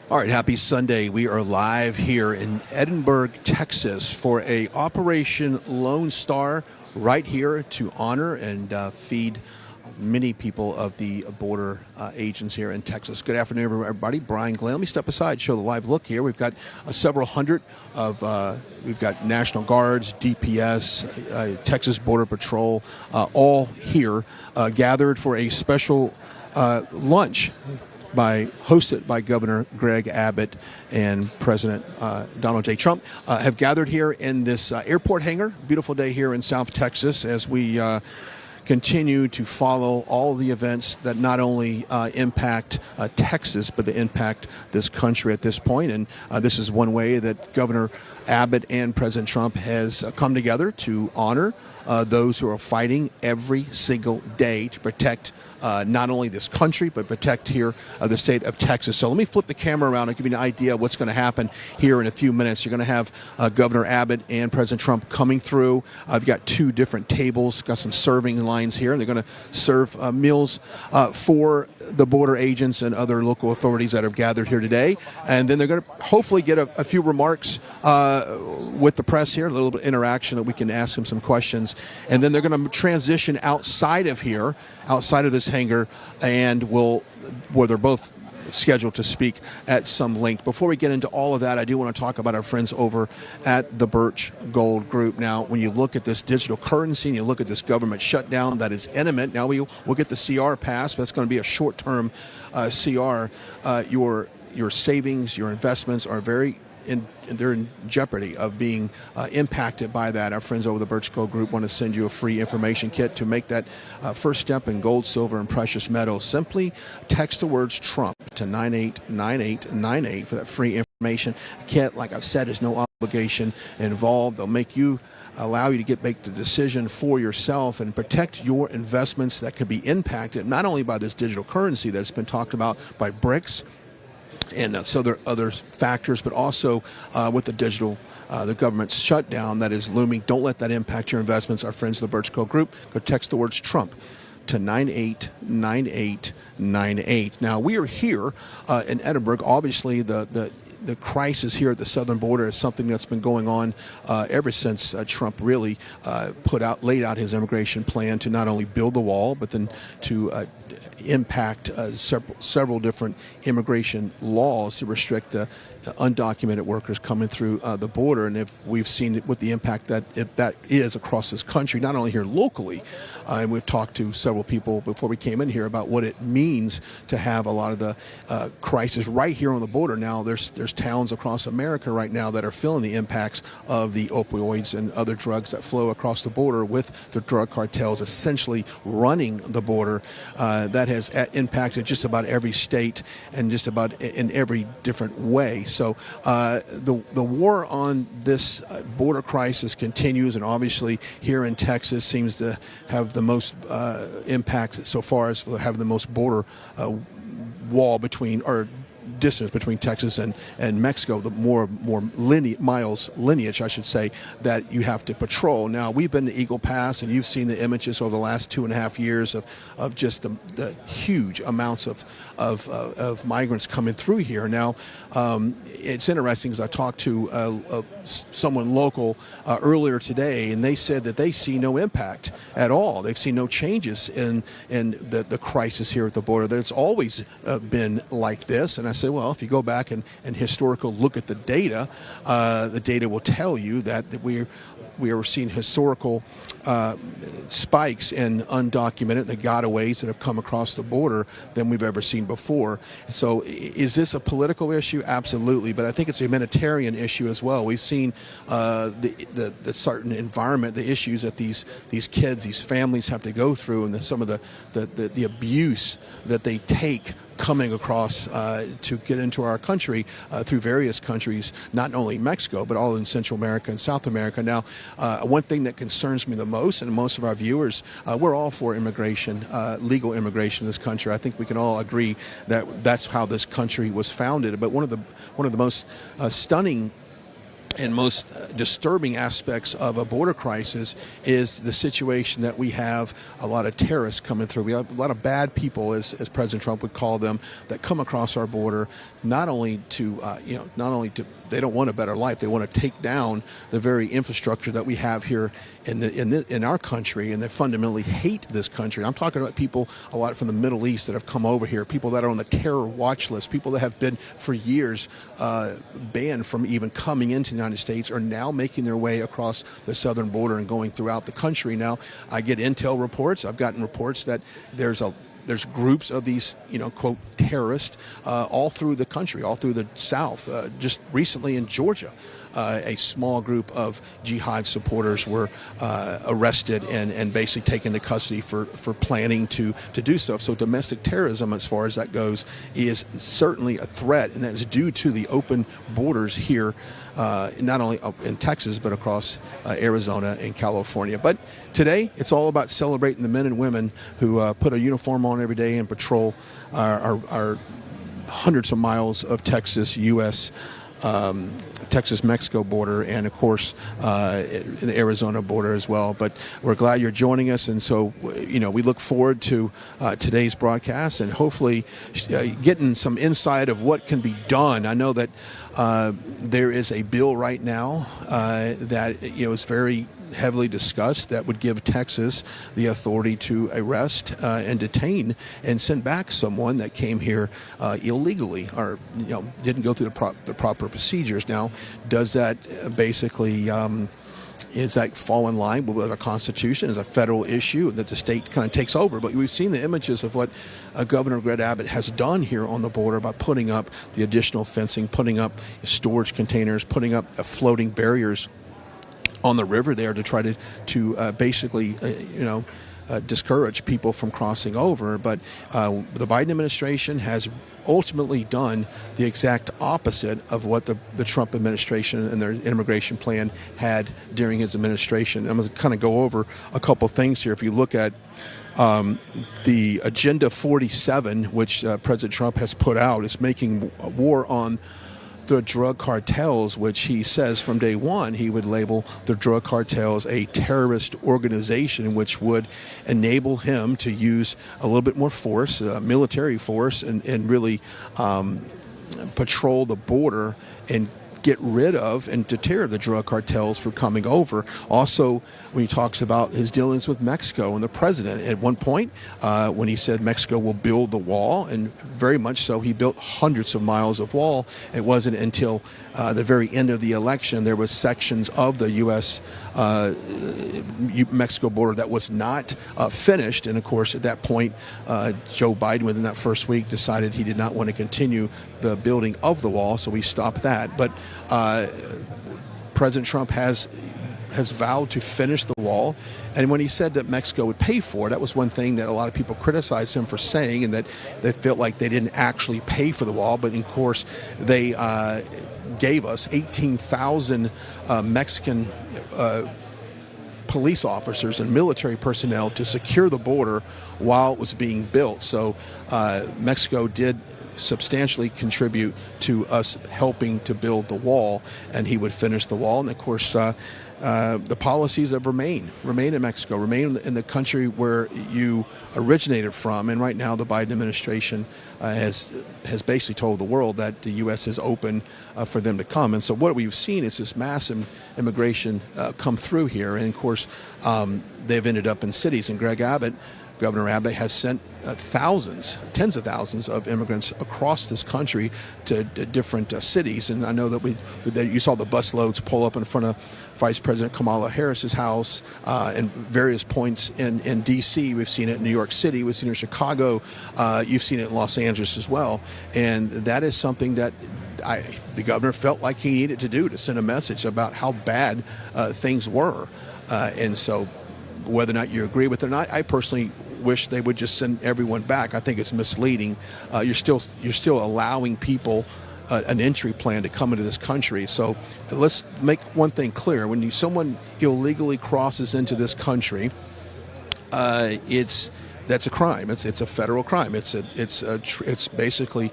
All right, happy Sunday. We are live here in Edinburg, Texas for a Operation Lone Star right here to honor and feed many people of the border agents here in Texas. Good afternoon, everybody. Brian Glenn. Let me step aside, show the live look here. We've got several hundred of, we've got National Guards, DPS, Texas Border Patrol, all here gathered for a special lunch hosted by Governor Greg Abbott and President Donald J. Trump, have gathered here in this airport hangar. Beautiful day here in South Texas as we continue to follow all of the events that not only impact Texas, but that impact this country at this point. And this is one way that Governor Abbott and President Trump has come together to honor those who are fighting every single day to protect not only this country, but protect here the state of Texas. So let me flip the camera around and give you an idea of what's going to happen here in a few minutes. You're going to have Governor Abbott and President Trump coming through. I've got two different tables, got some serving lines here. They're going to serve meals for the border agents and other local authorities that have gathered here today. And then they're going to hopefully get a few remarks with the press here, a little bit of interaction that we can ask them some questions. And then they're going to transition outside of here, outside of this hangar, and where they're both scheduled to speak at some length. Before we get into all of that, I do want to talk about our friends over at the Birch Gold Group. Now, when you look at this digital currency and you look at this government shutdown that is imminent, now we'll get the CR passed, but it's going to be a short-term CR. Your savings, your investments are they're in jeopardy of being impacted by that. Our friends over the Birch Gold Group want to send you a free information kit to make that first step in gold, silver, and precious metals. Simply text the words Trump to 989898 for that free information kit. Like I've said, there's no obligation involved. They'll allow you to make the decision for yourself and protect your investments that could be impacted not only by this digital currency that's been talked about by BRICS, and so there are other factors, but also with the government shutdown that is looming. Don't let that impact your investments. Our friends of the Birch Gold Group, go text the words Trump to 989898. Now, we are here in Edinburg. Obviously, the crisis here at the southern border is something that's been going on ever since Trump really laid out his immigration plan to not only build the wall, but then to impact several different immigration laws to restrict the undocumented workers coming through the border. And if we've seen it with the impact that is across this country, not only here locally, and we've talked to several people before we came in here about what it means to have a lot of the crisis right here on the border. Now there's towns across America right now that are feeling the impacts of the opioids and other drugs that flow across the border with the drug cartels essentially running the border. That has impacted just about every state and just about in every different way. So the war on this border crisis continues, and obviously here in Texas seems to have the most impact so far as having the most border wall between, or distance between Texas and Mexico, the more lineage, I should say, that you have to patrol. Now, we've been to Eagle Pass, and you've seen the images over the last 2.5 years of just the huge amounts of migrants coming through here. Now, it's interesting because I talked to someone local earlier today, and they said that they see no impact at all. They've seen no changes in the crisis here at the border, that it's always been like this. And I said, well, if you go back and historical look at the data will tell you that we are seeing historical spikes in undocumented, the gotaways that have come across the border than we've ever seen before. So is this a political issue? Absolutely. But I think it's a humanitarian issue as well. We've seen the certain environment, the issues that these kids, these families have to go through, and some of the abuse that they take coming across to get into our country through various countries, not only Mexico, but all in Central America and South America. Now, one thing that concerns me the most, and most of our viewers, we're all for immigration, legal immigration in this country. I think we can all agree that that's how this country was founded. But one of the most stunning and most disturbing aspects of a border crisis is the situation that we have a lot of terrorists coming through. We have a lot of bad people, as President Trump would call them, that come across our border, not only to they don't want a better life. They want to take down the very infrastructure that we have here in our country, and they fundamentally hate this country. I'm talking about people a lot from the Middle East that have come over here, people that are on the terror watch list, people that have been for years banned from even coming into the United States are now making their way across the southern border and going throughout the country. Now, I get intel reports. I've gotten reports that there's groups of these, quote, terrorists all through the country, all through the South. Just recently in Georgia, a small group of jihad supporters were arrested and basically taken into custody for planning to do so. So domestic terrorism, as far as that goes, is certainly a threat, and that's due to the open borders here, not only in Texas, but across Arizona and California. But today, it's all about celebrating the men and women who put a uniform on every day and patrol our hundreds of miles of Texas, U.S., Texas-Mexico border, and of course the Arizona border as well. But we're glad you're joining us, and so we look forward to today's broadcast and hopefully getting some insight of what can be done. I know that there is a bill right now that is very heavily discussed that would give Texas the authority to arrest and detain and send back someone that came here illegally or didn't go through the proper procedures. Now, does that basically is that fall in line with our Constitution? Is a federal issue that the state kind of takes over? But we've seen the images of what Governor Greg Abbott has done here on the border by putting up the additional fencing, putting up storage containers, putting up floating barriers on the river there to try to basically discourage people from crossing over. But the Biden administration has ultimately done the exact opposite of what the Trump administration and their immigration plan had during his administration. I'm going to kind of go over a couple things here. If you look at the Agenda 47, which President Trump has put out, is making a war on the drug cartels, which he says from day one he would label the drug cartels a terrorist organization, which would enable him to use a little bit more force, military force, and really patrol the border and get rid of and deter the drug cartels from coming over. Also, when he talks about his dealings with Mexico and the president, at one point when he said Mexico will build the wall, and very much so, he built hundreds of miles of wall. It wasn't until the very end of the election there was sections of the U.S. Mexico border that was not finished, and of course at that point Joe Biden, within that first week, decided he did not want to continue the building of the wall, so we stopped that. But President Trump has vowed to finish the wall, and when he said that Mexico would pay for it, that was one thing that a lot of people criticized him for saying, and that they felt like they didn't actually pay for the wall. But of course they gave us 18,000 Mexican police officers and military personnel to secure the border while it was being built. So Mexico did substantially contribute to us helping to build the wall, and he would finish the wall. And of course the policies of remain in Mexico, remain in the country where you originated from. And right now the Biden administration has basically told the world that the U.S. is open for them to come. And so what we've seen is this massive immigration come through here. And of course they've ended up in cities. And Governor Abbott has sent tens of thousands of immigrants across this country to different cities. And I know that you saw the bus loads pull up in front of Vice President Kamala Harris's house and various points in D.C. We've seen it in New York City. We've seen it in Chicago. You've seen it in Los Angeles as well. And that is something that the governor felt like he needed to do, to send a message about how bad things were. And so whether or not you agree with it or not, I personally wish they would just send everyone back. I think it's misleading. You're still allowing people an entry plan to come into this country. So let's make one thing clear: when someone illegally crosses into this country, it's that's a crime. It's a federal crime. It's basically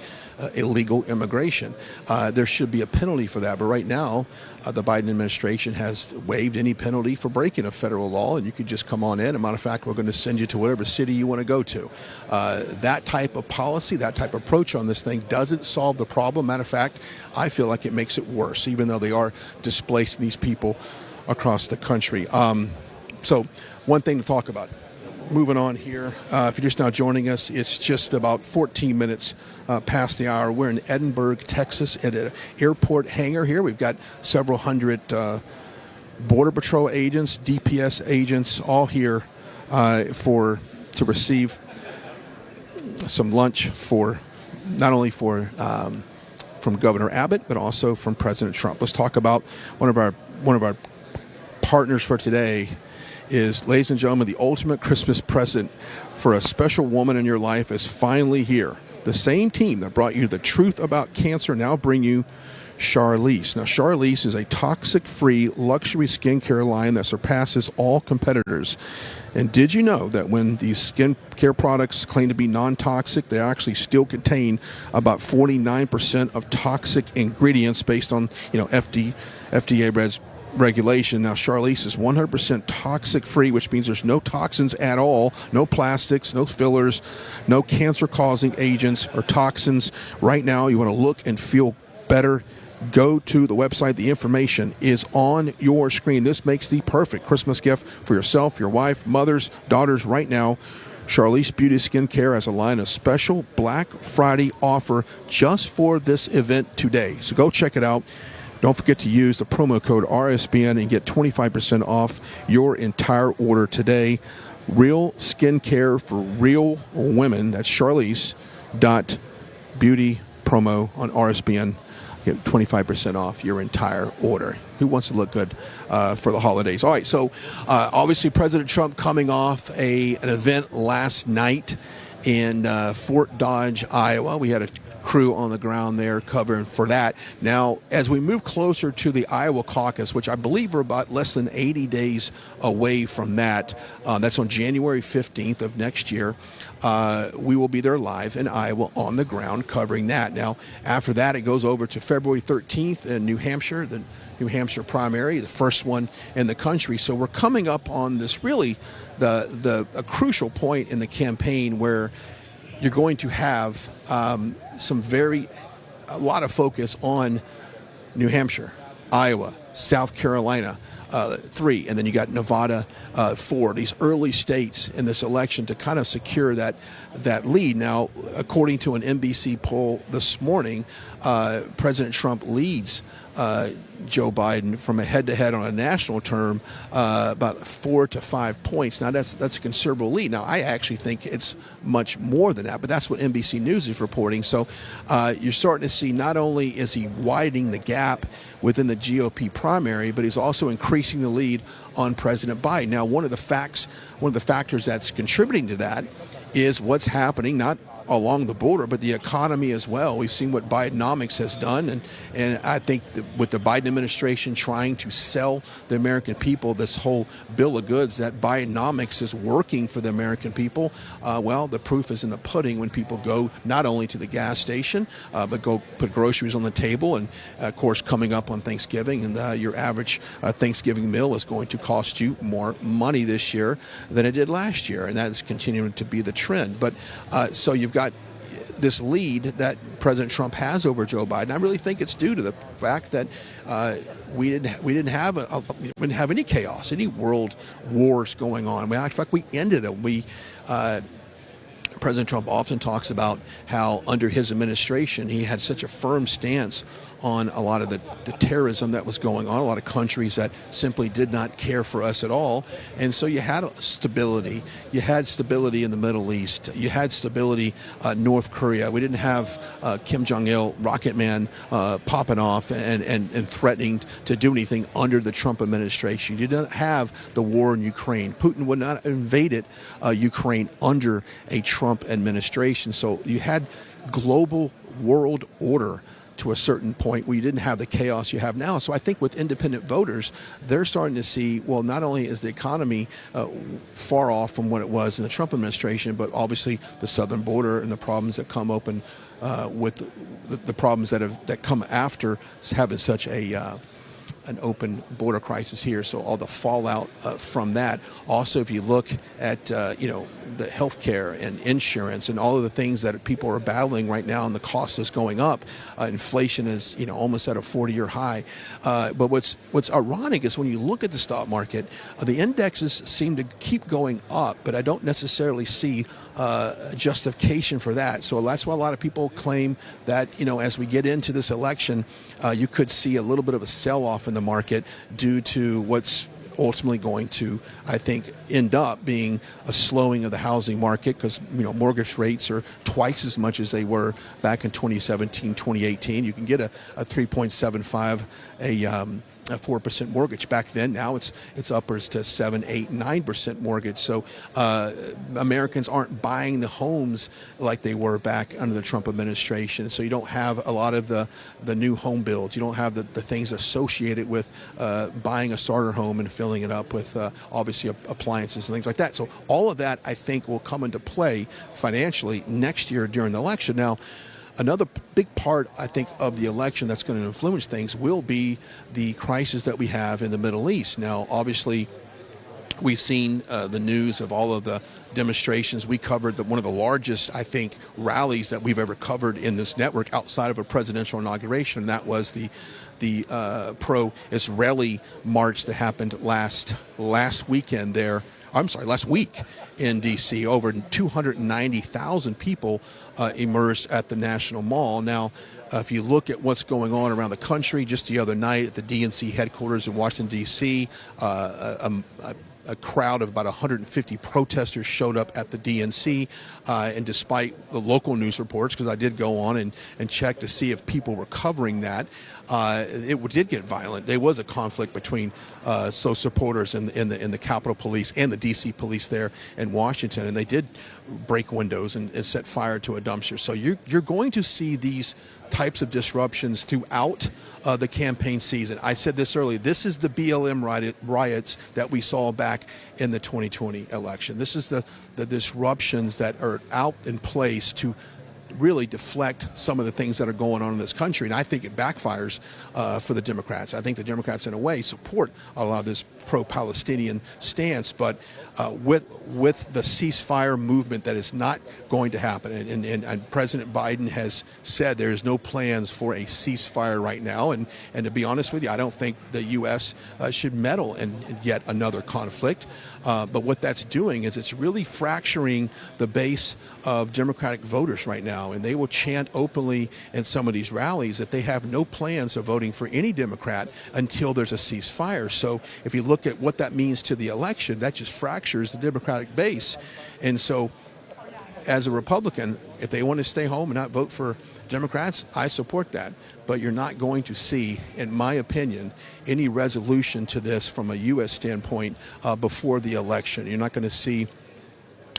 illegal immigration. There should be a penalty for that. But right now, the Biden administration has waived any penalty for breaking a federal law, and you could just come on in. As a matter of fact, we're going to send you to whatever city you want to go to. That type of policy, that type of approach on this thing doesn't solve the problem. Matter of fact, I feel like it makes it worse, even though they are displacing these people across the country. So one thing to talk about. Moving on here, if you're just now joining us, it's just about 14 minutes past the hour. We're in Edinburg, Texas, at an airport hangar here. We've got several hundred Border Patrol agents, DPS agents, all here to receive some lunch for not only from Governor Abbott, but also from President Trump. Let's talk about one of our partners for today. Is, ladies and gentlemen, the ultimate Christmas present for a special woman in your life is finally here. The same team that brought you the truth about cancer now bring you Charlize. Now, Charlize is a toxic-free luxury skincare line that surpasses all competitors. And did you know that when these skincare products claim to be non-toxic, they actually still contain about 49% of toxic ingredients based on, FDA regulation. Now, Charlize is 100% toxic-free, which means there's no toxins at all, no plastics, no fillers, no cancer-causing agents or toxins. Right now, you want to look and feel better, go to the website. The information is on your screen. This makes the perfect Christmas gift for yourself, your wife, mothers, daughters. Right now, Charlize Beauty Skincare has a line of special Black Friday offer just for this event today. So go check it out. Don't forget to use the promo code RSBN and get 25% off your entire order today. Real skincare for real women. That's Charlize.beauty promo on RSBN. Get 25% off your entire order. Who wants to look good for the holidays? All right, so obviously President Trump coming off an event last night in Fort Dodge, Iowa. We had a crew on the ground there covering for that. Now, as we move closer to the Iowa caucus, which I believe we're about less than 80 days away from that, that's on January 15th of next year, we will be there live in Iowa on the ground covering that. Now, after that, it goes over to February 13th in New Hampshire, the New Hampshire primary, the first one in the country. So we're coming up on this really a crucial point in the campaign where you're going to have a lot of focus on New Hampshire, Iowa, South Carolina, 3, and then you got Nevada, 4. These early states in this election to kind of secure that lead. Now, according to an NBC poll this morning, President Trump leads Joe Biden from a head-to-head on a national term about 4 to 5 points. Now, that's a considerable lead. Now, I actually think it's much more than that, but that's what NBC News is reporting. So you're starting to see not only is he widening the gap within the GOP primary, but he's also increasing the lead on President Biden. Now, one of the factors that's contributing to that is what's happening, not along the border, but the economy as well. We've seen what Bidenomics has done, and I think that with the Biden administration trying to sell the American people this whole bill of goods that Bidenomics is working for the American people, well, the proof is in the pudding when people go not only to the gas station, but go put groceries on the table. And of course, coming up on Thanksgiving, and your average Thanksgiving meal is going to cost you more money this year than it did last year, and that is continuing to be the trend. But so you've got this lead that President Trump has over Joe Biden. I really think it's due to the fact that we didn't have any chaos, any world wars going on. In fact, we ended it. President Trump often talks about how under his administration he had such a firm stance on a lot of the terrorism that was going on, a lot of countries that simply did not care for us at all. And so you had stability. You had stability in the Middle East. You had stability North Korea. We didn't have Kim Jong-il, Rocket Man, popping off and threatening to do anything under the Trump administration. You didn't have the war in Ukraine. Putin would not have invaded Ukraine under a Trump administration. So you had global world order to a certain point where you didn't have the chaos you have now. So I think with independent voters, they're starting to see, well, not only is the economy far off from what it was in the Trump administration, but obviously the southern border and the problems that come open with the problems that come after having such an open border crisis here. So all the fallout from that. Also, if you look at the healthcare and insurance and all of the things that people are battling right now, and the cost is going up. Inflation is almost at a 40-year high. But what's ironic is when you look at the stock market, the indexes seem to keep going up, but I don't necessarily see justification for that. So that's why a lot of people claim that as we get into this election, you could see a little bit of a sell-off in the market due to what's ultimately going to, I think, end up being a slowing of the housing market, because mortgage rates are twice as much as they were back in 2017, 2018. You can get a 3.75, a 4% mortgage back then. Now it's uppers to 7, 8, 9% mortgage. So Americans aren't buying the homes like they were back under the Trump administration. So you don't have a lot of the new home builds. You don't have the things associated with buying a starter home and filling it up with obviously appliances and things like that. So all of that, I think, will come into play financially next year during the election. Now, another big part, I think, of the election that's going to influence things will be the crisis that we have in the Middle East. Now, obviously, we've seen the news of all of the demonstrations. We covered one of the largest, I think, rallies that we've ever covered in this network outside of a presidential inauguration, and that was the pro-Israeli march that happened last weekend there. I'm sorry, last week in D.C. Over 290,000 people emerged at the National Mall. Now, if you look at what's going on around the country, just the other night at the DNC headquarters in Washington, D.C., a crowd of about 150 protesters showed up at the DNC, and despite the local news reports, because I did go on and check to see if people were covering that, it did get violent. There was a conflict between supporters in the Capitol Police and the DC Police there in Washington, and they did break windows and set fire to a dumpster. So you're going to see these types of disruptions throughout the campaign season. I said this earlier. This is the BLM riots that we saw back in the 2020 election. This is the disruptions that are out in place to really deflect some of the things that are going on in this country. And I think it backfires for the Democrats. I think the Democrats, in a way, support a lot of this pro-Palestinian stance, but with the ceasefire movement, that is not going to happen. And President Biden has said there is no plans for a ceasefire right now. And to be honest with you, I don't think the U.S. Should meddle in yet another conflict. But what that's doing is it's really fracturing the base of Democratic voters right now. And they will chant openly in some of these rallies that they have no plans of voting for any Democrat until there's a ceasefire. So if you look at what that means to the election, that just fractures the Democratic base. And so as a Republican, if they want to stay home and not vote for Democrats, I support that. But you're not going to see, in my opinion, any resolution to this from a U.S. standpoint before the election. You're not going to see,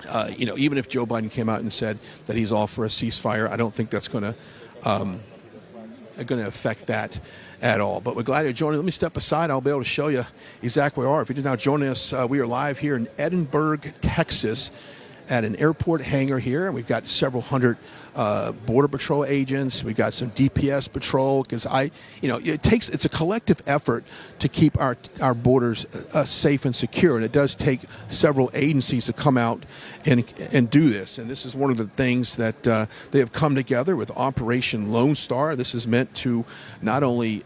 even if Joe Biden came out and said that he's all for a ceasefire, I don't think that's going to affect that at all. But we're glad you're joining. Let me step aside. I'll be able to show you exactly where we are. If you're just now joining us, we are live here in Edinburg, Texas, at an airport hangar here, and we've got several hundred Border Patrol agents. We've got some DPS patrol, because it's a collective effort to keep our borders safe and secure, and it does take several agencies to come out and do this. And this is one of the things that they have come together with Operation Lone Star. This is meant to not only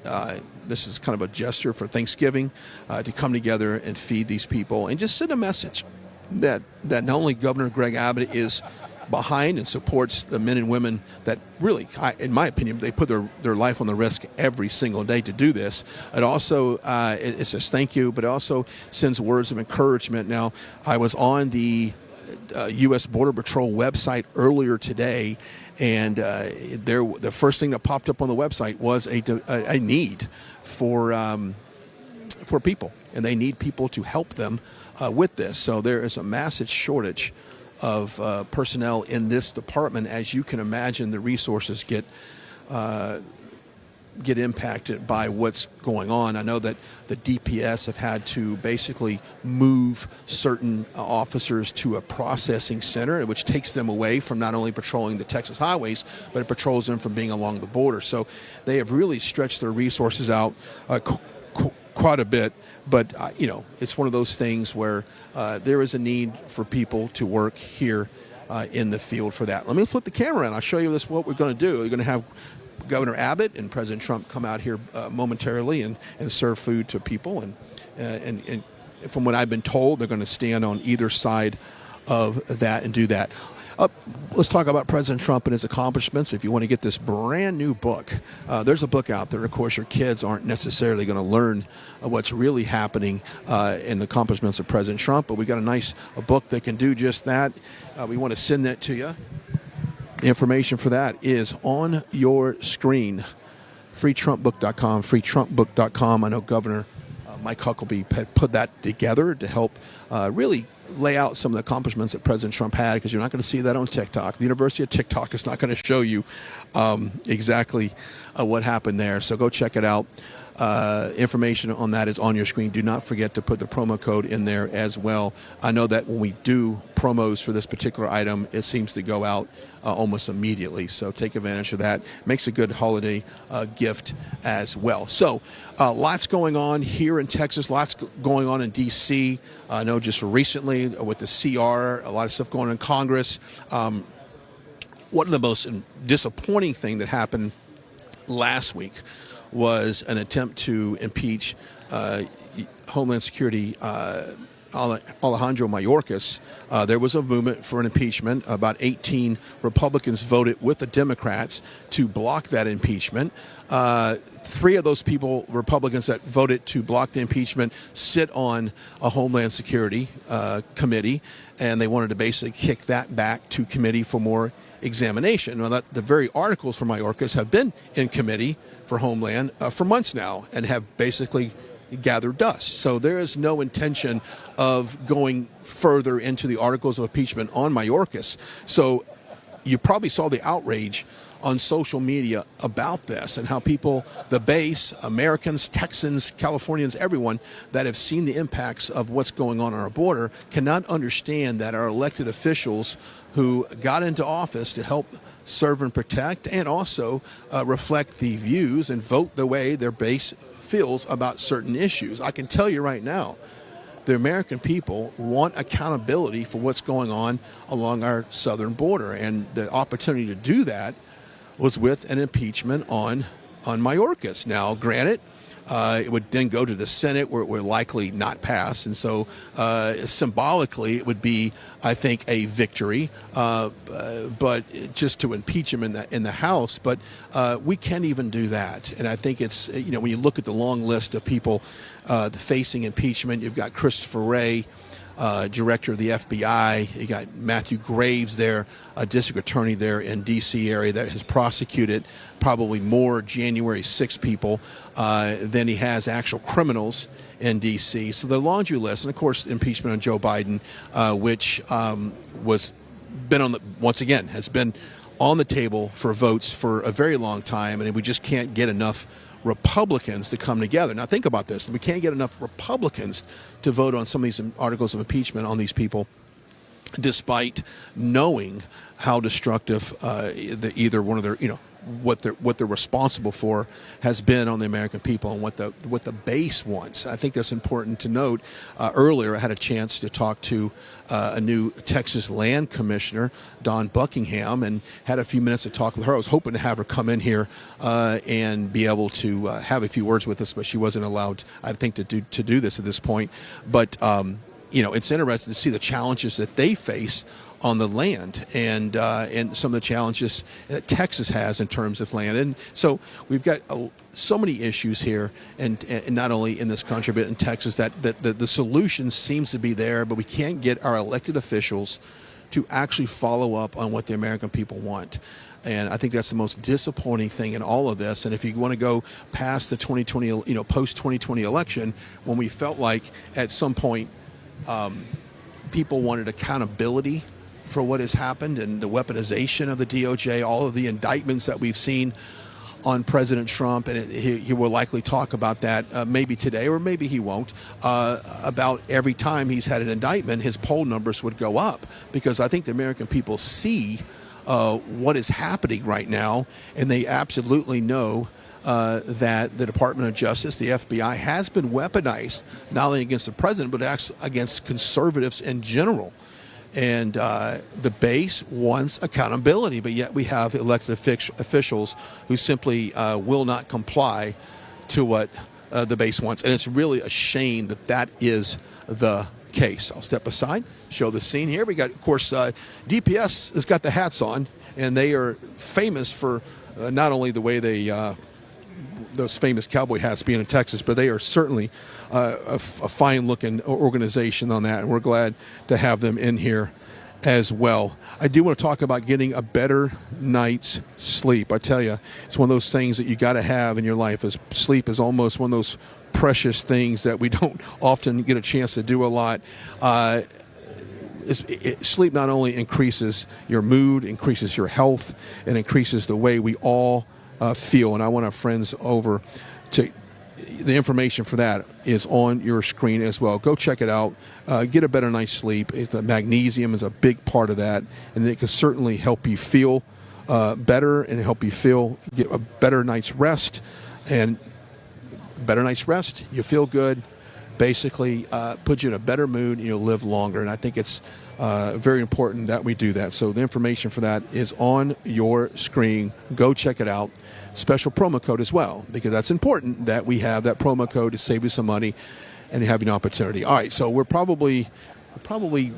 this is kind of a gesture for Thanksgiving, to come together and feed these people and just send a message that not only Governor Greg Abbott is behind and supports the men and women that really, in my opinion, they put their life on the risk every single day to do this. It also it says thank you, but it also sends words of encouragement. Now, I was on the U.S. Border Patrol website earlier today, and the first thing that popped up on the website was a need for people, and they need people to help them with this. So there is a massive shortage of personnel in this department. As you can imagine, the resources get get impacted by what's going on. I know that the DPS have had to basically move certain officers to a processing center, which takes them away from not only patrolling the Texas highways, but it patrols them from being along the border. So they have really stretched their resources out quite a bit. But, it's one of those things where there is a need for people to work here in the field for that. Let me flip the camera around. I'll show you what we're going to do. We're going to have Governor Abbott and President Trump come out here momentarily and serve food to people. And from what I've been told, they're going to stand on either side of that and do that. Let's talk about President Trump and his accomplishments. If you want to get this brand new book, there's a book out there. Of course, your kids aren't necessarily going to learn what's really happening in the accomplishments of President Trump, but we got a book that can do just that. We want to send that to you. The information for that is on your screen. freetrumpbook.com, freetrumpbook.com. I know Governor Mike Huckabee put that together to help really lay out some of the accomplishments that President Trump had, because you're not going to see that on TikTok. The University of TikTok is not going to show you exactly what happened there. So go check it out. Information on that is on your screen. Do not forget to put the promo code in there as well. I know that when we do promos for this particular item, it seems to go out almost immediately. So take advantage of that. Makes a good holiday gift as well. So lots going on here in Texas, lots going on in D.C. I know just recently with the CR, a lot of stuff going on in Congress. One of the most disappointing thing that happened last week was an attempt to impeach Homeland Security Alejandro Mayorkas. There was a movement for an impeachment. About 18 Republicans voted with the Democrats to block that impeachment. 3 of those people, Republicans that voted to block the impeachment, sit on a Homeland Security committee, and they wanted to basically kick that back to committee for more examination. Now, the very articles for Mayorkas have been in committee for Homeland for months now and have basically gathered dust. So there is no intention of going further into the articles of impeachment on Mayorkas. So you probably saw the outrage on social media about this and how people, the base, Americans, Texans, Californians, everyone that have seen the impacts of what's going on our border cannot understand that our elected officials who got into office to help serve and protect and also reflect the views and vote the way their base feels about certain issues. I can tell you right now, the American people want accountability for what's going on along our southern border, and the opportunity to do that was with an impeachment on Mayorkas. Now, granted, it would then go to the Senate, where it would likely not pass, and so symbolically it would be, I think, a victory. But just to impeach him in the House, but we can't even do that. And I think it's when you look at the long list of people facing impeachment, you've got Christopher Wray, director of the FBI. You got Matthew Graves there, a district attorney there in D.C. area that has prosecuted probably more January 6 people than he has actual criminals in D.C. So the laundry list, and of course impeachment on Joe Biden, which has been on the table for votes for a very long time, and we just can't get enough Republicans to come together. Now think about this. We can't get enough Republicans to vote on some of these articles of impeachment on these people, despite knowing how destructive either one of their, what they're responsible for has been on the American people and what the base wants. I think that's important to note. Earlier, I had a chance to talk to a new Texas land commissioner, Dawn Buckingham, and had a few minutes to talk with her. I was hoping to have her come in here and be able to have a few words with us, but she wasn't allowed, I think, to do this at this point. But it's interesting to see the challenges that they face on the land and some of the challenges that Texas has in terms of land. And so we've got so many issues here, and not only in this country, but in Texas, that the solution seems to be there, but we can't get our elected officials to actually follow up on what the American people want. And I think that's the most disappointing thing in all of this. And if you want to go past the 2020, post-2020 election, when we felt like at some point people wanted accountability for what has happened and the weaponization of the DOJ, all of the indictments that we've seen on President Trump, and he will likely talk about that maybe today or maybe he won't, about every time he's had an indictment, his poll numbers would go up, because I think the American people see what is happening right now, and they absolutely know that the Department of Justice, the FBI, has been weaponized not only against the president but actually against conservatives in general. And the base wants accountability, but yet we have elected officials who simply will not comply to what the base wants. And it's really a shame that that is the case. I'll step aside, show the scene here. We got, of course, DPS has got the hats on, and they are famous for not only the way they those famous cowboy hats being in Texas, but they are certainly a fine-looking organization on that, and we're glad to have them in here as well. I do want to talk about getting a better night's sleep. I tell you, it's one of those things that you got to have in your life. As sleep is almost one of those precious things that we don't often get a chance to do a lot. Sleep not only increases your mood, increases your health, and increases the way we all feel. And I want our friends over to, the information for that is on your screen as well. Go check it out. Get a better night's sleep. The magnesium is a big part of that, and it can certainly help you feel better and help you get a better night's rest. And better night's rest, you feel good, basically puts you in a better mood, and you'll live longer. And I think it's very important that we do that. So the information for that is on your screen. Go check it out. Special promo code as well, because that's important that we have that promo code to save you some money and have an opportunity. All right, so we're probably a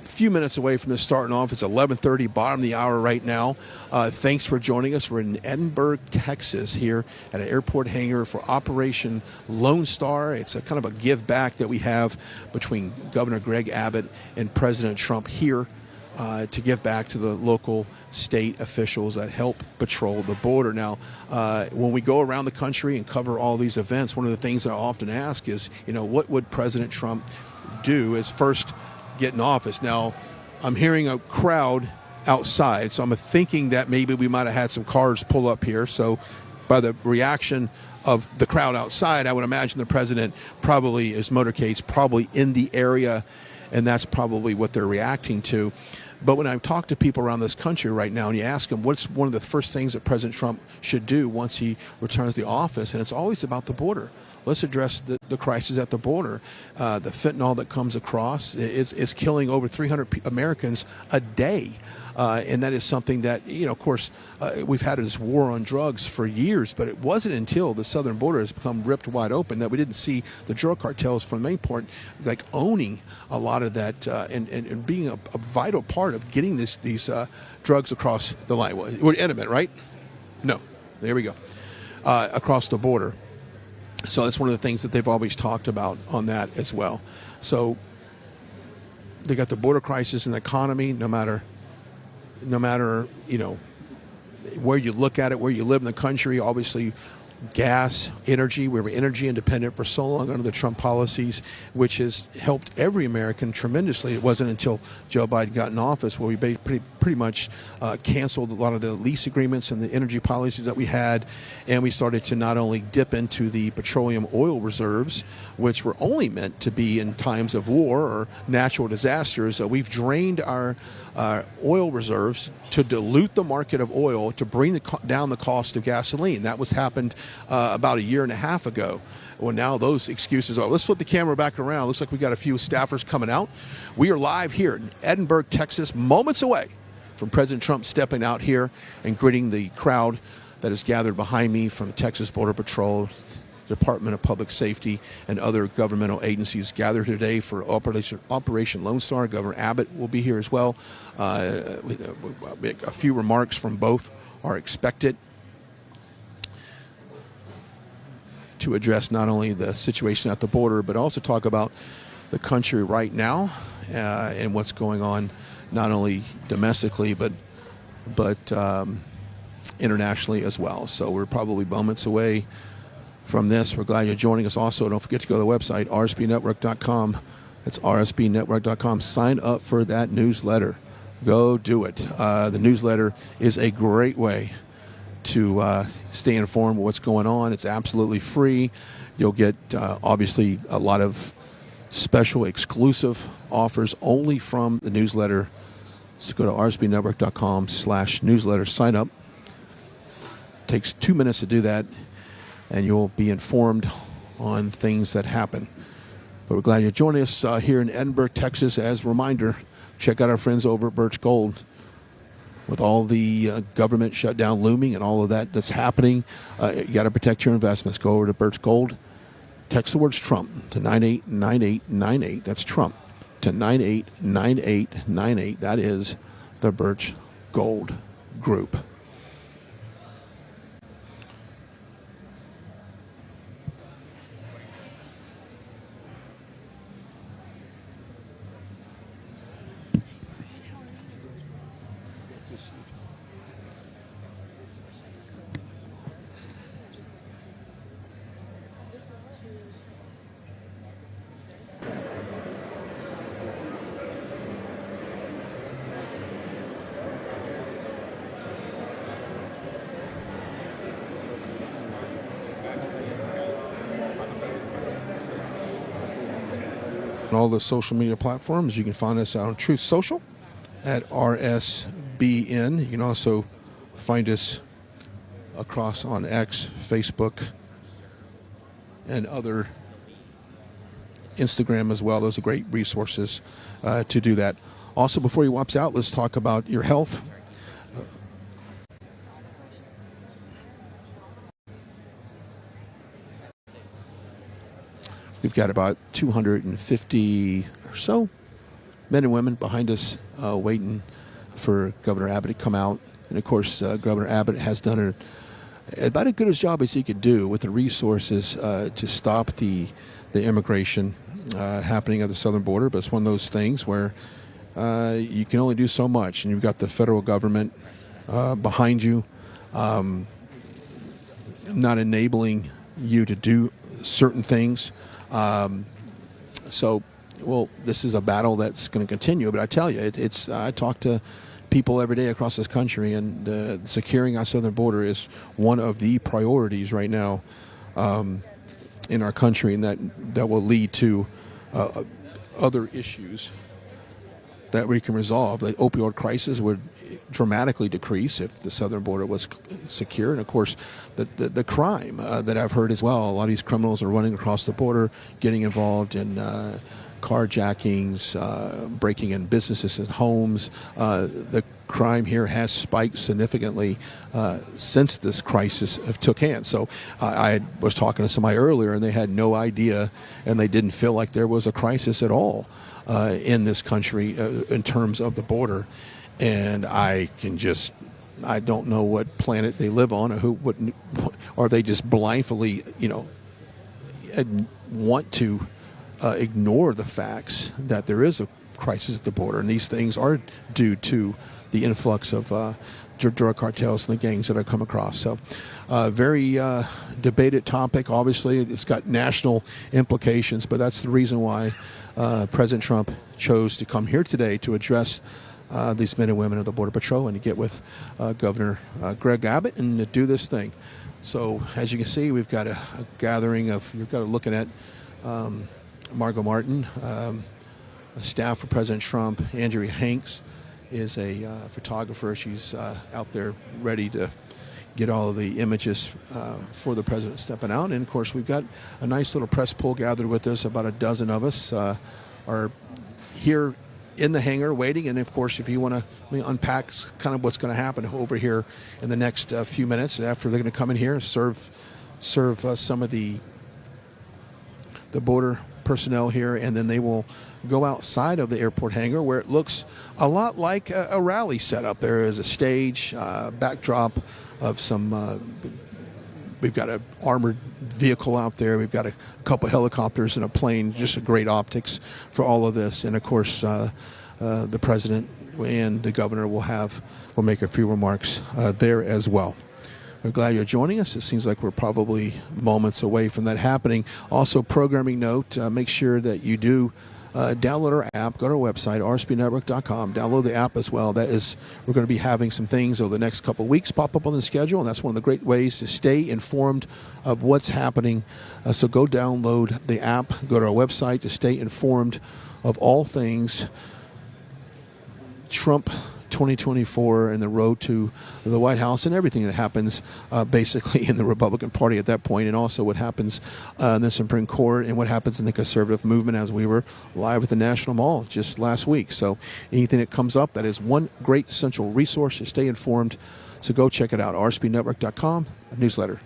few minutes away from this starting off. It's 11:30, bottom of the hour right now. Thanks for joining us. We're in Edinburg, Texas, here at an airport hangar for Operation Lone Star. It's a kind of a give back that we have between Governor Greg Abbott and President Trump here to give back to the local state officials that help patrol the border. Now, when we go around the country and cover all these events, one of the things that I often ask is, what would President Trump do as first get in office? Now, I'm hearing a crowd outside, so I'm thinking that maybe we might have had some cars pull up here. So by the reaction of the crowd outside, I would imagine the president probably, his motorcade's probably in the area, and that's probably what they're reacting to. But when I talk to people around this country right now and you ask them what's one of the first things that President Trump should do once he returns to the office, and it's always about the border. Let's address the crisis at the border. The fentanyl that comes across is killing over 300 Americans a day. And that is something that, of course, we've had this war on drugs for years, but it wasn't until the southern border has become ripped wide open that we didn't see the drug cartels from the main port like owning a lot of that and being a vital part of getting these drugs across the line. We're intimate, right? No. There we go. Across the border. So that's one of the things that they've always talked about on that as well. So they got the border crisis and the economy, no matter where you look at it, where you live in the country. Obviously, gas, energy. We were energy independent for so long under the Trump policies, which has helped every American tremendously. It wasn't until Joe Biden got in office where we pretty much canceled a lot of the lease agreements and the energy policies that we had, and we started to not only dip into the petroleum oil reserves, which were only meant to be in times of war or natural disasters. We've drained our oil reserves to dilute the market of oil to bring down the cost of gasoline. That was happened about a year and a half ago. Well, now those excuses are. Let's flip the camera back around. Looks like we got a few staffers coming out. We are live here in Edinburg, Texas, moments away from President Trump stepping out here and greeting the crowd that is gathered behind me from the Texas Border Patrol, Department of Public Safety, and other governmental agencies gathered today for Operation Lone Star. Governor Abbott will be here as well. A few remarks from both are expected to address not only the situation at the border, but also talk about the country right now and what's going on, not only domestically, but internationally as well. So we're probably moments away from this. We're glad you're joining us. Also, don't forget to go to the website, rsbnetwork.com. That's rsbnetwork.com. Sign up for that newsletter. Go do it. The newsletter is a great way to stay informed of what's going on. It's absolutely free. You'll get obviously a lot of special exclusive offers only from the newsletter. So go to rsbnetwork.com/newsletter, sign up. Takes 2 minutes to do that, and you'll be informed on things that happen. But we're glad you're joining us here in Edinburg, Texas. As a reminder, check out our friends over at Birch Gold. With all the government shutdown looming and all of that that's happening, you got to protect your investments. Go over to Birch Gold. Text the words Trump to 989898. That's Trump to 989898. That is the Birch Gold Group. On all the social media platforms, you can find us on Truth Social at RSBN. You can also find us across on X, Facebook, and other Instagram as well. Those are great resources to do that. Also, before you opt out, let's talk about your health. We've got about 250 or so men and women behind us waiting for Governor Abbott to come out. And, of course, Governor Abbott has done about as good a job as he could do with the resources to stop the immigration happening at the southern border. But it's one of those things where you can only do so much. And you've got the federal government behind you, not enabling you to do certain things. This is a battle that's going to continue. But I tell you, I talk to people every day across this country, and securing our southern border is one of the priorities right now in our country, and that will lead to other issues that we can resolve. The opioid crisis would dramatically decrease if the southern border was secure. And of course, the crime that I've heard as well, a lot of these criminals are running across the border, getting involved in carjackings, breaking in businesses and homes. The crime here has spiked significantly since this crisis took hand. So I was talking to somebody earlier, and they had no idea, and they didn't feel like there was a crisis at all in this country in terms of the border. And I don't know what planet they live on, or they just blindly, want to ignore the facts that there is a crisis at the border, and these things are due to the influx of drug cartels and the gangs that I've come across. So, very debated topic. Obviously, it's got national implications, but that's the reason why President Trump chose to come here today to address these men and women of the Border Patrol and to get with Governor Greg Abbott and to do this thing. So, as you can see, we've got a gathering of, you've got looking at Margot Martin, a staff for President Trump. Andrea Hanks is a photographer. She's out there ready to get all of the images for the president stepping out. And, of course, we've got a nice little press pool gathered with us. About a dozen of us are here in the hangar waiting. And, of course, if you want to unpack kind of what's going to happen over here in the next few minutes after they're going to come in here, serve some of the border personnel here, and then they will go outside of the airport hangar where it looks a lot like a rally setup. There is a stage, backdrop of some, we've got an armored vehicle out there. We've got a couple helicopters and a plane, just a great optics for all of this. And of course, the president and the governor will make a few remarks there as well. We're glad you're joining us. It seems like we're probably moments away from that happening. Also, programming note, make sure that you do download our app, go to our website, rsbnetwork.com, download the app as well. We're going to be having some things over the next couple of weeks pop up on the schedule, and that's one of the great ways to stay informed of what's happening. So go download the app, go to our website to stay informed of all things Trump 2024 and the road to the White House and everything that happens basically in the Republican Party at that point, and also what happens in the Supreme Court and what happens in the conservative movement, as we were live at the National Mall just last week. So anything that comes up, that is one great central resource to stay informed. So go check it out, rsbnetwork.com, newsletter.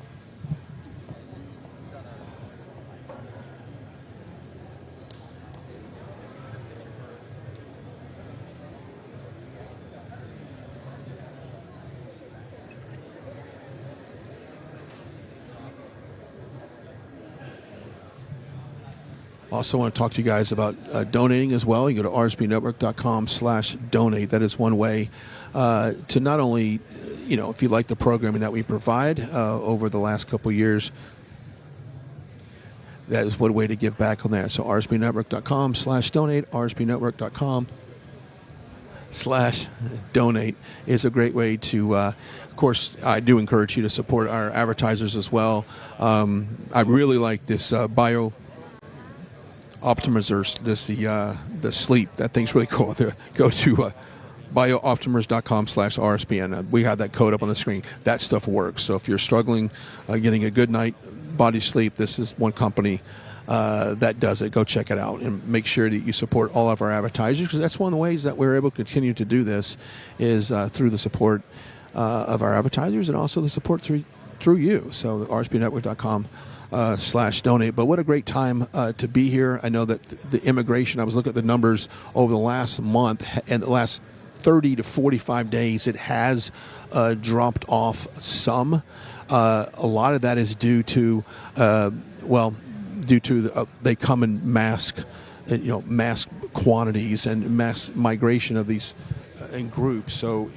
Also want to talk to you guys about donating as well. You go to rsbnetwork.com/donate. That is one way to not only, if you like the programming that we provide over the last couple of years, that is one way to give back on that. So rsbnetwork.com/donate, rsbnetwork.com/donate is a great way to, of course, I do encourage you to support our advertisers as well. I really like this bio optimizers, the sleep. That thing's really cool. Go to biooptimers.com/RSBN. We have that code up on the screen. That stuff works. So if you're struggling getting a good night body sleep, this is one company that does it. Go check it out and make sure that you support all of our advertisers, because that's one of the ways that we're able to continue to do this is through the support of our advertisers and also the support through you. So rsbnetwork.com /donate. But what a great time to be here. I know that the immigration, I was looking at the numbers over the last month and the last 30 to 45 days, it has dropped off some. A lot of that is due to, they come in mass quantities and mass migration of these in groups. So,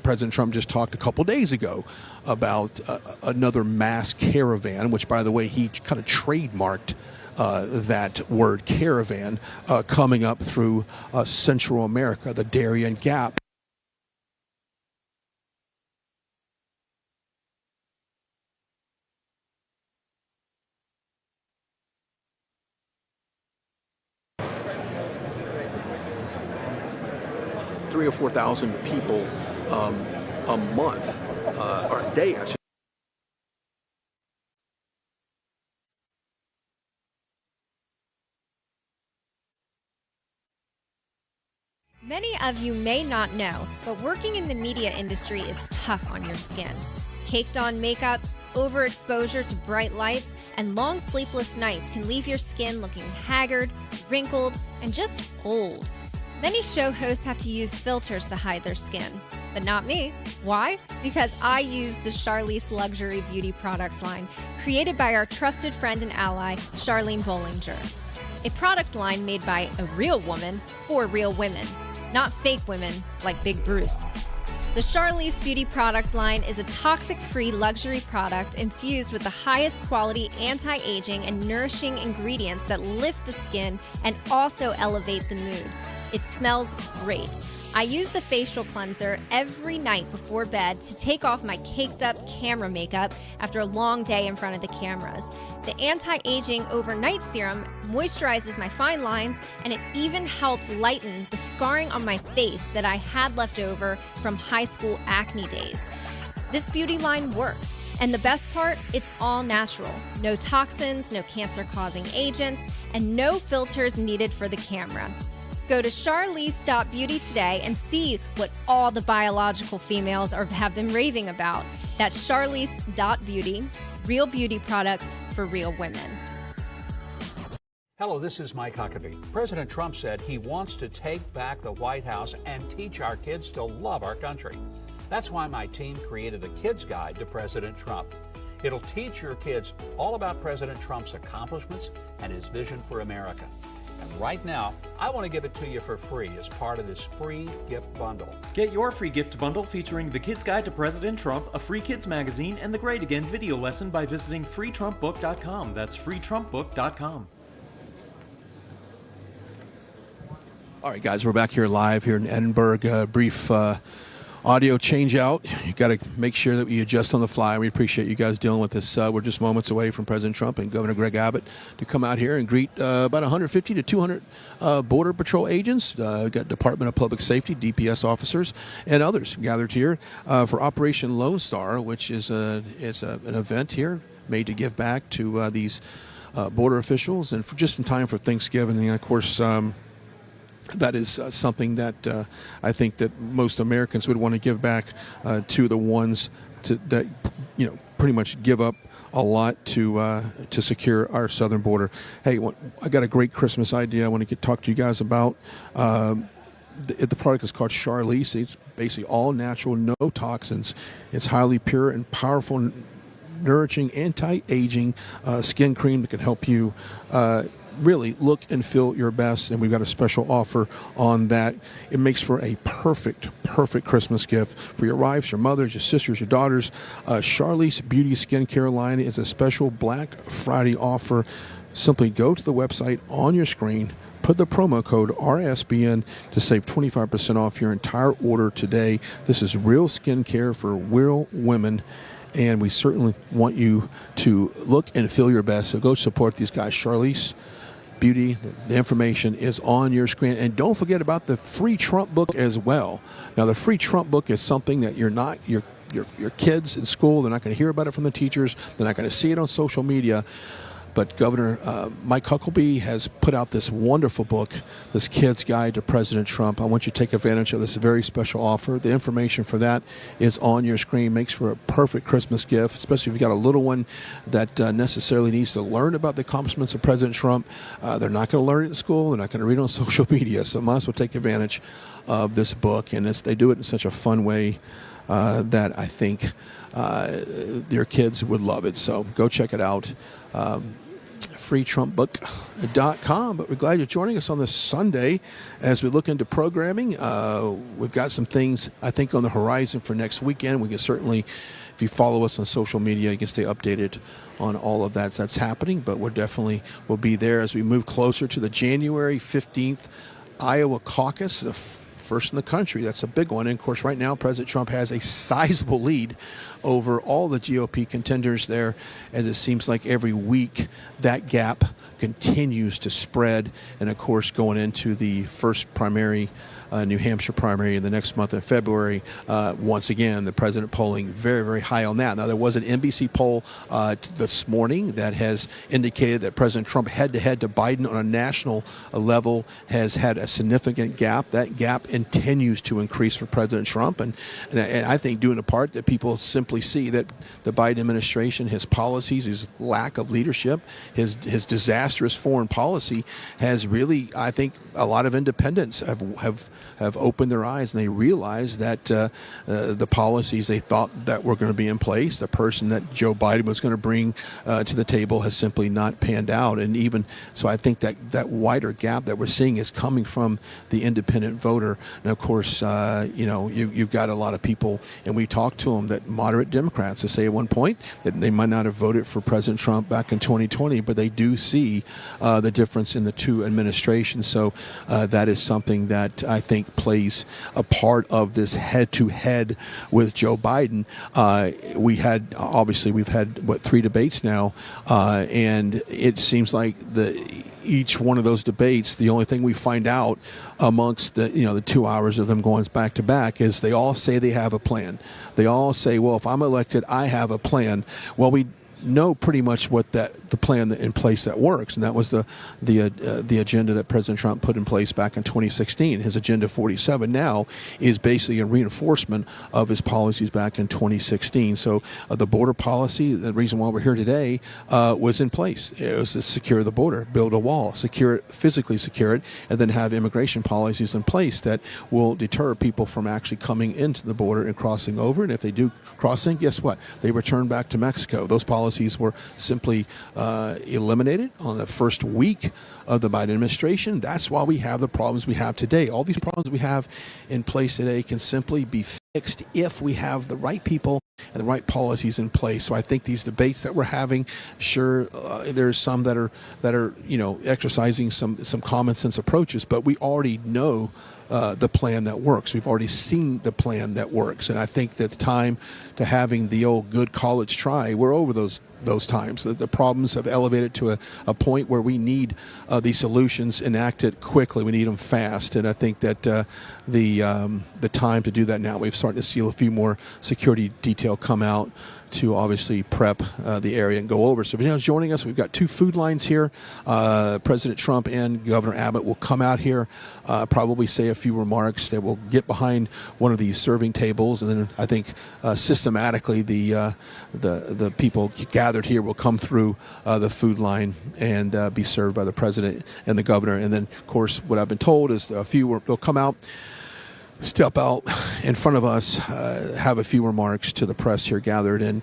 President Trump just talked a couple days ago about another mass caravan, which, by the way, he kind of trademarked that word caravan coming up through Central America, the Darien Gap. Three or 4,000 people a month or a day, actually. Many of you may not know, but working in the media industry is tough on your skin. Caked on makeup, overexposure to bright lights, and long sleepless nights can leave your skin looking haggard, wrinkled, and just old. Many show hosts have to use filters to hide their skin, but not me. Why? Because I use the Charlize Luxury Beauty Products line, created by our trusted friend and ally, Charlene Bollinger. A product line made by a real woman for real women, not fake women like Big Bruce. The Charlize Beauty Products line is a toxic-free luxury product infused with the highest quality anti-aging and nourishing ingredients that lift the skin and also elevate the mood. It smells great. I use the facial cleanser every night before bed to take off my caked up camera makeup after a long day in front of the cameras. The anti-aging overnight serum moisturizes my fine lines, and it even helps lighten the scarring on my face that I had left over from high school acne days. This beauty line works, and the best part, it's all natural. No toxins, no cancer-causing agents, and no filters needed for the camera. Go to charlize.beauty today and see what all the biological females have been raving about. That's charlize.beauty, real beauty products for real women. Hello, this is Mike Huckabee. President Trump said he wants to take back the White House and teach our kids to love our country. That's why my team created a kids guide to President Trump. It'll teach your kids all about President Trump's accomplishments and his vision for America. And right now, I want to give it to you for free as part of this free gift bundle. Get your free gift bundle featuring the Kids Guide to President Trump, a free kids magazine, and the Great Again video lesson by visiting freetrumpbook.com. That's freetrumpbook.com. All right, guys, we're back here live here in Edinburg. Brief audio change out. You got to make sure that we adjust on the fly. We appreciate you guys dealing with this. We're just moments away from President Trump and Governor Greg Abbott to come out here and greet about 150 to 200 Border Patrol agents. We've got Department of Public Safety, DPS officers, and others gathered here for Operation Lone Star, which is an event here made to give back to these border officials, and for just in time for Thanksgiving. And of course, that is something that I think that most Americans would want to give back to the ones that pretty much give up a lot to secure our southern border. Hey, I got a great Christmas idea I want to talk to you guys about. The product is called Charlize. It's basically all natural, no toxins. It's highly pure and powerful, nourishing, anti-aging skin cream that can help you really look and feel your best, and we've got a special offer on that. It makes for a perfect Christmas gift for your wives, your mothers, your sisters, your daughters. Charlize Beauty Skincare line is a special Black Friday offer. Simply go to the website on your screen, put the promo code RSBN to save 25% off your entire order today. This is real skincare for real women, and we certainly want you to look and feel your best. So go support these guys, Charlize Beauty. The information is on your screen. And don't forget about the free Trump book as well. Now, the free Trump book is something that your kids in school, they're not going to hear about it from the teachers. They're not going to see it on social media. But Governor Mike Huckabee has put out this wonderful book, this Kid's Guide to President Trump. I want you to take advantage of this very special offer. The information for that is on your screen. Makes for a perfect Christmas gift, especially if you've got a little one that necessarily needs to learn about the accomplishments of President Trump. They're not going to learn it in school. They're not going to read it on social media. So might as well take advantage of this book. And they do it in such a fun way that I think your kids would love it. So go check it out. freetrumpbook.com. But we're glad you're joining us on this Sunday as we look into programming. We've got some things, I think, on the horizon for next weekend. We can certainly, if you follow us on social media, you can stay updated on all of that's happening. But we'll be there as we move closer to the January 15th Iowa caucus, the first in the country. That's a big one. And of course, right now, President Trump has a sizable lead over all the GOP contenders there, as it seems like every week that gap continues to spread. And of course, going into the first primary, New Hampshire primary in the next month in February, once again, the president polling very, very high on that. Now, there was an NBC poll this morning that has indicated that President Trump head-to-head to Biden on a national level has had a significant gap. That gap continues to increase for President Trump, and I think due in part that people simply see that the Biden administration, his policies, his lack of leadership, his disastrous foreign policy has really, I think, a lot of independents have opened their eyes, and they realize that the policies they thought that were going to be in place, the person that Joe Biden was going to bring to the table, has simply not panned out. And even so, I think that wider gap that we're seeing is coming from the independent voter. And of course, you've got a lot of people, and we talked to them, that moderate Democrats to say at one point that they might not have voted for President Trump back in 2020, but they do see the difference in the two administrations. So that is something that I think plays a part of this head-to-head with Joe Biden. We've had 3 debates now, and it seems like each one of those debates, the only thing we find out amongst the 2 hours of them going back to back is they all say they have a plan. They all say, well, if I'm elected, I have a plan. Well, we know pretty much what the plan in place that works, and that was the agenda that President Trump put in place back in 2016. His Agenda 47 now is basically a reinforcement of his policies back in 2016. So the border policy, the reason why we're here today, was in place. It was to secure the border, build a wall, secure it, physically secure it, and then have immigration policies in place that will deter people from actually coming into the border and crossing over. And if they do crossing, guess what? They return back to Mexico. Those policies were simply eliminated on the first week of the Biden administration. That's why we have the problems we have today. All these problems we have in place today can simply be fixed if we have the right people and the right policies in place. So I think these debates that we're having, sure, there's some that are exercising some common sense approaches, but we already know the plan that works. We've already seen the plan that works, and I think that the time to having the old good college try, we're over those times. The problems have elevated to a point where we need these solutions enacted quickly. We need them fast, and I think that the time to do that now. We've started to see a few more security detail come out to obviously prep the area and go over. So if anyone's joining us, we've got two food lines here. President Trump and Governor Abbott will come out here, probably say a few remarks. They will get behind one of these serving tables, and then I think systematically the people gathered here will come through the food line and be served by the president and the governor. And then, of course, what I've been told is they'll come out, step out in front of us, have a few remarks to the press here gathered, and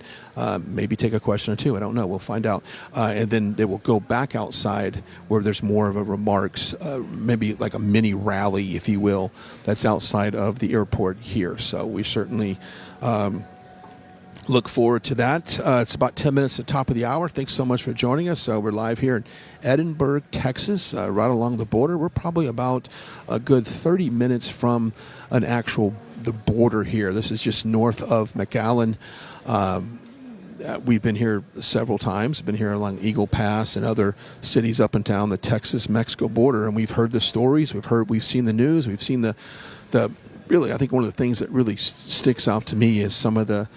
maybe take a question or two. I don't know. We'll find out. And then they will go back outside where there's more of a remarks, maybe like a mini rally, if you will, that's outside of the airport here. So we certainly look forward to that. It's about 10 minutes to the top of the hour. Thanks so much for joining us. We're live here in Edinburg, Texas, right along the border. We're probably about a good 30 minutes from the border here. This is just north of McAllen. We've been here several times. Been here along Eagle Pass and other cities up and down the Texas-Mexico border, and we've heard the stories. We've seen the news. We've seen the really, I think one of the things that really sticks out to me is some of the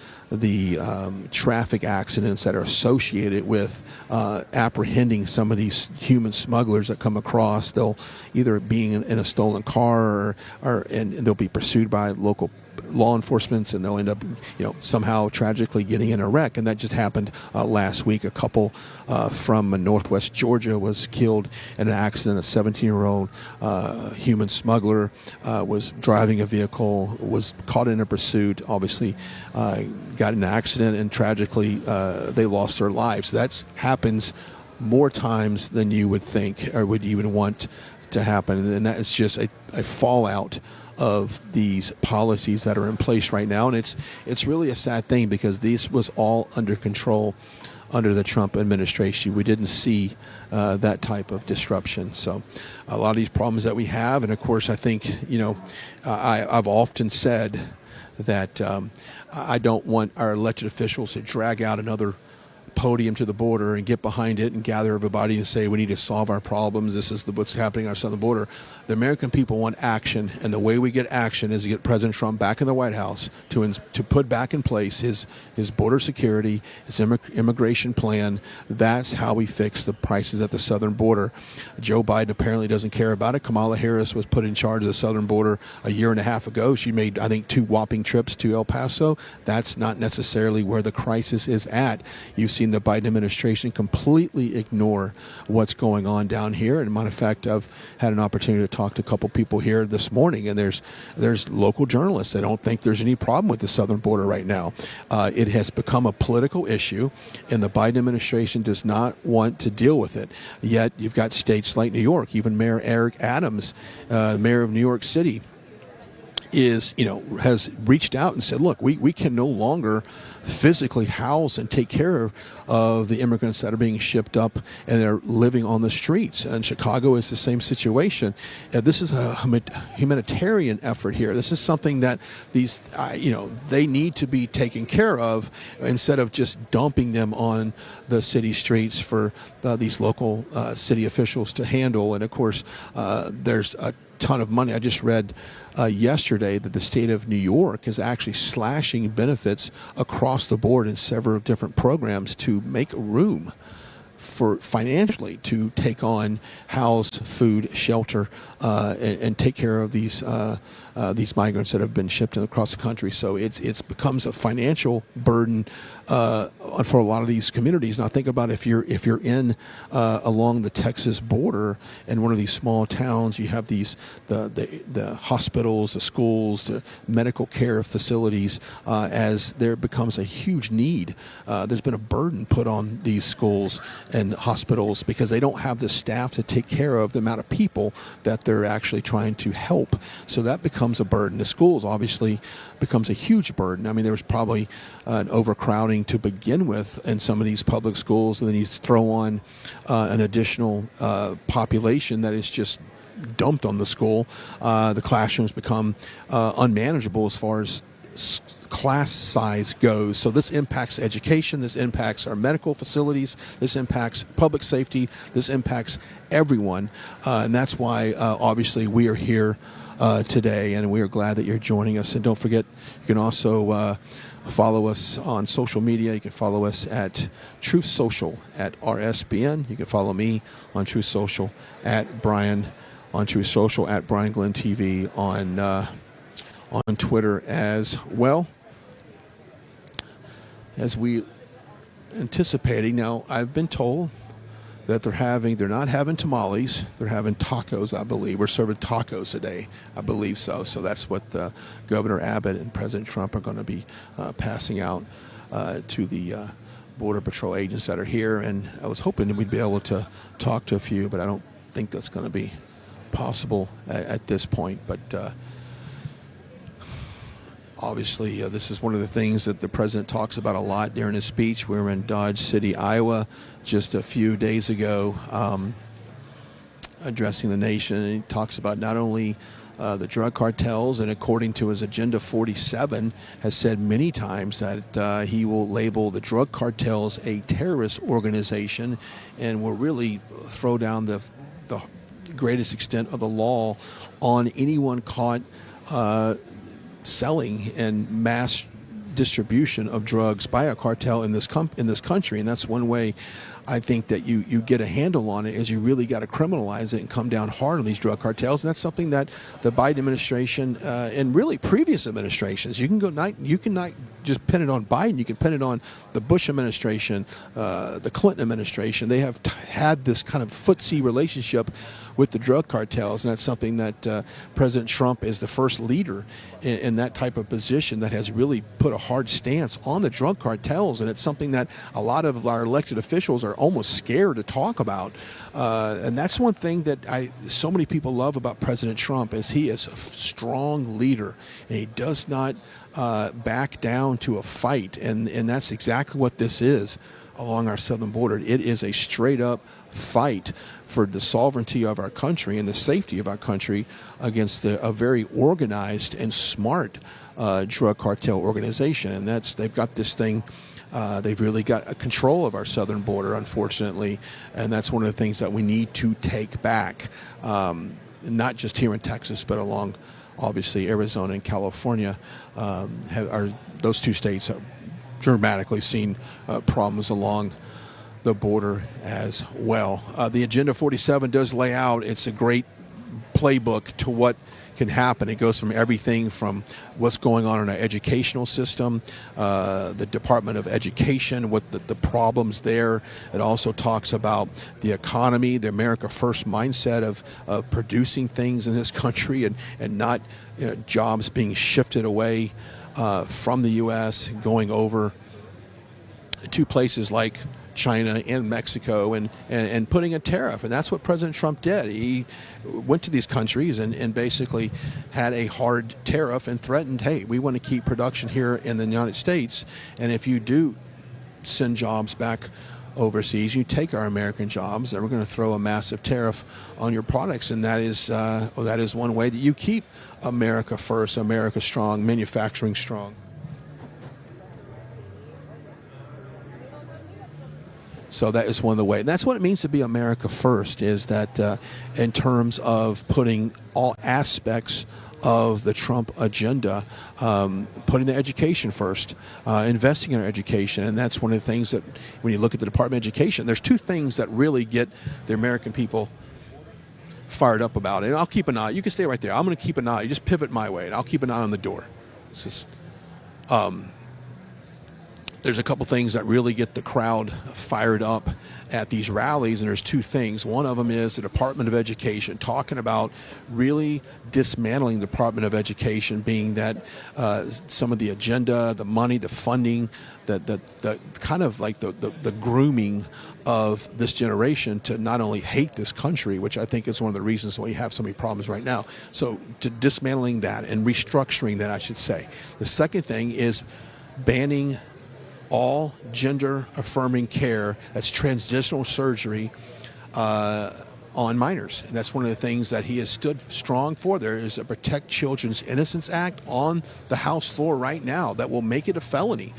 traffic accidents that are associated with apprehending some of these human smugglers that come across. They'll either being in a stolen car and they'll be pursued by local law enforcement, and they'll end up, somehow tragically getting in a wreck. And that just happened last week. A couple from Northwest Georgia was killed in an accident. A 17-year-old human smuggler was driving a vehicle, was caught in a pursuit, obviously got in an accident, and tragically they lost their lives. That happens more times than you would think or would even want to happen. And that is just a fallout of these policies that are in place right now. And it's really a sad thing, because this was all under control under the Trump administration. We didn't see that type of disruption. So a lot of these problems that we have, and of course I think, I've often said that I don't want our elected officials to drag out another podium to the border and get behind it and gather everybody and say we need to solve our problems. This is what's happening on our southern border. The American people want action, and the way we get action is to get President Trump back in the White House to put back in place his border security, his immigration plan. That's how we fix the prices at the southern border. Joe Biden apparently doesn't care about it. Kamala Harris was put in charge of the southern border a year and a half ago. She made, I think, 2 whopping trips to El Paso. That's not necessarily where the crisis is at. You've seen the Biden administration completely ignore what's going on down here. And matter of fact, I've had an opportunity to talk to a couple people here this morning, and there's local journalists that don't think there's any problem with the southern border right now. It has become a political issue, and the Biden administration does not want to deal with it. Yet you've got states like New York, even Mayor Eric Adams, the mayor of New York City, has reached out and said, look, we can no longer physically house and take care of the immigrants that are being shipped up and they're living on the streets. And Chicago is the same situation. This is a humanitarian effort here. This is something that they need to be taken care of, instead of just dumping them on the city streets for these local city officials to handle. And of course, there's a ton of money. I just read yesterday that the state of New York is actually slashing benefits across the board in several different programs to make room for financially to take on house, food, shelter, and take care of these migrants that have been shipped across the country. So it becomes a financial burden for a lot of these communities. Now think about if you're in along the Texas border in one of these small towns, you have the hospitals, the schools, the medical care facilities. As there becomes a huge need, there's been a burden put on these schools and hospitals because they don't have the staff to take care of the amount of people that they're actually trying to help. So that becomes a burden. The schools obviously becomes a huge burden. I mean, there was probably an overcrowding to begin with in some of these public schools, and then you throw on an additional population that is just dumped on the school. The classrooms become unmanageable as far as class size goes. So this impacts education, this impacts our medical facilities, this impacts public safety, this impacts everyone. And that's why obviously we are here today, and we are glad that you're joining us. And don't forget, you can also follow us on social media. You can follow us at Truth Social at RSBN. You can follow me on Truth Social at Brian, on Truth Social at Brian Glenn TV on Twitter as well. As we anticipating now, I've been told that they're not having tamales, they're having tacos, I believe. We're serving tacos today, I believe so. So that's what Governor Abbott and President Trump are going to be passing out to the Border Patrol agents that are here. And I was hoping that we'd be able to talk to a few, but I don't think that's going to be possible at this point. But obviously, this is one of the things that the president talks about a lot during his speech. We were in Dodge City, Iowa, just a few days ago, addressing the nation. And he talks about not only the drug cartels, and according to his Agenda 47, has said many times that he will label the drug cartels a terrorist organization and will really throw down the greatest extent of the law on anyone caught selling and mass distribution of drugs by a cartel in this country. And that's one way I think that you get a handle on it, is you really got to criminalize it and come down hard on these drug cartels. And that's something that the Biden administration and really previous administrations, you can not just pin it on Biden, you can pin it on the Bush administration, the Clinton administration. They have had this kind of footsie relationship with the drug cartels, and that's something that President Trump is the first leader in that type of position that has really put a hard stance on the drug cartels. And it's something that a lot of our elected officials are almost scared to talk about. And that's one thing that so many people love about President Trump, is he is a strong leader, and he does not back down to a fight. And that's exactly what this is along our southern border. It is a straight up fight for the sovereignty of our country and the safety of our country against a very organized and smart drug cartel organization. And they've got this thing. They've really got a control of our southern border, unfortunately, and that's one of the things that we need to take back, not just here in Texas, but along, obviously, Arizona and California. Those two states have dramatically seen problems along the border as well. The Agenda 47 does lay out, it's a great playbook to what can happen. It goes from everything from what's going on in our educational system, the Department of Education, what the problems there. It also talks about the economy, the America First mindset of producing things in this country and not jobs being shifted away from the U.S., going over to places like China and Mexico and putting a tariff. And that's what President Trump did. He went to these countries and basically had a hard tariff and threatened, hey, we want to keep production here in the United States. And if you do send jobs back overseas, you take our American jobs, and we're going to throw a massive tariff on your products. And that is one way that you keep America first, America strong, manufacturing strong. So that is one of the ways. And that's what it means to be America first, is that in terms of putting all aspects of the Trump agenda, putting the education first, investing in our education. And that's one of the things that when you look at the Department of Education, there's two things that really get the American people fired up about it. And I'll keep an eye. You can stay right there. I'm going to keep an eye. You just pivot my way, and I'll keep an eye on the door. It's just, there's a couple things that really get the crowd fired up at these rallies, and there's two things. One of them is the Department of Education, talking about really dismantling the Department of Education, being that some of the agenda, the money, the funding, the kind of like the grooming of this generation to not only hate this country, which I think is one of the reasons why we have so many problems right now. So to dismantling that and restructuring that, I should say. The second thing is banning all gender-affirming care, that's transitional surgery, on minors. And that's one of the things that he has stood strong for. There is a Protect Children's Innocence Act on the House floor right now that will make it a felony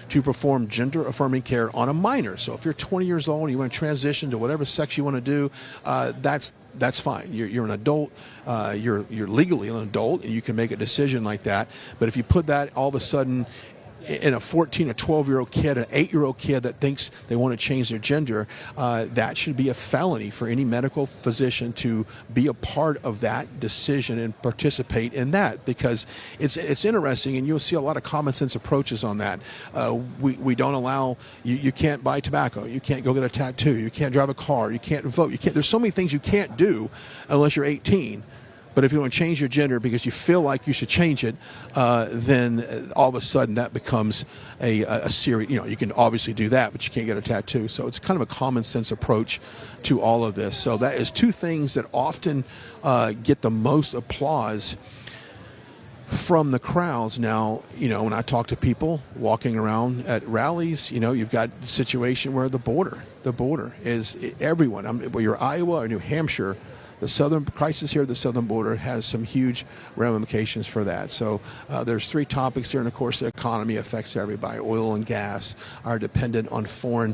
to perform gender-affirming care on a minor. So if you're 20 years old and you want to transition to whatever sex you want to do, that's fine. You're an adult. You're legally an adult, and you can make a decision like that. But if you put that all of a sudden in a 14 or 12-year-old kid, an 8-year-old kid that thinks they want to change their gender, that should be a felony for any medical physician to be a part of that decision and participate in that, because it's interesting, and you'll see a lot of common sense approaches on that. We don't allow, you can't buy tobacco, you can't go get a tattoo, you can't drive a car, you can't vote, there's so many things you can't do unless you're 18. But if you want to change your gender because you feel like you should change it, then all of a sudden that becomes a serious, you can obviously do that, but you can't get a tattoo. So it's kind of a common sense approach to all of this. So that is two things that often get the most applause from the crowds. Now, when I talk to people walking around at rallies, you've got the situation where the border is everyone. Whether you're Iowa or New Hampshire, the southern crisis here at the southern border has some huge ramifications for that. So there's three topics here, and of course the economy affects everybody. Oil and gas are dependent on foreign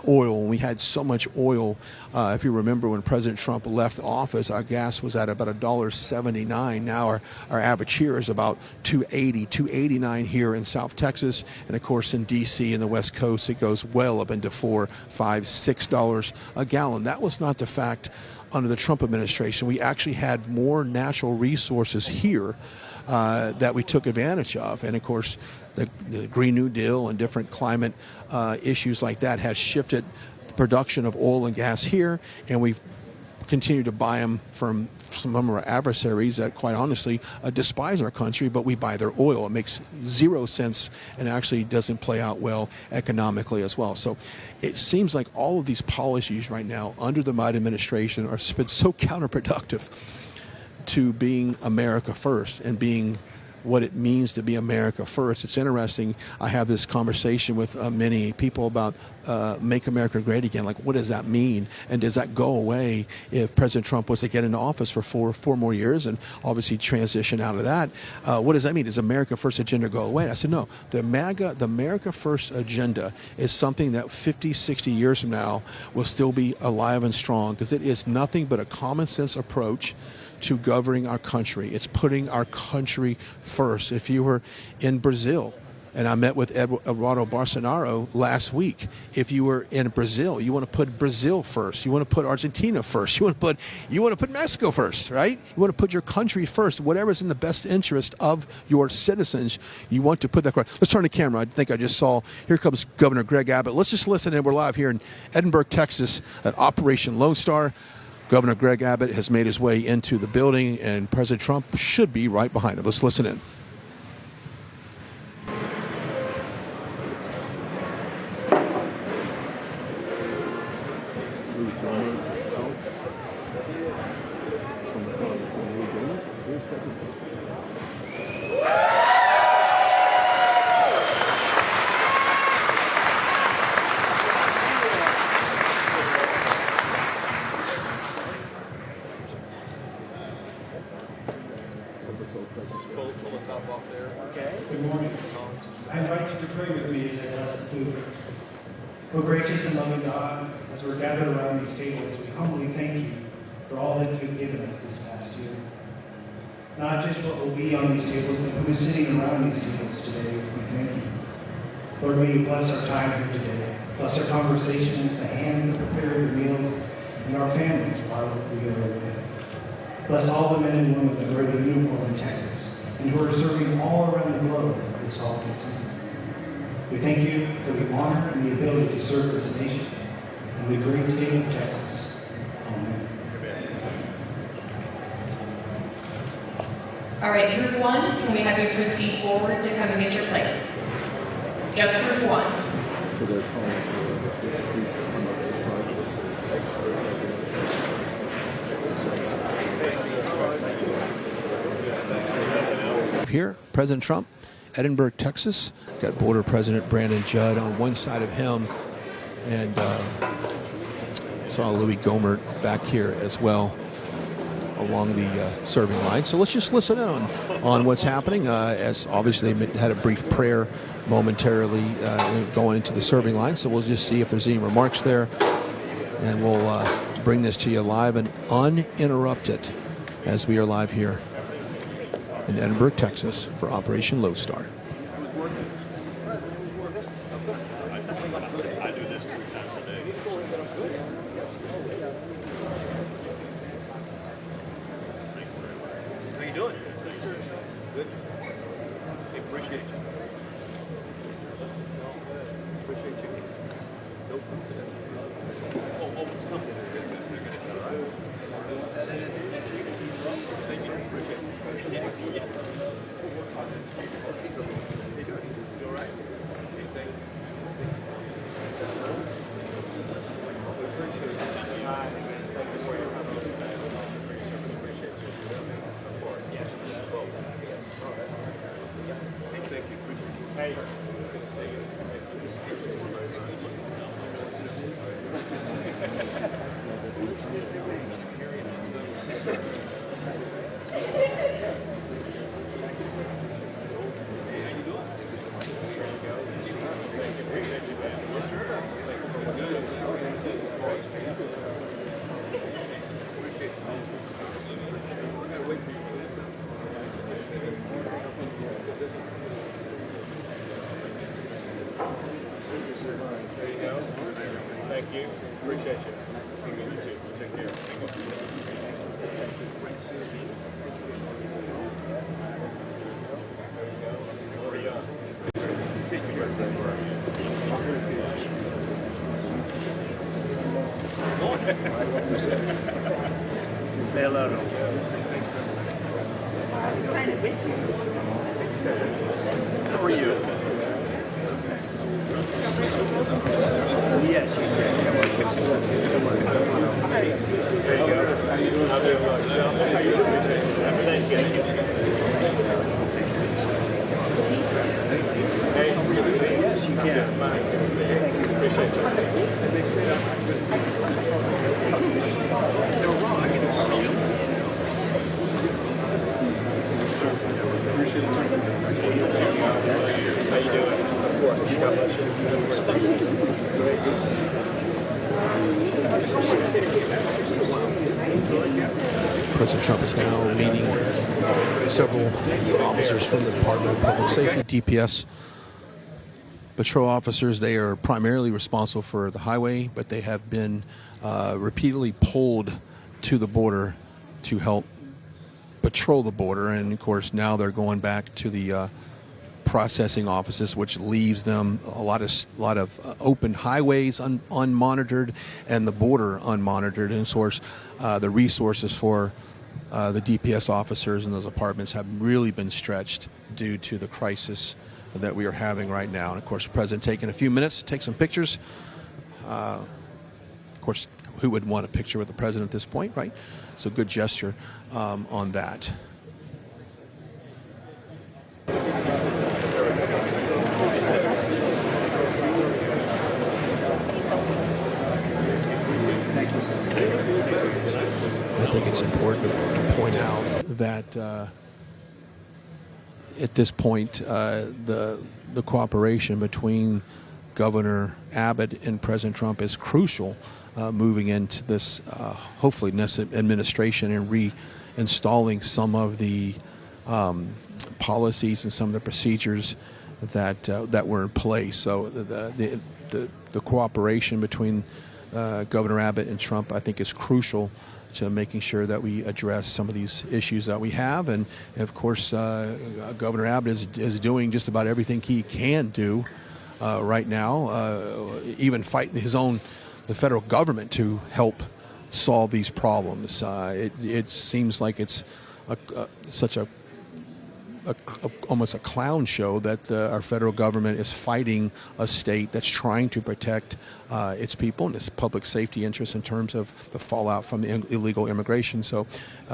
oil. And we had so much oil. If you remember when President Trump left office, our gas was at about $1.79. Now our average here is about $2.80, $2.89 here in South Texas. And of course in DC and the West Coast, it goes well up into $4, $5, $6 a gallon. That was not the fact under the Trump administration. We actually had more natural resources here that we took advantage of. And of course, the Green New Deal and different climate issues like that has shifted the production of oil and gas here, and we've continued to buy them from some of our adversaries that quite honestly despise our country, but we buy their oil. It makes zero sense and actually doesn't play out well economically as well. So it seems like all of these policies right now under the Biden administration are been so counterproductive to being America first and being what it means to be America first. It's interesting. I have this conversation with many people about Make America Great Again. Like, what does that mean? And does that go away if President Trump was to get into office for four more years and obviously transition out of that? What does that mean? Does America First agenda go away? And I said, no. The America First agenda is something that 50, 60 years from now will still be alive and strong, because it is nothing but a common sense approach to governing our country. It's putting our country first. If you were in Brazil, and I met with Eduardo Bolsonaro last week, if you were in Brazil, you want to put Brazil first. You want to put Argentina first. You want to put Mexico first, right? You want to put your country first. Whatever's in the best interest of your citizens, you want to put that first. Let's turn the camera. I think I just saw, here comes Governor Greg Abbott. Let's just listen in. We're live here in Edinburg, Texas at Operation Lone Star. Governor Greg Abbott has made his way into the building, and President Trump should be right behind him. Let's listen in. Good morning. I invite you to pray with me as I bless the food. O gracious and loving God, as we're gathered around these tables, we humbly thank you for all that you've given us this past year. Not just what will be on these tables, but who is sitting around these tables today. We thank you. Lord, may you bless our time here today. Bless our conversations, the hands that prepare the meals, and our families while we are away. Bless all the men and women that wear the uniform in Texas and who are serving all around the globe this holiday season. We thank you for the honor and the ability to serve this nation and the great state of Texas. Amen. All right, Group 1, can we have you proceed forward to come and get your place? Just Group 1. Here, President Trump, Edinburg, Texas. Got Border President Brandon Judd on one side of him, and saw Louis Gohmert back here as well along the serving line. So let's just listen in on what's happening. As obviously they had a brief prayer momentarily going into the serving line. So we'll just see if there's any remarks there, and we'll bring this to you live and uninterrupted as we are live here in Edinburg, Texas for Operation Lodestar. How you doing? Good. Hey, appreciate you. Appreciate you. Nope. Oh, it's coming. Thank you. Appreciate it. Yeah. You all right? Hey, thank you. Hey, good to see you. Thank you. Appreciate you. Nice to see you. You too. Take care. Thank you. Say hello to him. How are you? Yes, you can. There you go. How you doing? How are you doing? Happy Thanksgiving. Hey, yes, you can. Thank you. Appreciate How you doing? Of course. God bless you. President Trump is now meeting several officers from the Department of Public Safety, DPS. Patrol officers, they are primarily responsible for the highway, but they have been repeatedly pulled to the border to help patrol the border. And of course, now they're going back to the processing offices, which leaves them a lot of open highways unmonitored and the border unmonitored. And of course, the resources for the DPS officers in those departments have really been stretched due to the crisis that we are having right now. And of course, the president taking a few minutes to take some pictures. Of course, who would want a picture with the president at this point, right? It's a good gesture on that. I think it's important to point out that at this point, the cooperation between Governor Abbott and President Trump is crucial moving into this, hopefully, this administration and reinstalling some of the policies and some of the procedures that were in place. So the cooperation between Governor Abbott and Trump, I think, is crucial to making sure that we address some of these issues that we have. And of course, Governor Abbott is doing just about everything he can do right now, even fighting the federal government to help solve these problems. It seems like it's such almost a clown show that our federal government is fighting a state that's trying to protect its people and its public safety interests in terms of the fallout from the illegal immigration. So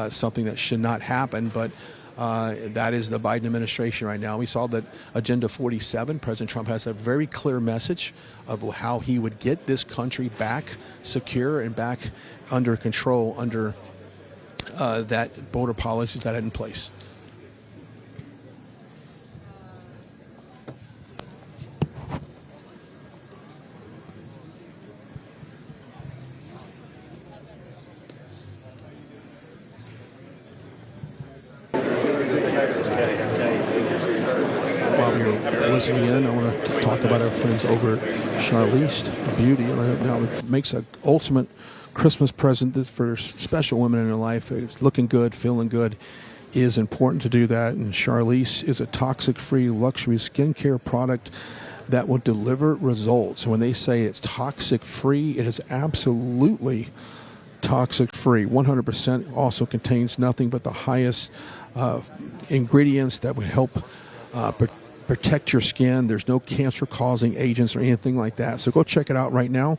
something that should not happen, but that is the Biden administration right now. We saw that Agenda 47, President Trump has a very clear message of how he would get this country back secure and back under control under that border policies that are in place. Listening in, I want to talk about our friends over at Charlize Beauty. Now, it makes an ultimate Christmas present for special women in their life. Looking good, feeling good is important to do that. And Charlize is a toxic-free luxury skincare product that will deliver results. When they say it's toxic-free, it is absolutely toxic-free. 100% also contains nothing but the highest ingredients that would help protect your skin. There's no cancer-causing agents or anything like that. So go check it out right now.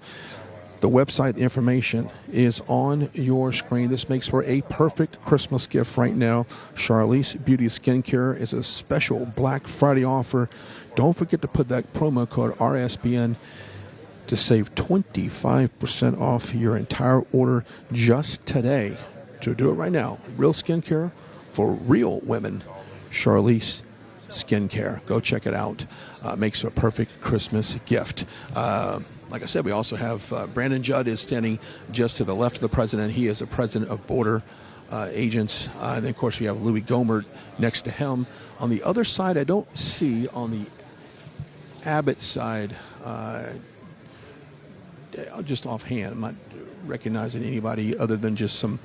The website, the information is on your screen. This makes for a perfect Christmas gift right now. Charlize Beauty Skincare is a special Black Friday offer. Don't forget to put that promo code RSBN to save 25% off your entire order just today. So do it right now. Real skincare for real women. Charlize Skincare. Go check it out. Makes a perfect Christmas gift. Like I said, we also have Brandon Judd is standing just to the left of the president. He is the president of Border Agents. And then, of course, we have Louis Gohmert next to him. On the other side, I don't see on the Abbott side, just offhand, I'm not recognizing anybody other than just some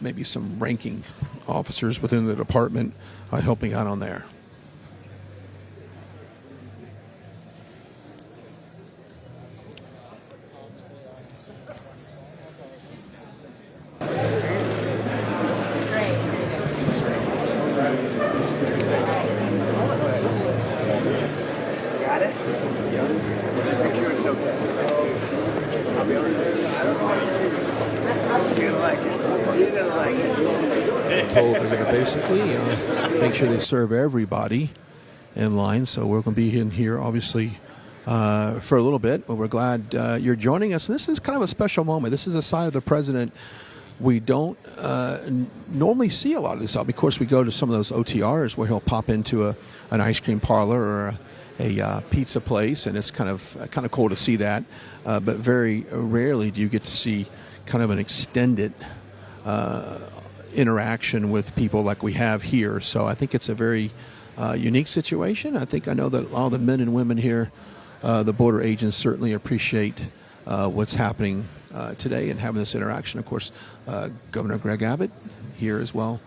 maybe some ranking officers within the department helping out on there. Told they're going to basically make sure they serve everybody in line. So we're going to be in here, obviously, for a little bit. But we're glad you're joining us. This is kind of a special moment. This is a side of the president we don't normally see a lot of this. Of course, we go to some of those OTRs where he'll pop into an ice cream parlor or a pizza place, and it's kind of cool to see that. But very rarely do you get to see kind of an extended interaction with people like we have here. So I think it's a very unique situation. I know that all the men and women here, the border agents, certainly appreciate what's happening today and having this interaction. Of course, Governor Greg Abbott here as well.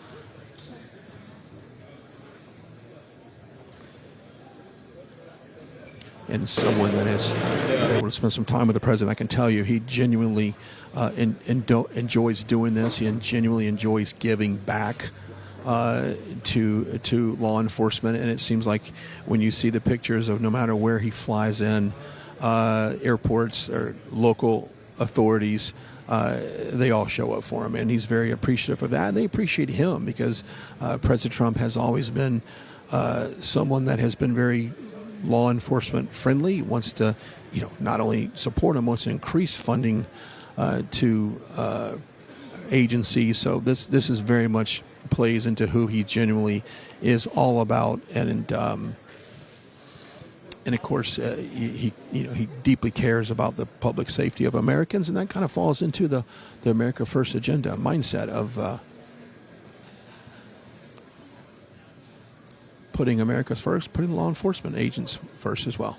And someone that has been able to spend some time with the president, I can tell you, he genuinely enjoys doing this. He genuinely enjoys giving back to law enforcement. And it seems like when you see the pictures of no matter where he flies in, airports or local authorities, they all show up for him. And he's very appreciative of that. And they appreciate him because President Trump has always been someone that has been very law enforcement friendly, wants to, not only support them, wants to increase funding to agencies. So this is very much plays into who he genuinely is all about, and of course he deeply cares about the public safety of Americans, and that kind of falls into the America First agenda mindset of putting America first, putting law enforcement agents first as well.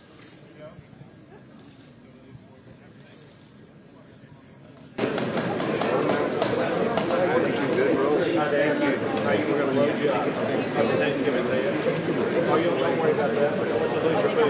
Thanksgiving Day. Oh, you don't worry about that.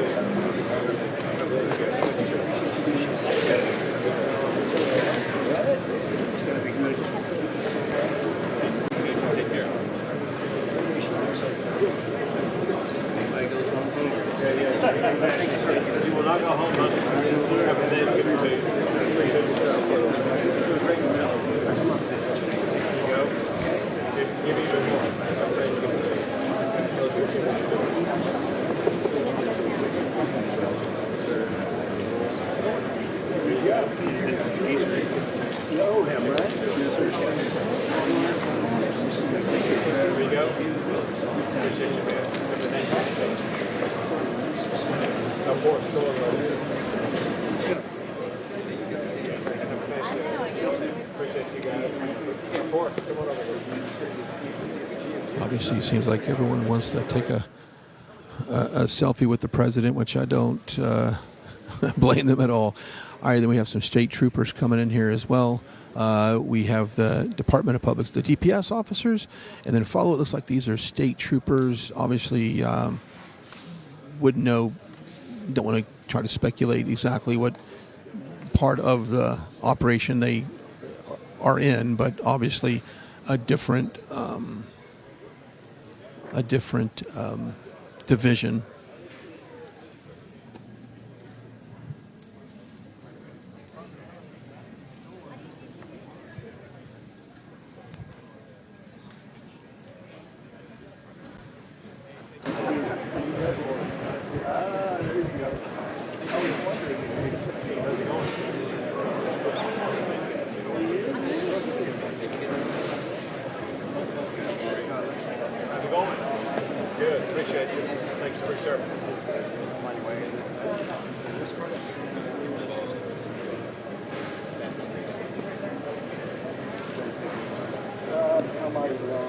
course, come on over. Appreciate you guys. Of course, come on over. Obviously, it seems like everyone wants to take a selfie with the president, which I don't blame them at all. All right, then we have some state troopers coming in here as well. We have the Department of Public, the DPS officers, and then follow. It looks like these are state troopers. Obviously, wouldn't know. Don't want to try to speculate exactly what part of the operation they are in, but obviously a different division. How's it going? Good, appreciate you. Thanks for your service.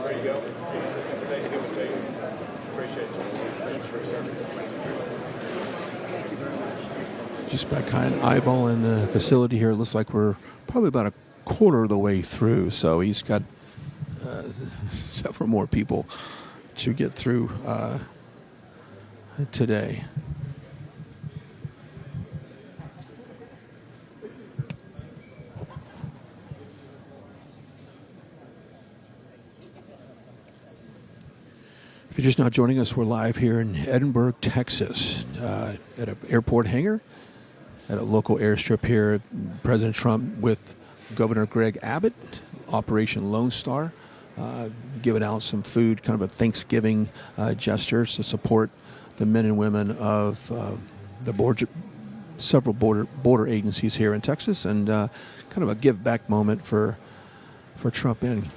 There you go. Thanksgiving to you. Appreciate you. Thanks for your service. Just by kind of eyeballing the facility here, it looks like we're probably about a quarter of the way through. So he's got several more people to get through today. If you're just now joining us, we're live here in Edinburg, Texas, at an airport hangar, at a local airstrip here. President Trump with Governor Greg Abbott, Operation Lone Star, giving out some food, kind of a Thanksgiving gesture to support the men and women of several border agencies here in Texas, and kind of a give back moment for Trump in.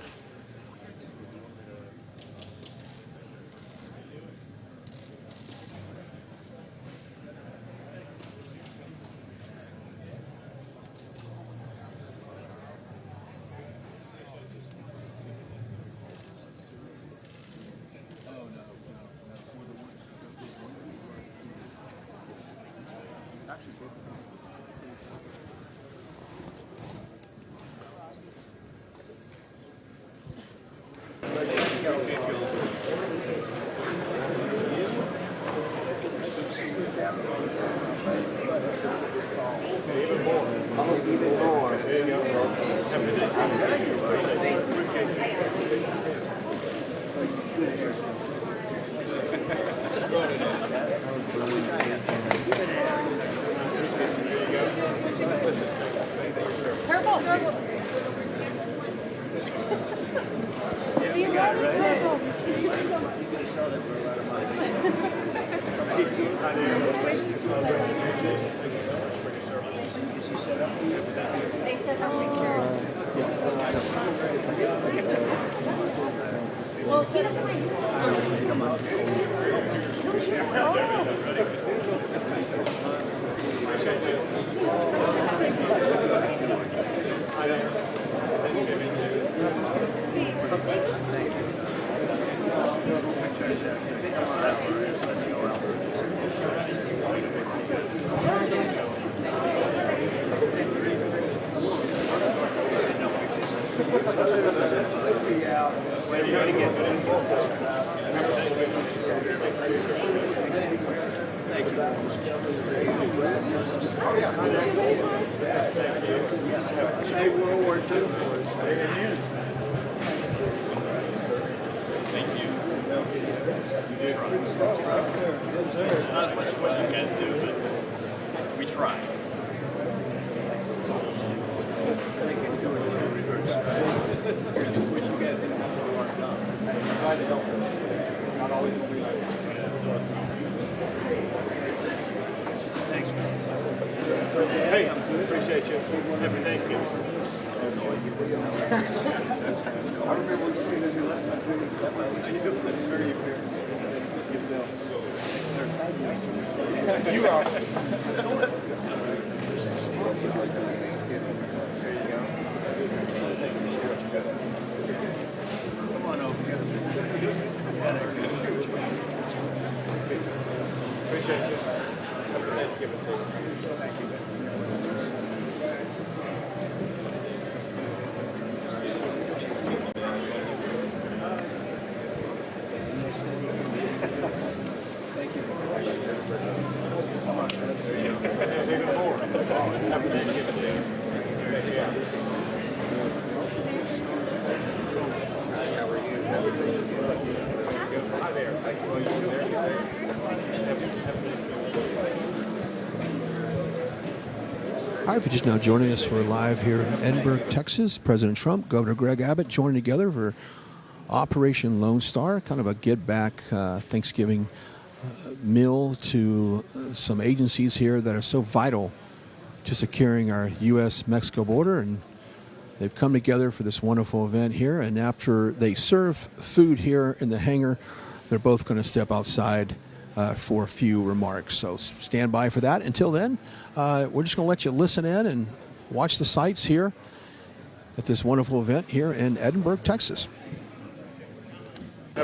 Hey, appreciate you. Happy Thanksgiving. I remember when you came in here last time. How you doing? Sir, you here? You are. Come on over here. Appreciate you. Happy Thanksgiving to you. Thank you. Thank you. Come on. There's even more. Happy Thanksgiving to you. Yeah. Hi there. Thank you. Well, you there? All right, if you're just now joining us, we're live here in Edinburg, Texas. President Trump, Governor Greg Abbott joining together for Operation Lone Star, kind of a get-back Thanksgiving meal to some agencies here that are so vital to securing our U.S.-Mexico border. And they've come together for this wonderful event here. And after they serve food here in the hangar, they're both going to step outside for a few remarks. So stand by for that. Until then, we're just going to let you listen in and watch the sights here at this wonderful event here in Edinburg, Texas. Hey,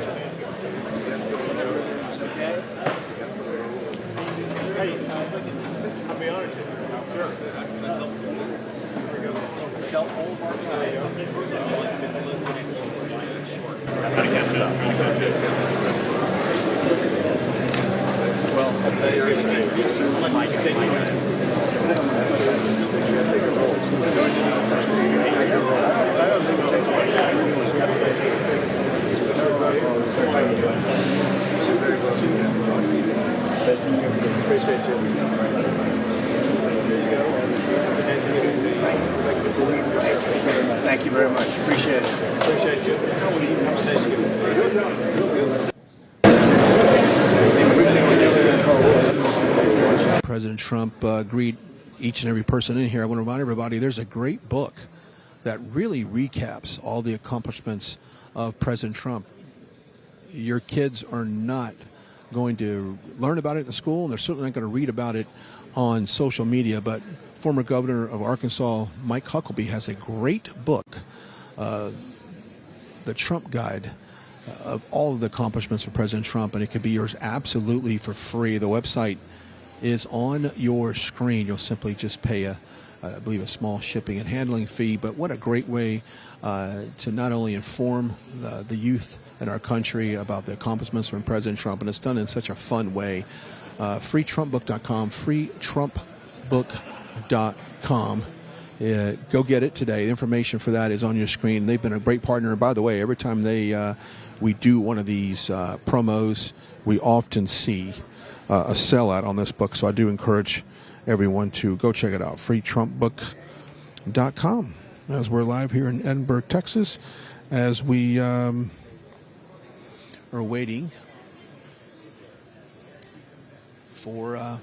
I'll be honest with you. Sure. Appreciate you. Thank you very much. Appreciate it. Appreciate you. President Trump greet each and every person in here. I want to remind everybody there's a great book that really recaps all the accomplishments of President Trump. Your kids are not going to learn about it in school, and they're certainly not going to read about it on social media, but former governor of Arkansas, Mike Huckabee, has a great book, The Trump Guide, of all of the accomplishments of President Trump, and it could be yours absolutely for free. The website is on your screen. You'll simply just pay I believe a small shipping and handling fee, but what a great way to not only inform the youth in our country about the accomplishments from President Trump, and it's done in such a fun way. freetrumpbook.com, freetrumpbook.com. Go get it today. The information for that is on your screen. They've been a great partner. And by the way, every time we do one of these promos, we often see a sellout on this book. So I do encourage everyone to go check it out. freetrumpbook.com. As we're live here in Edinburg, Texas, as we are waiting for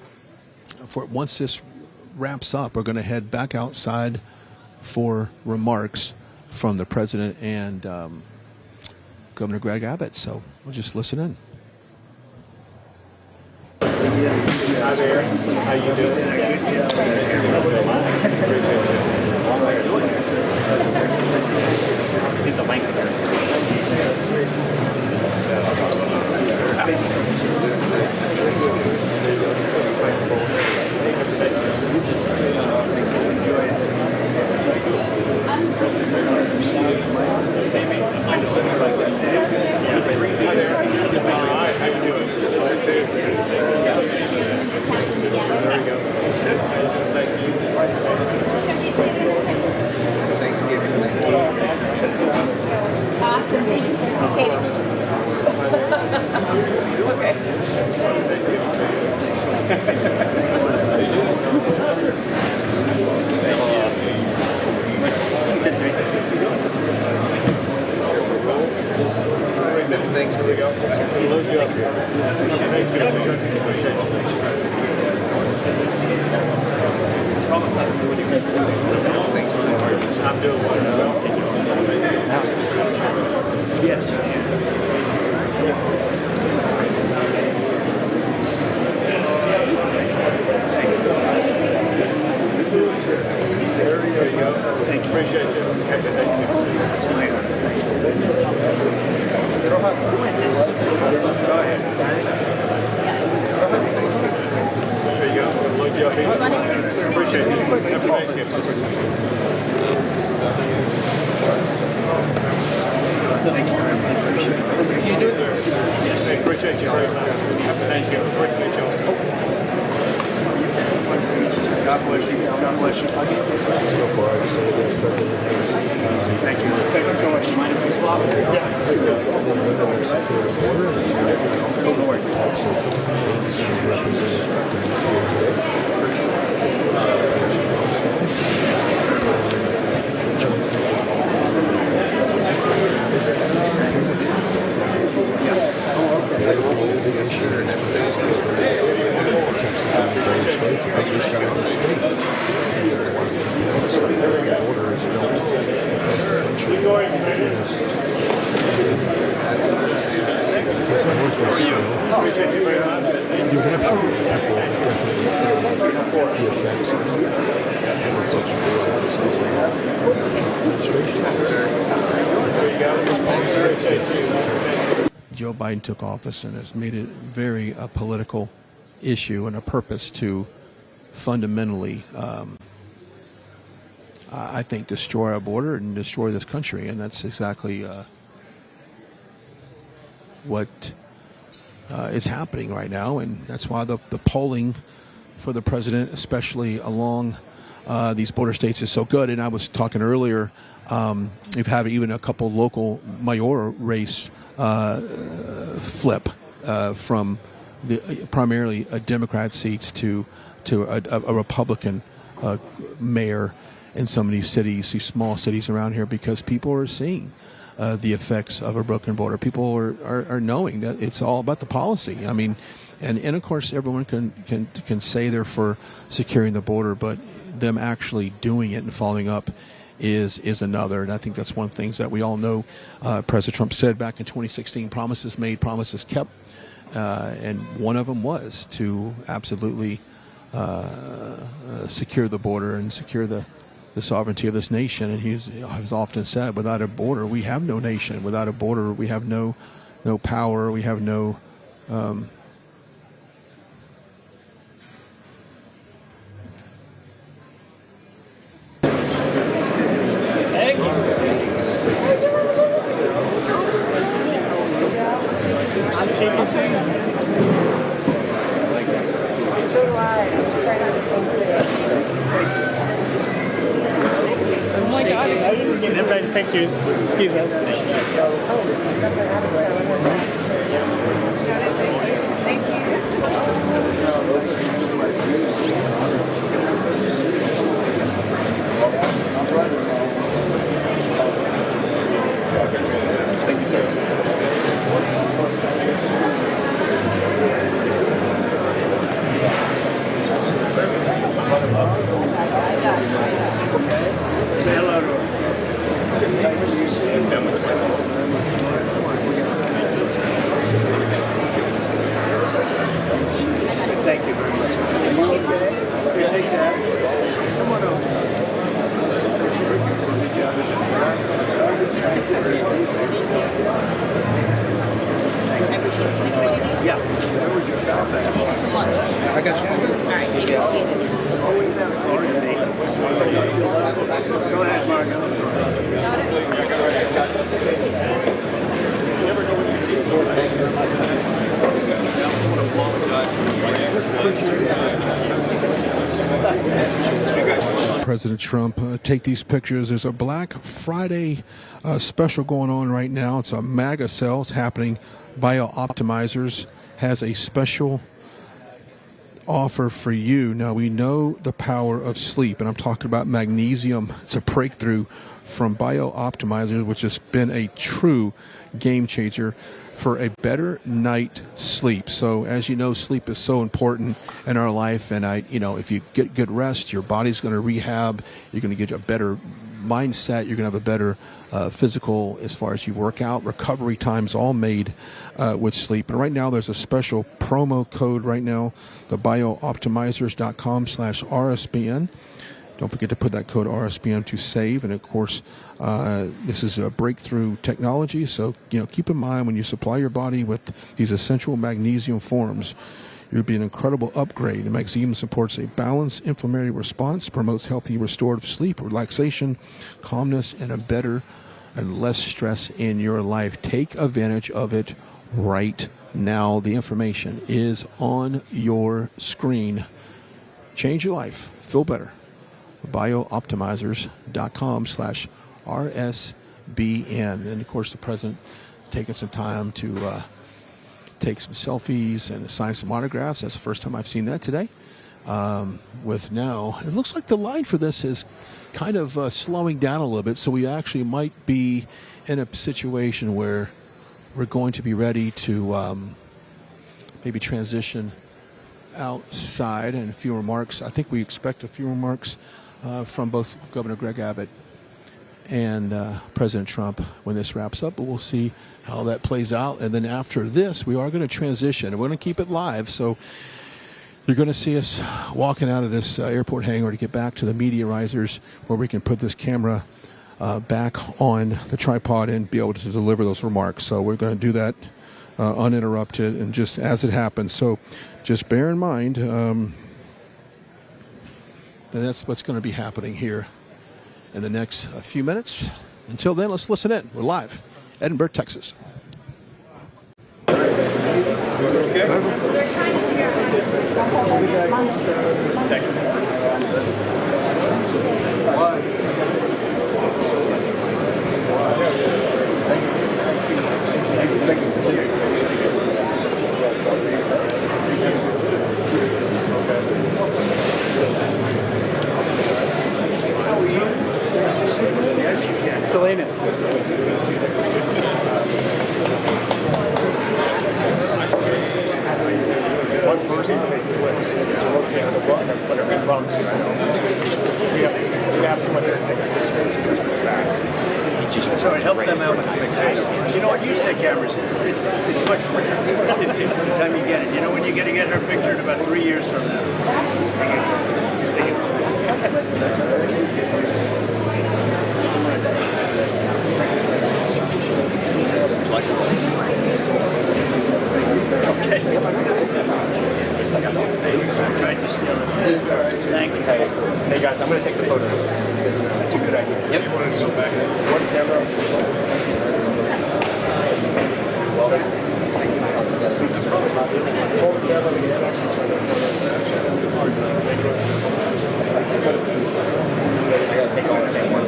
once this wraps up, we're going to head back outside for remarks from the president and Governor Greg Abbott. So we'll just listen in. Hi there. How you doing? Get the link there. Thanks. Here we go. Load you up here. I'm doing well. Yes. Thank you very much. You do it? Yes. Appreciate you. Thank you. Appreciate you. God bless you. God bless you. So far, I'd say that the president has. Thank you. Thank you so much. You mind if we swap? Yeah. Secure the border. No worries. Agencies represented here today. It's a big issue in the state. The border is built across the country. This north is New Hampshire. People definitely feel the effects of administration. Joe Biden took office and has made it very a political issue and a purpose to fundamentally, I think, destroy our border and destroy this country. And that's exactly what is happening right now. And that's why the polling for the president, especially along these border states, is so good. And I was talking earlier, we've had even a couple local mayoral race flip from primarily Democrat seats to a Republican mayor in some of these cities, these small cities around here, because people are seeing the effects of a broken border. People are knowing that it's all about the policy. I mean, and of course everyone can say they're for securing the border, but them actually doing it and following up is another. And I think that's one of the things that we all know. President Trump said back in 2016, promises made, promises kept. And one of them was to absolutely secure the border and secure the sovereignty of this nation. And he's often said, without a border, we have no nation. Without a border, we have no power. We have no Oh my God, I didn't see everybody's pictures. Excuse us. Thank you, sir. Say hello to her. Thank you very much. Are you okay? Here, take that. Come on over. Yeah. I got you. All right. Go ahead, Margo. President Trump take these pictures. There's a Black Friday special going on right now. It's a MAGA sale. It's happening. BioOptimizers has a special offer for you. Now, we know the power of sleep, and I'm talking about magnesium. It's a breakthrough from BioOptimizers, which has been a true game changer for a better night sleep. So as you know, sleep is so important in our life, and if you get good rest, your body's going to rehab. You're going to get a better mindset. You're going to have a better physical as far as you work out. Recovery time's all made with sleep. And right now there's a special promo code right now, the biooptimizers.com/RSBN. Don't forget to put that code RSBN to save. And of course, this is a breakthrough technology. So, keep in mind when you supply your body with these essential magnesium forms, It would be an incredible upgrade. The magazine supports a balanced inflammatory response, promotes healthy restorative sleep, relaxation, calmness, and a better and less stress in your life. Take advantage of it right now. The information is on your screen. Change your life. Feel better. biooptimizers.com/RSBN. And of course, the president taking some time to take some selfies and sign some autographs. That's the first time I've seen that today. With now, it looks like the line for this is kind of slowing down a little bit, so we actually might be in a situation where we're going to be ready to maybe transition outside, and a few remarks. I think we expect a few remarks from both Governor Greg Abbott and President Trump when this wraps up, but we'll see how that plays out. And then after this, we are going to transition, and we're going to keep it live, so you're going to see us walking out of this airport hangar to get back to the media risers where we can put this camera back on the tripod and be able to deliver those remarks. So we're going to do that uninterrupted and just as it happens. So just bear in mind that that's what's going to be happening here in the next few minutes. Until then, let's listen in. We're live, Edinburg, Texas. Salinas. One person take place. So we'll take the button and put it in bumps. I know. We have so much to take pictures fast. So it helped them out with the pictures. You know what? Use their cameras. It's much quicker by the time you get it. You know when you're going to get her picture in about 3 years from now. Okay. Tried to steal it. Thank you. Hey guys, I'm going to take the photo. That's a good idea. Yep. You want to go back? One camera. Hold together. I got to take all the same one.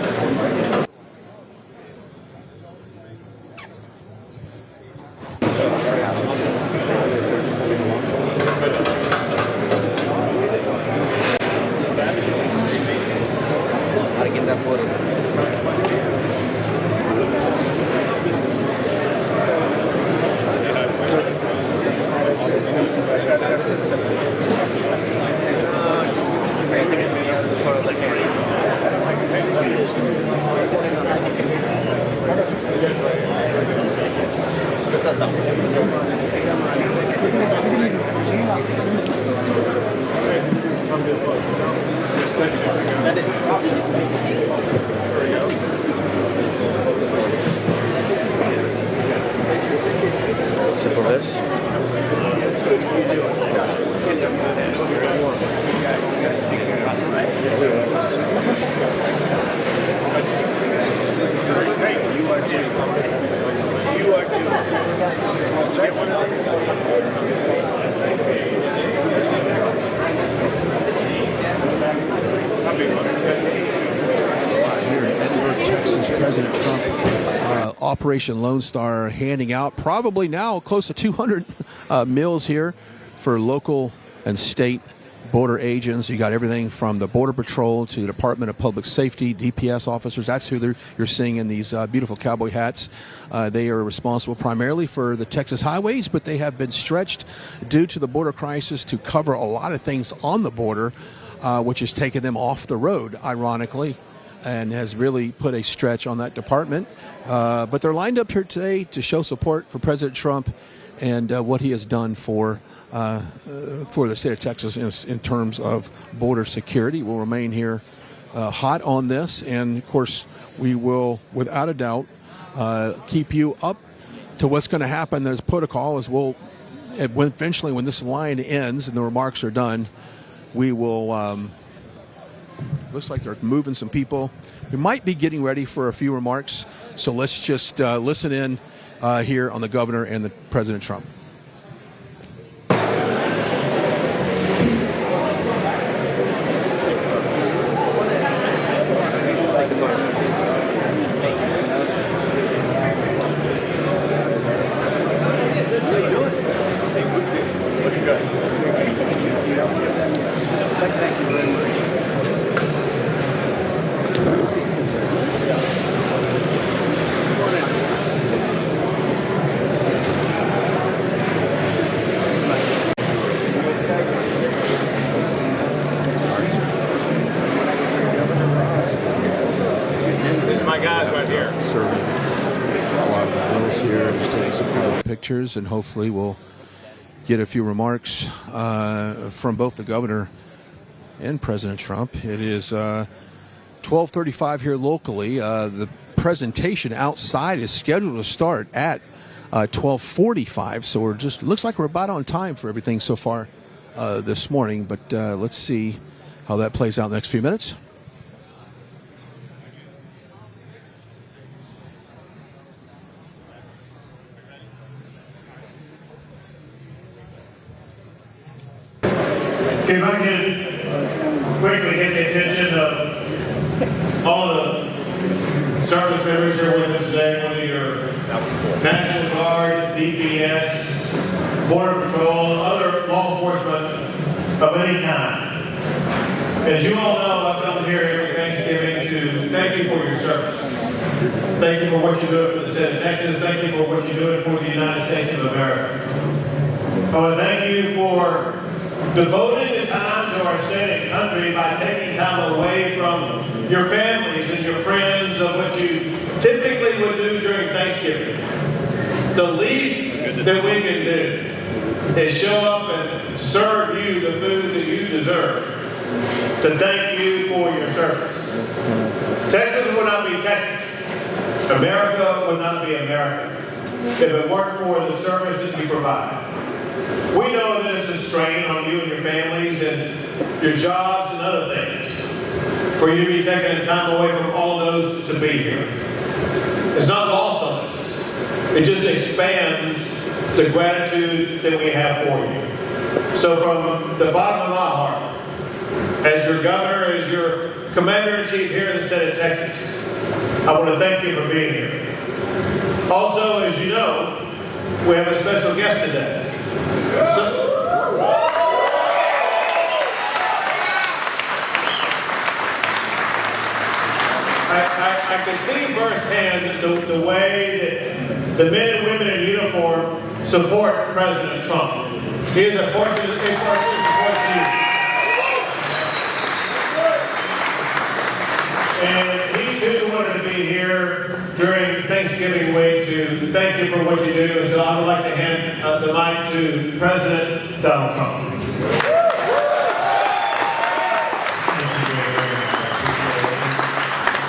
Operation Lone Star handing out probably now close to 200 meals here for local and state border agents. You got everything from the Border Patrol to the Department of Public Safety, DPS officers. That's who you're seeing in these beautiful cowboy hats. They are responsible primarily for the Texas highways, but they have been stretched due to the border crisis to cover a lot of things on the border, which has taken them off the road, ironically, and has really put a stretch on that department. But they're lined up here today to show support for President Trump and what he has done for the state of Texas in terms of border security. We'll remain here hot on this, and of course we will, without a doubt, keep you up to what's going to happen. There's protocol as we'll eventually, when this line ends and the remarks are done, we will. Looks like they're moving some people. We might be getting ready for a few remarks, so let's just listen in here on the governor and the President Trump. Pictures, and hopefully we'll get a few remarks from both the governor and President Trump. It is 12:35 here locally. The presentation outside is scheduled to start at 12:45, so we're just looks like we're about on time for everything so far this morning. But let's see how that plays out in the next few minutes. If I can quickly get the attention of all the service members here with us today, whether you're National Guard, DPS, Border Patrol, other law enforcement of any kind. As you all know, I've come here every Thanksgiving to thank you for your service. Thank you for what you're doing for the state of Texas. Thank you for what you're doing for the United States of America. I want to thank you for devoting the time to our state and country by taking time away from your families and your friends of what you typically would do during Thanksgiving. The least that we can do is show up and serve you the food that you deserve, to thank you for your service. Texas would not be Texas. America would not be America if it weren't for the service that you provide. We know that it's a strain on you and your families and your jobs and other things for you to be taking time away from all of those to be here. It's not lost on us. It just expands the gratitude that we have for you. So from the bottom of my heart, as your governor, as your commander-in-chief here in the state of Texas, I want to thank you for being here. Also, as you know, we have a special guest today. I can see firsthand the way that the men and women in uniform support President Trump. He is a person that supports you. And he too wanted to be here during Thanksgiving week to thank you for what you do. So I would like to hand the mic to President Donald Trump.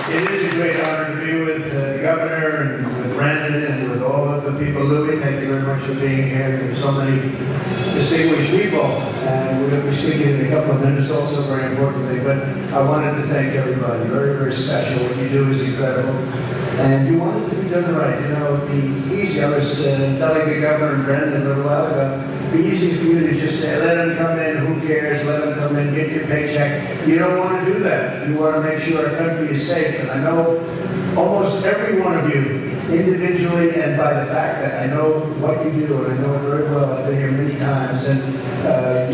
It is a great honor to be with the governor and with Brandon and with all of the people. Louis, thank you very much for being here. There's so many distinguished people, and we're going to be speaking in a couple of minutes also very importantly, but I wanted to thank everybody. Very, very special. What you do is incredible. And you want it to be done right. You know, it'd be easy. I was telling the governor and Brandon a little while ago, it'd be easy for you to just say, let them come in, who cares, let them come in, get your paycheck. You don't want to do that. You want to make sure our country is safe. And I know almost every one of you, individually and by the fact that I know what you do, and I know it very well. I've been here many times, and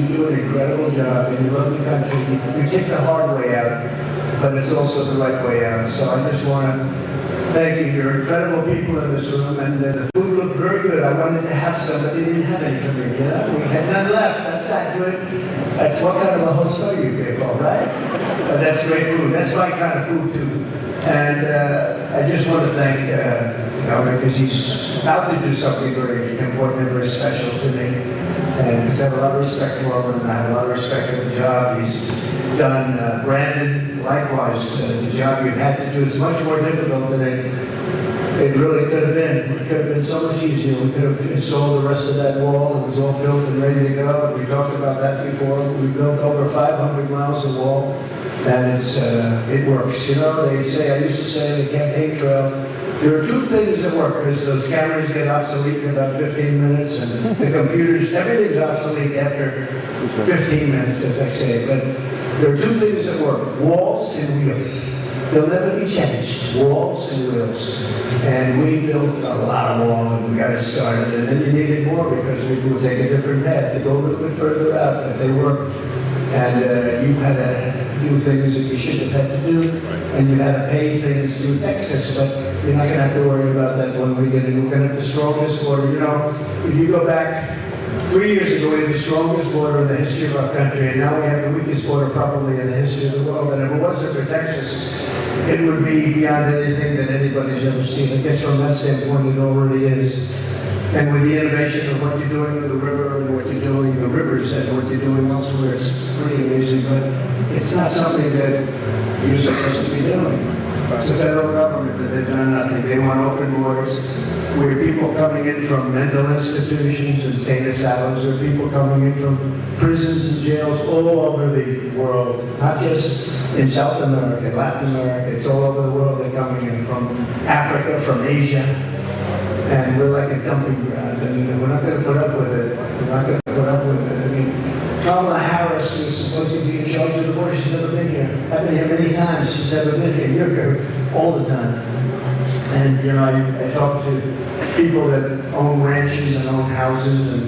you do an incredible job, and you love the country. You take the hard way out, but it's also the right way out. So I just want to thank you. You're incredible people in this room, and the food looked very good. I wanted to have some, but they didn't have any for me, you know? We had none left. That's not good. That's what kind of a host are you, people, right? But that's great food. That's my kind of food, too. And I just want to thank because he's out to do something very important and very special to me. And because I have a lot of respect for him, and I have a lot of respect for the job he's done. Brandon, likewise, the job you've had to do is much more difficult today. It really could have been. It could have been so much easier. We could have installed the rest of that wall. It was all built and ready to go. We talked about that before. We built over 500 miles of wall, and it works. You know, they say, I used to say in the campaign trail, there are two things that work, because those cameras get obsolete in about 15 minutes, and the computers, everything's obsolete after 15 minutes, as I say. But there are two things that work, walls and wheels. They'll never be changed, walls and wheels. And we built a lot of wall, and we got it started, and then you needed more because we would take a different path to go a little bit further out, but they worked. And you had to do things that you shouldn't have had to do, and you had to pay things to excess, but you're not going to have to worry about that when we get in. We're going to have the strongest border. You know, if you go back 3 years ago, we had the strongest border in the history of our country, and now we have the weakest border probably in the history of the world. And if it wasn't for Texas, it would be beyond anything that anybody's ever seen. I guess from that standpoint, it already is. And with the innovation of what you're doing with the river and what you're doing, the rivers and what you're doing elsewhere, it's pretty amazing. But it's not something that you're supposed to be doing. It's the federal government that they've done nothing. They want open borders. We have people coming in from mental institutions and state asylums. There are people coming in from prisons and jails all over the world, not just in South America, Latin America. It's all over the world. They're coming in from Africa, from Asia. And we're like a dumping ground, and we're not going to put up with it. We're not going to put up with it. I mean, Kamala Harris is supposed to be in charge of the border. She's never been here. I've been here many times. She's never been here. You're here all the time. And, you know, I talk to people that own ranches and own houses and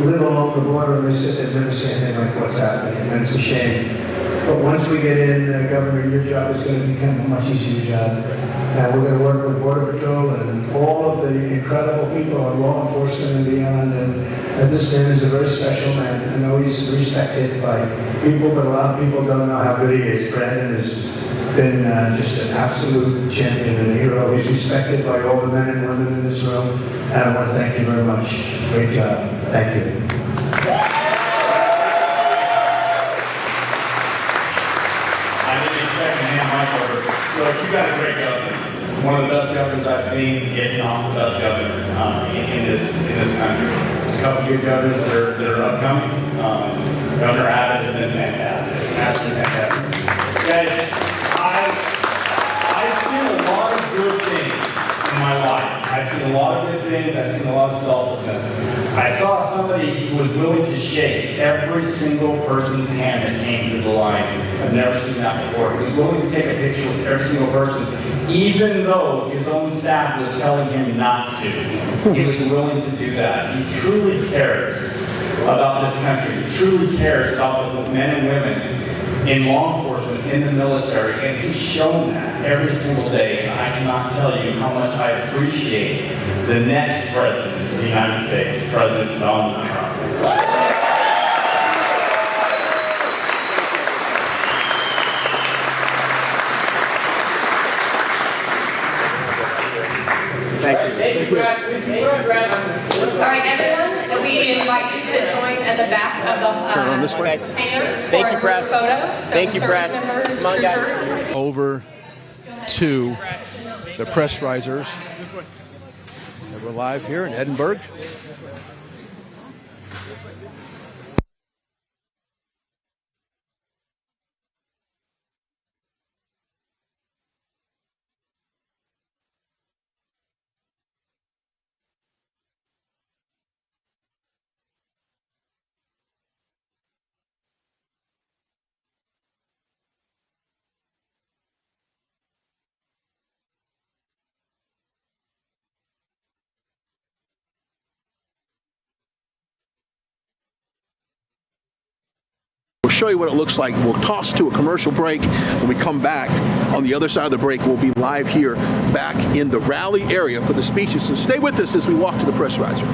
live along the border, and they sit there and never say anything like what's happening, and it's a shame. But once we get in, Governor, your job is going to become a much easier job. And we're going to work with Border Patrol and all of the incredible people in law enforcement and beyond. And this man is a very special man. I know he's respected by people, but a lot of people don't know how good he is. Brandon has been just an absolute champion and a hero. He's respected by all the men and women in this room. And I want to thank you very much. Great job. Thank you. I didn't expect to hand my order. Look, you got a great governor. One of the best governors I've seen, if not the best governor in this country. There's a couple good governors that are upcoming. Governor Abbott has been fantastic. Absolutely fantastic. Guys, I've seen a lot of good things in my life. I've seen a lot of good things. I've seen a lot of selflessness. I saw somebody who was willing to shake every single person's hand that came through the line. I've never seen that before. He was willing to take a picture with every single person, even though his own staff was telling him not to. He was willing to do that. He truly cares about this country. He truly cares about the men and women in law enforcement, in the military, and he's shown that every single day. And I cannot tell you how much I appreciate the next president of the United States, President Donald Trump. Thank you, All right, everyone, we invite you to join at the back of the Turn on this way. Thank you, press. Thank you, press. Come on, guys. Over to the press risers. And we're live here in Edinburg. We'll show you what it looks like. We'll toss to a commercial break. When we come back, on the other side of the break, we'll be live here back in the rally area for the speeches. So stay with us as we walk to the press riser.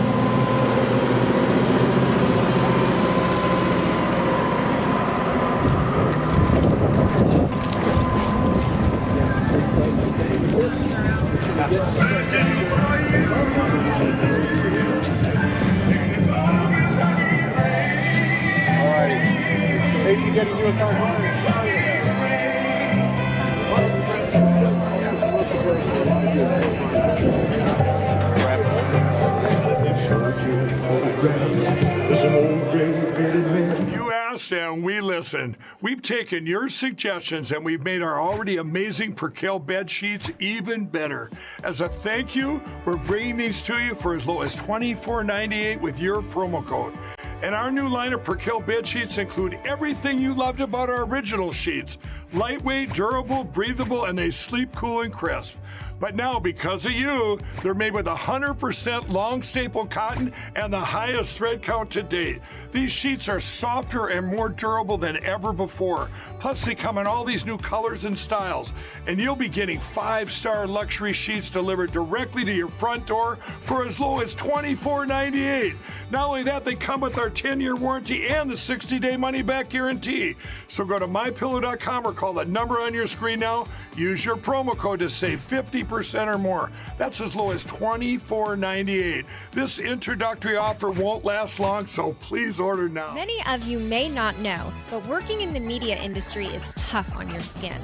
asked and we listened. We've taken your suggestions and we've made our already amazing Percale bed sheets even better. As a thank you, we're bringing these to you for as low as $24.98 with your promo code. And our new line of Percale bed sheets include everything you loved about our original sheets. Lightweight, durable, breathable, and they sleep cool and crisp. But now, because of you, they're made with 100% long staple cotton and the highest thread count to date. These sheets are softer and more durable than ever before. Plus, they come in all these new colors and styles. And you'll be getting 5-star luxury sheets delivered directly to your front door for as low as $24.98. Not only that, they come with our 10-year warranty and the 60-day money-back guarantee. So go to mypillow.com or call the number on your screen now. Use your promo code to save 50% or more. That's as low as $24.98. This introductory offer won't last long, so please order now. Many of you may not know, but working in the media industry is tough on your skin.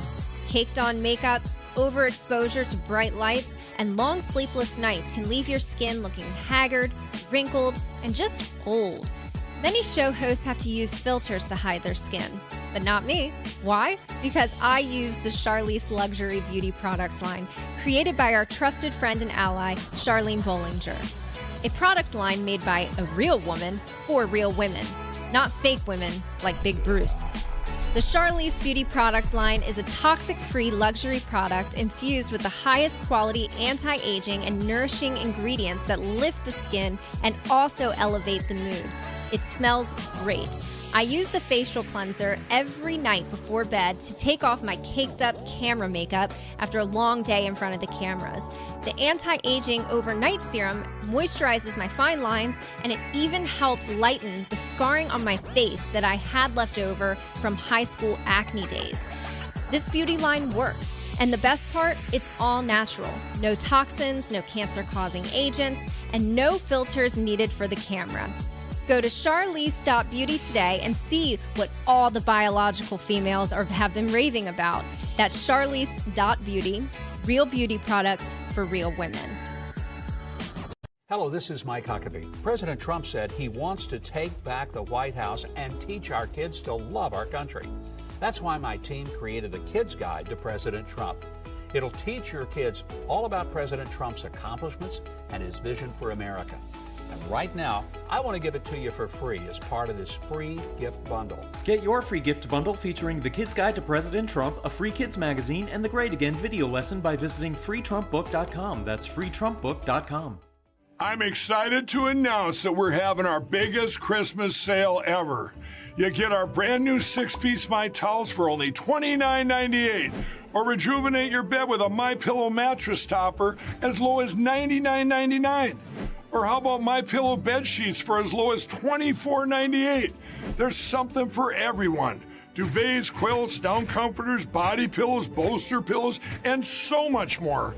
Caked on makeup, overexposure to bright lights, and long sleepless nights can leave your skin looking haggard, wrinkled, and just old. Many show hosts have to use filters to hide their skin, but not me. Why? Because I use the Charlize Luxury Beauty Products line, created by our trusted friend and ally, Charlene Bollinger. A product line made by a real woman for real women, not fake women like Big Bruce. The Charlize Beauty Products line is a toxic-free luxury product infused with the highest quality anti-aging and nourishing ingredients that lift the skin and also elevate the mood. It smells great. I use the facial cleanser every night before bed to take off my caked up camera makeup after a long day in front of the cameras. The anti-aging overnight serum moisturizes my fine lines, and it even helps lighten the scarring on my face that I had left over from high school acne days. This beauty line works, and the best part, it's all natural. No toxins, no cancer-causing agents, and no filters needed for the camera. Go to charlize.beauty today and see what all the biological females have been raving about. That's charlize.beauty, real beauty products for real women. Hello, this is Mike Huckabee. President Trump said he wants to take back the White House and teach our kids to love our country. That's why my team created a kids guide to President Trump. It'll teach your kids all about President Trump's accomplishments and his vision for America. And right now, I want to give it to you for free as part of this free gift bundle. Get your free gift bundle featuring The Kid's Guide to President Trump, a free kids magazine, and the Great Again video lesson by visiting freetrumpbook.com. That's freetrumpbook.com. I'm excited to announce that we're having our biggest Christmas sale ever. You get our brand new 6-piece My Towels for only $29.98. Or rejuvenate your bed with a MyPillow mattress topper as low as $99.99. Or how about MyPillow bed sheets for as low as $24.98? There's something for everyone. Duvets, quilts, down comforters, body pillows, bolster pillows, and so much more.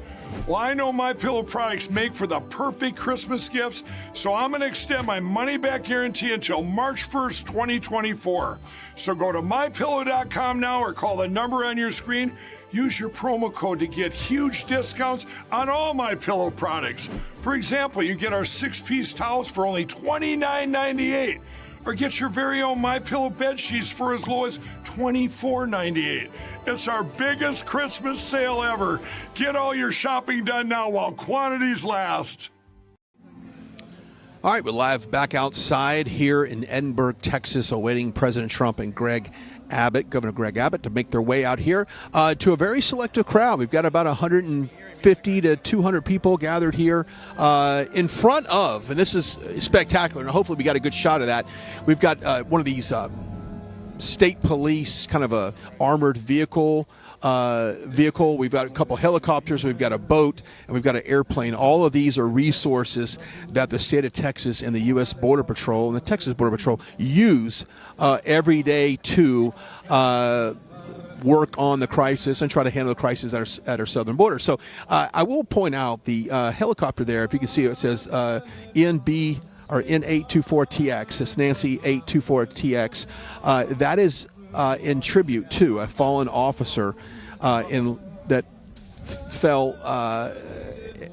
Well, I know MyPillow products make for the perfect Christmas gifts, so I'm going to extend my money-back guarantee until March 1st, 2024. So go to MyPillow.com now or call the number on your screen. Use your promo code to get huge discounts on all MyPillow products. For example, you get our 6-piece towels for only $29.98. Or get your very own MyPillow bed sheets for as low as $24.98. It's our biggest Christmas sale ever. Get all your shopping done now while quantities last. All right, we're live back outside here in Edinburg, Texas, awaiting President Trump and Governor Greg Abbott, to make their way out here to a very selective crowd. We've got about 150 to 200 people gathered here in front of, and this is spectacular, and hopefully we got a good shot of that. We've got one of these state police kind of a armored vehicle. We've got a couple helicopters, we've got a boat, and we've got an airplane. All of these are resources that the state of Texas and the U.S. Border Patrol and the Texas Border Patrol use every day to work on the crisis and try to handle the crisis at our southern border. So I will point out the helicopter there. If you can see it, says NB or N824TX. It's Nancy 824TX. That is in tribute to a fallen officer that fell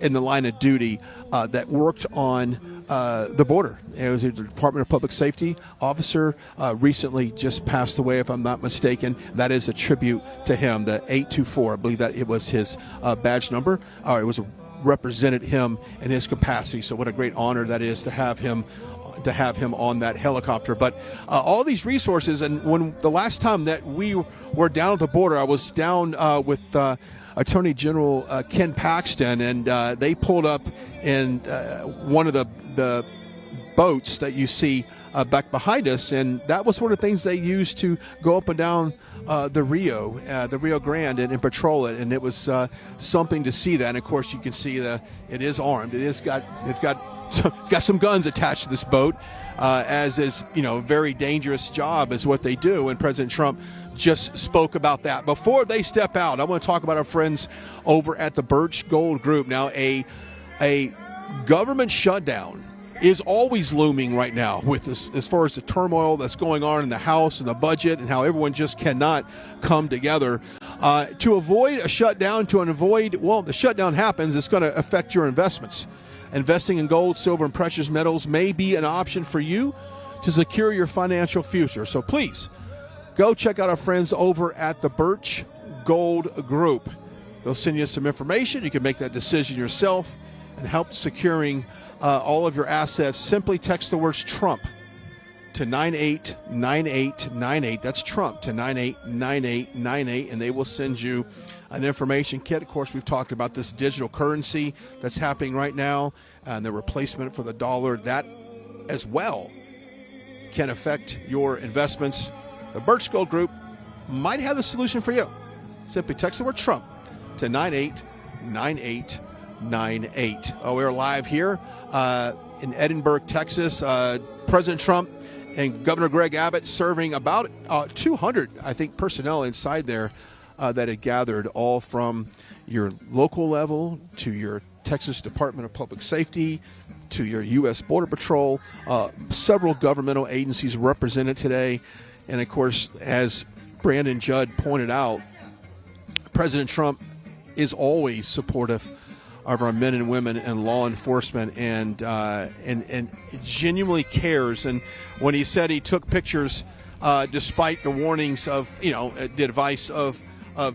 in the line of duty that worked on the border. It was a Department of Public Safety officer, recently just passed away, if I'm not mistaken. That is a tribute to him, the 824. I believe that it was his badge number. It was represented him in his capacity. So what a great honor that is to have him on that helicopter. But all these resources, and when the last time that we were down at the border, I was down with Attorney General Ken Paxton, and they pulled up in one of the boats that you see back behind us, and that was one of the things they used to go up and down the Rio Grande and patrol it, and it was something to see that. And of course, you can see it is armed. It's got some guns attached to this boat, as is a very dangerous job is what they do. And President Trump just spoke about that. Before they step out, I want to talk about our friends over at the Birch Gold Group. Now, a government shutdown is always looming right now with this, as far as the turmoil that's going on in the House and the budget and how everyone just cannot come together. To avoid a shutdown, the shutdown happens, it's going to affect your investments. Investing in gold, silver, and precious metals may be an option for you to secure your financial future. So please, go check out our friends over at the Birch Gold Group. They'll send you some information. You can make that decision yourself and help securing all of your assets. Simply text the words Trump to 989898. That's Trump to 989898, and they will send you an information kit. Of course, we've talked about this digital currency that's happening right now and the replacement for the dollar. That as well can affect your investments. The Birch Gold Group might have the solution for you. Simply text the word Trump to 989898. We're live here in Edinburg, Texas. President Trump and Governor Greg Abbott serving about 200, I think, personnel inside there that had gathered, all from your local level to your Texas Department of Public Safety to your U.S. Border Patrol. Several governmental agencies represented today. And, of course, as Brandon Judd pointed out, President Trump is always supportive of our men and women in law enforcement and genuinely cares. And when he said he took pictures, despite the warnings of, the advice of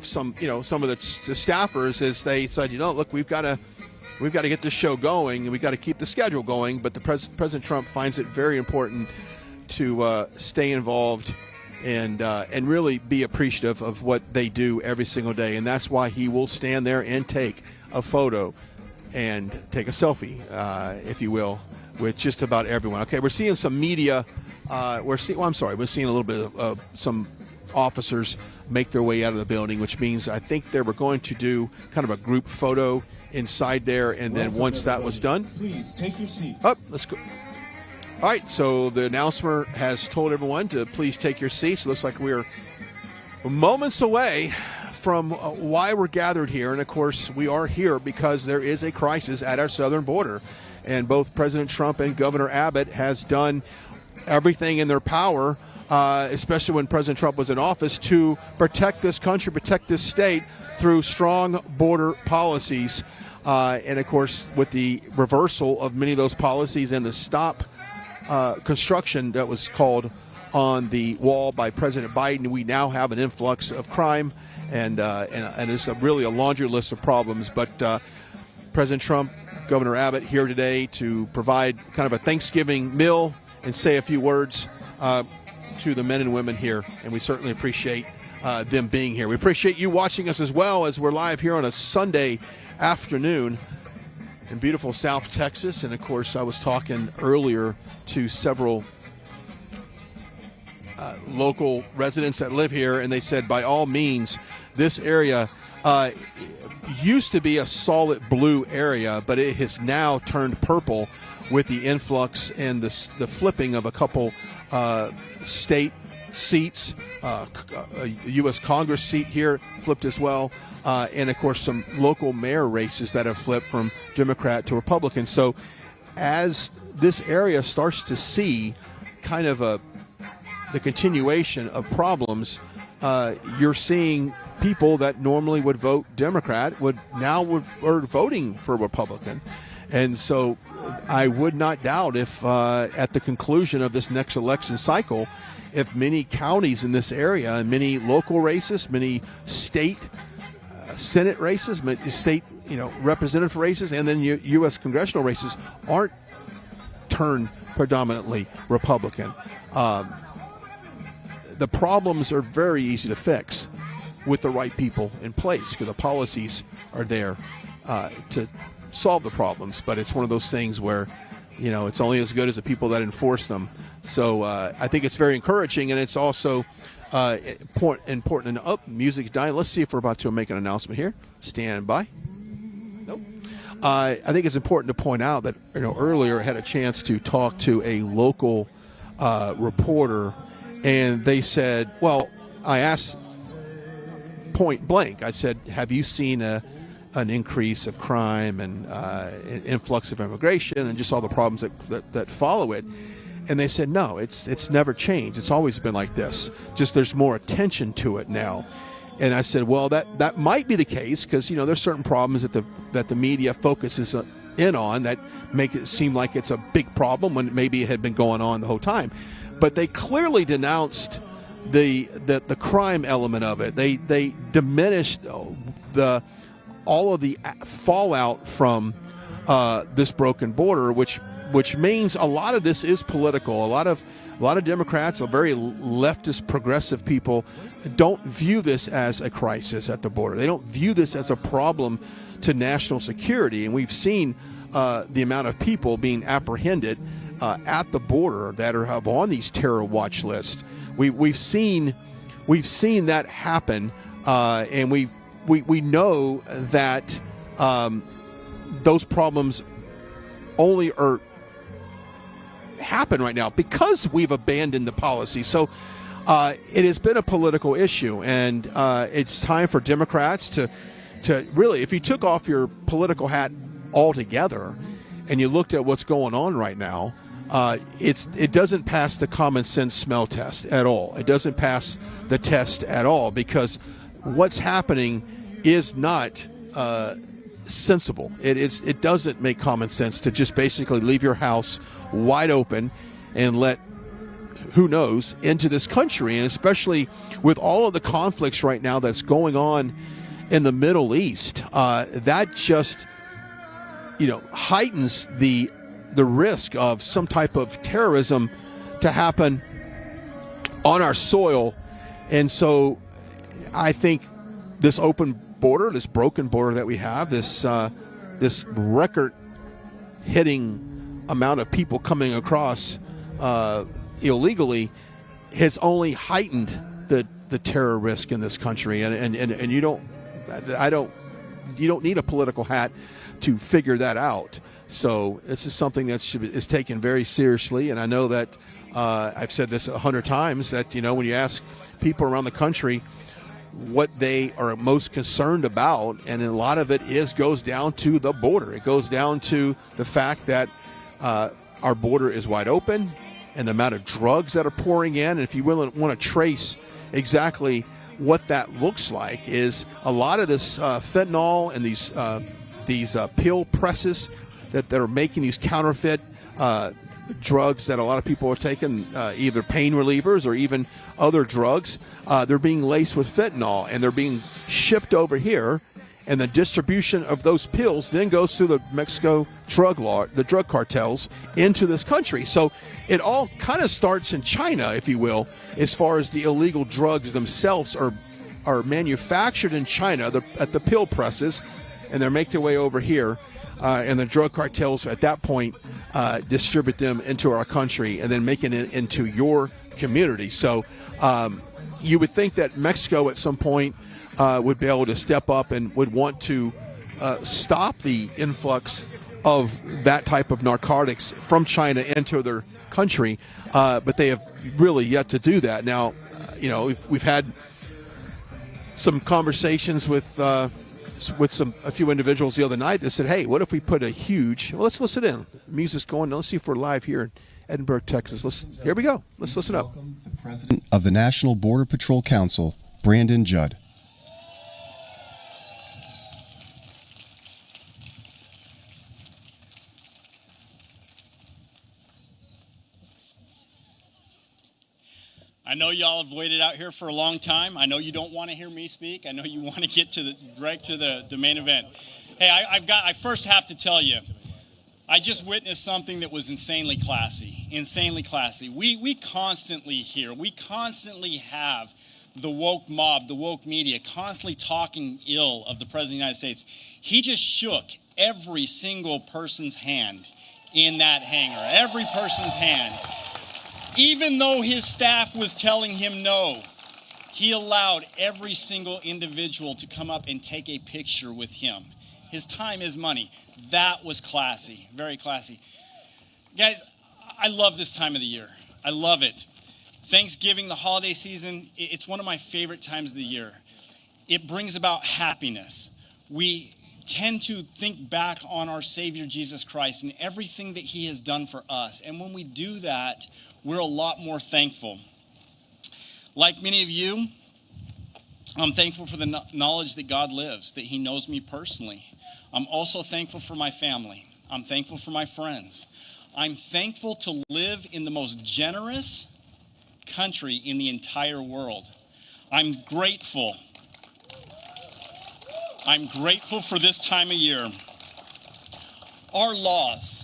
some of the staffers, as they said, look, we've got to get this show going and we've got to keep the schedule going. But the President Trump finds it very important to stay involved and really be appreciative of what they do every single day. And that's why he will stand there and take a photo and take a selfie, if you will, with just about everyone. Okay, we're seeing some media. We're seeing a little bit of some officers make their way out of the building, which means I think they were going to do kind of a group photo inside there, and then once that was done, please take your seat. Let's go. All right, so the announcer has told everyone to please take your seats. It looks like we're moments away from why we're gathered here. And, of course, we are here because there is a crisis at our southern border. And both President Trump and Governor Abbott has done everything in their power, especially when President Trump was in office, to protect this country, protect this state through strong border policies. And, of course, with the reversal of many of those policies and the stop construction that was called on the wall by President Biden, we now have an influx of crime, and it's really a laundry list of problems. But President Trump, Governor Abbott here today to provide kind of a Thanksgiving meal and say a few words to the men and women here, and we certainly appreciate them being here. We appreciate you watching us as well, as we're live here on a Sunday afternoon in beautiful South Texas. And, of course, I was talking earlier to several local residents that live here, and they said, by all means, this area used to be a solid blue area, but it has now turned purple with the influx and the flipping of a couple state seats, a U.S. Congress seat here flipped as well, and, of course, some local mayor races that have flipped from Democrat to Republican. So as this area starts to see kind of the continuation of problems, you're seeing people that normally would vote Democrat are voting for Republican. And so I would not doubt if at the conclusion of this next election cycle, if many counties in this area and many local races, many state Senate races, state representative races, and then U.S. congressional races aren't turned predominantly Republican. The problems are very easy to fix with the right people in place because the policies are there to solve the problems. But it's one of those things where, it's only as good as the people that enforce them. So I think it's very encouraging, and it's also important. And music's dying. Let's see if we're about to make an announcement here. Stand by. Nope. I think it's important to point out that earlier I had a chance to talk to a local reporter, and they said, well, I asked point blank, I said, have you seen an increase of crime and an influx of immigration and just all the problems that follow it? And they said, no, it's never changed. It's always been like this. Just there's more attention to it now. And I said, well, that might be the case because, there's certain problems that the media focuses in on that make it seem like it's a big problem when maybe it had been going on the whole time. But they clearly denounced the crime element of it. They diminished all of the fallout from this broken border, which means a lot of this is political. A lot of Democrats, a very leftist, progressive people, don't view this as a crisis at the border. They don't view this as a problem to national security. And we've seen the amount of people being apprehended at the border that are on these terror watch lists. We've seen that happen, and we know that those problems only happen right now because we've abandoned the policy. So it has been a political issue, and it's time for Democrats to really, if you took off your political hat altogether and you looked at what's going on right now, it doesn't pass the common sense smell test at all. It doesn't pass the test at all because what's happening is not sensible. It doesn't make common sense to just basically leave your house wide open and let who knows into this country, and especially with all of the conflicts right now that's going on in the Middle East, that just heightens the risk of some type of terrorism to happen on our soil. And so I think this open border, this broken border that we have, this record hitting amount of people coming across illegally has only heightened the terror risk in this country, and you don't need a political hat to figure that out. So this is something that is taken very seriously, and I know that I've said this 100 times that when you ask people around the country what they are most concerned about, and a lot of it goes down to the border. It goes down to the fact that our border is wide open, and the amount of drugs that are pouring in. And if you really want to trace exactly what that looks like, is a lot of this fentanyl and these pill presses that are making these counterfeit drugs that a lot of people are taking, either pain relievers or even other drugs. They're being laced with fentanyl, and they're being shipped over here, and the distribution of those pills then goes through the Mexico the drug cartels into this country. So it all kind of starts in China, if you will, as far as the illegal drugs themselves are manufactured in China at the pill presses, and they make their way over here, and the drug cartels at that point distribute them into our country and then making it into your community. So you would think that Mexico at some point would be able to step up and would want to stop the influx of that type of narcotics from China into their country, but they have really yet to do that. Now, we've had some conversations with a few individuals the other night that said, hey, what if we put let's listen in. The music's going. Let's see if we're live here in Edinburg, Texas. Here we go. Let's listen up. The President of the National Border Patrol Council, Brandon Judd. I know y'all have waited out here for a long time. I know you don't want to hear me speak. I know you want to get to right to the main event. Hey, I first have to tell you, I just witnessed something that was insanely classy. We constantly have the woke mob, the woke media, constantly talking ill of the President of the United States. He just shook every single person's hand in that hangar, every person's hand. Even though his staff was telling him no, he allowed every single individual to come up and take a picture with him. His time is money. That was classy, very classy. Guys, I love this time of the year. I love it. Thanksgiving, the holiday season, it's one of my favorite times of the year. It brings about happiness. We tend to think back on our Savior Jesus Christ and everything that he has done for us. And when we do that, we're a lot more thankful. Like many of you, I'm thankful for the knowledge that God lives, that he knows me personally. I'm also thankful for my family. I'm thankful for my friends. I'm thankful to live in the most generous country in the entire world. I'm grateful for this time of year. Our laws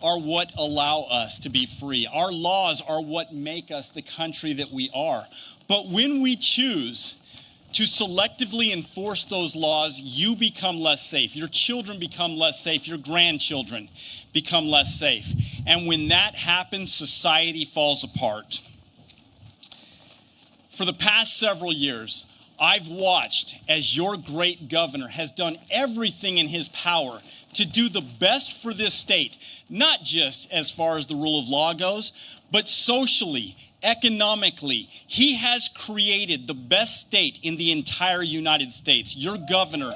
are what allow us to be free. Our laws are what make us the country that we are. But when we choose to selectively enforce those laws, you become less safe. Your children become less safe. Your grandchildren become less safe. And when that happens, society falls apart. For the past several years, I've watched as your great governor has done everything in his power to do the best for this state, not just as far as the rule of law goes, but socially, economically. He has created the best state in the entire United States. Your governor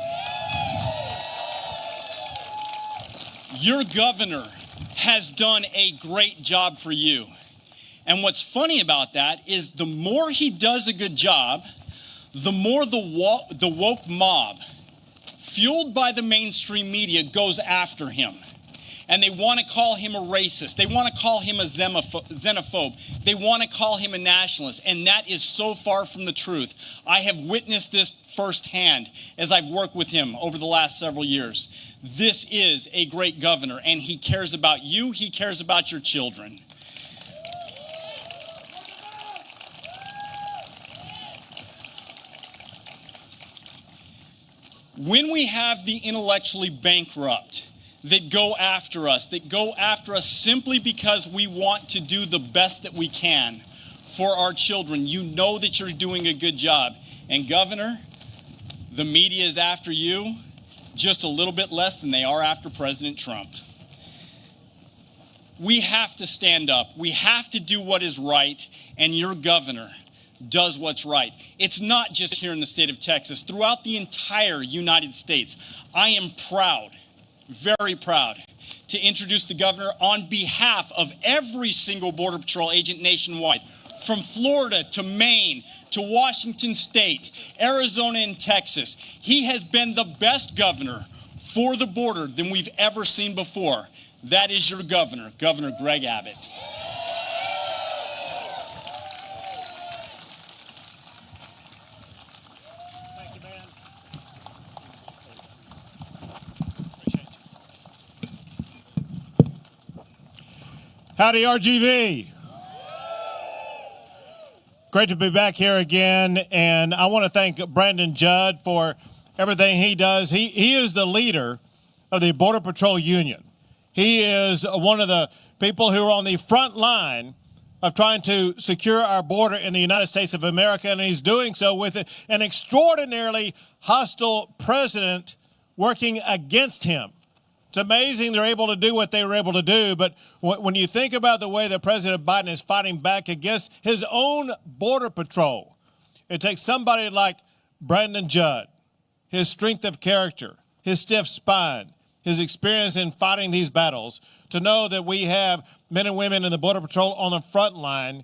has done a great job for you. And what's funny about that is the more he does a good job, the more the woke mob, fueled by the mainstream media, goes after him. And they want to call him a racist. They want to call him a xenophobe. They want to call him a nationalist. And that is so far from the truth. I have witnessed this firsthand as I've worked with him over the last several years. This is a great governor, and he cares about you. He cares about your children. When we have the intellectually bankrupt that go after us simply because we want to do the best that we can for our children, you know that you're doing a good job. And Governor, the media is after you just a little bit less than they are after President Trump. We have to stand up. We have to do what is right, and your governor does what's right. It's not just here in the state of Texas. Throughout the entire United States, I am proud, very proud, to introduce the governor on behalf of every single Border Patrol agent nationwide, from Florida to Maine to Washington State, Arizona, and Texas. He has been the best governor for the border than we've ever seen before. That is your governor, Governor Greg Abbott. Howdy, RGV. Great to be back here again, and I want to thank Brandon Judd for everything he does. He is the leader of the Border Patrol Union. He is one of the people who are on the front line of trying to secure our border in the United States of America, and he's doing so with an extraordinarily hostile president working against him. It's amazing they're able to do what they were able to do, but when you think about the way that President Biden is fighting back against his own Border Patrol, it takes somebody like Brandon Judd, his strength of character, his stiff spine, his experience in fighting these battles, to know that we have men and women in the Border Patrol on the front line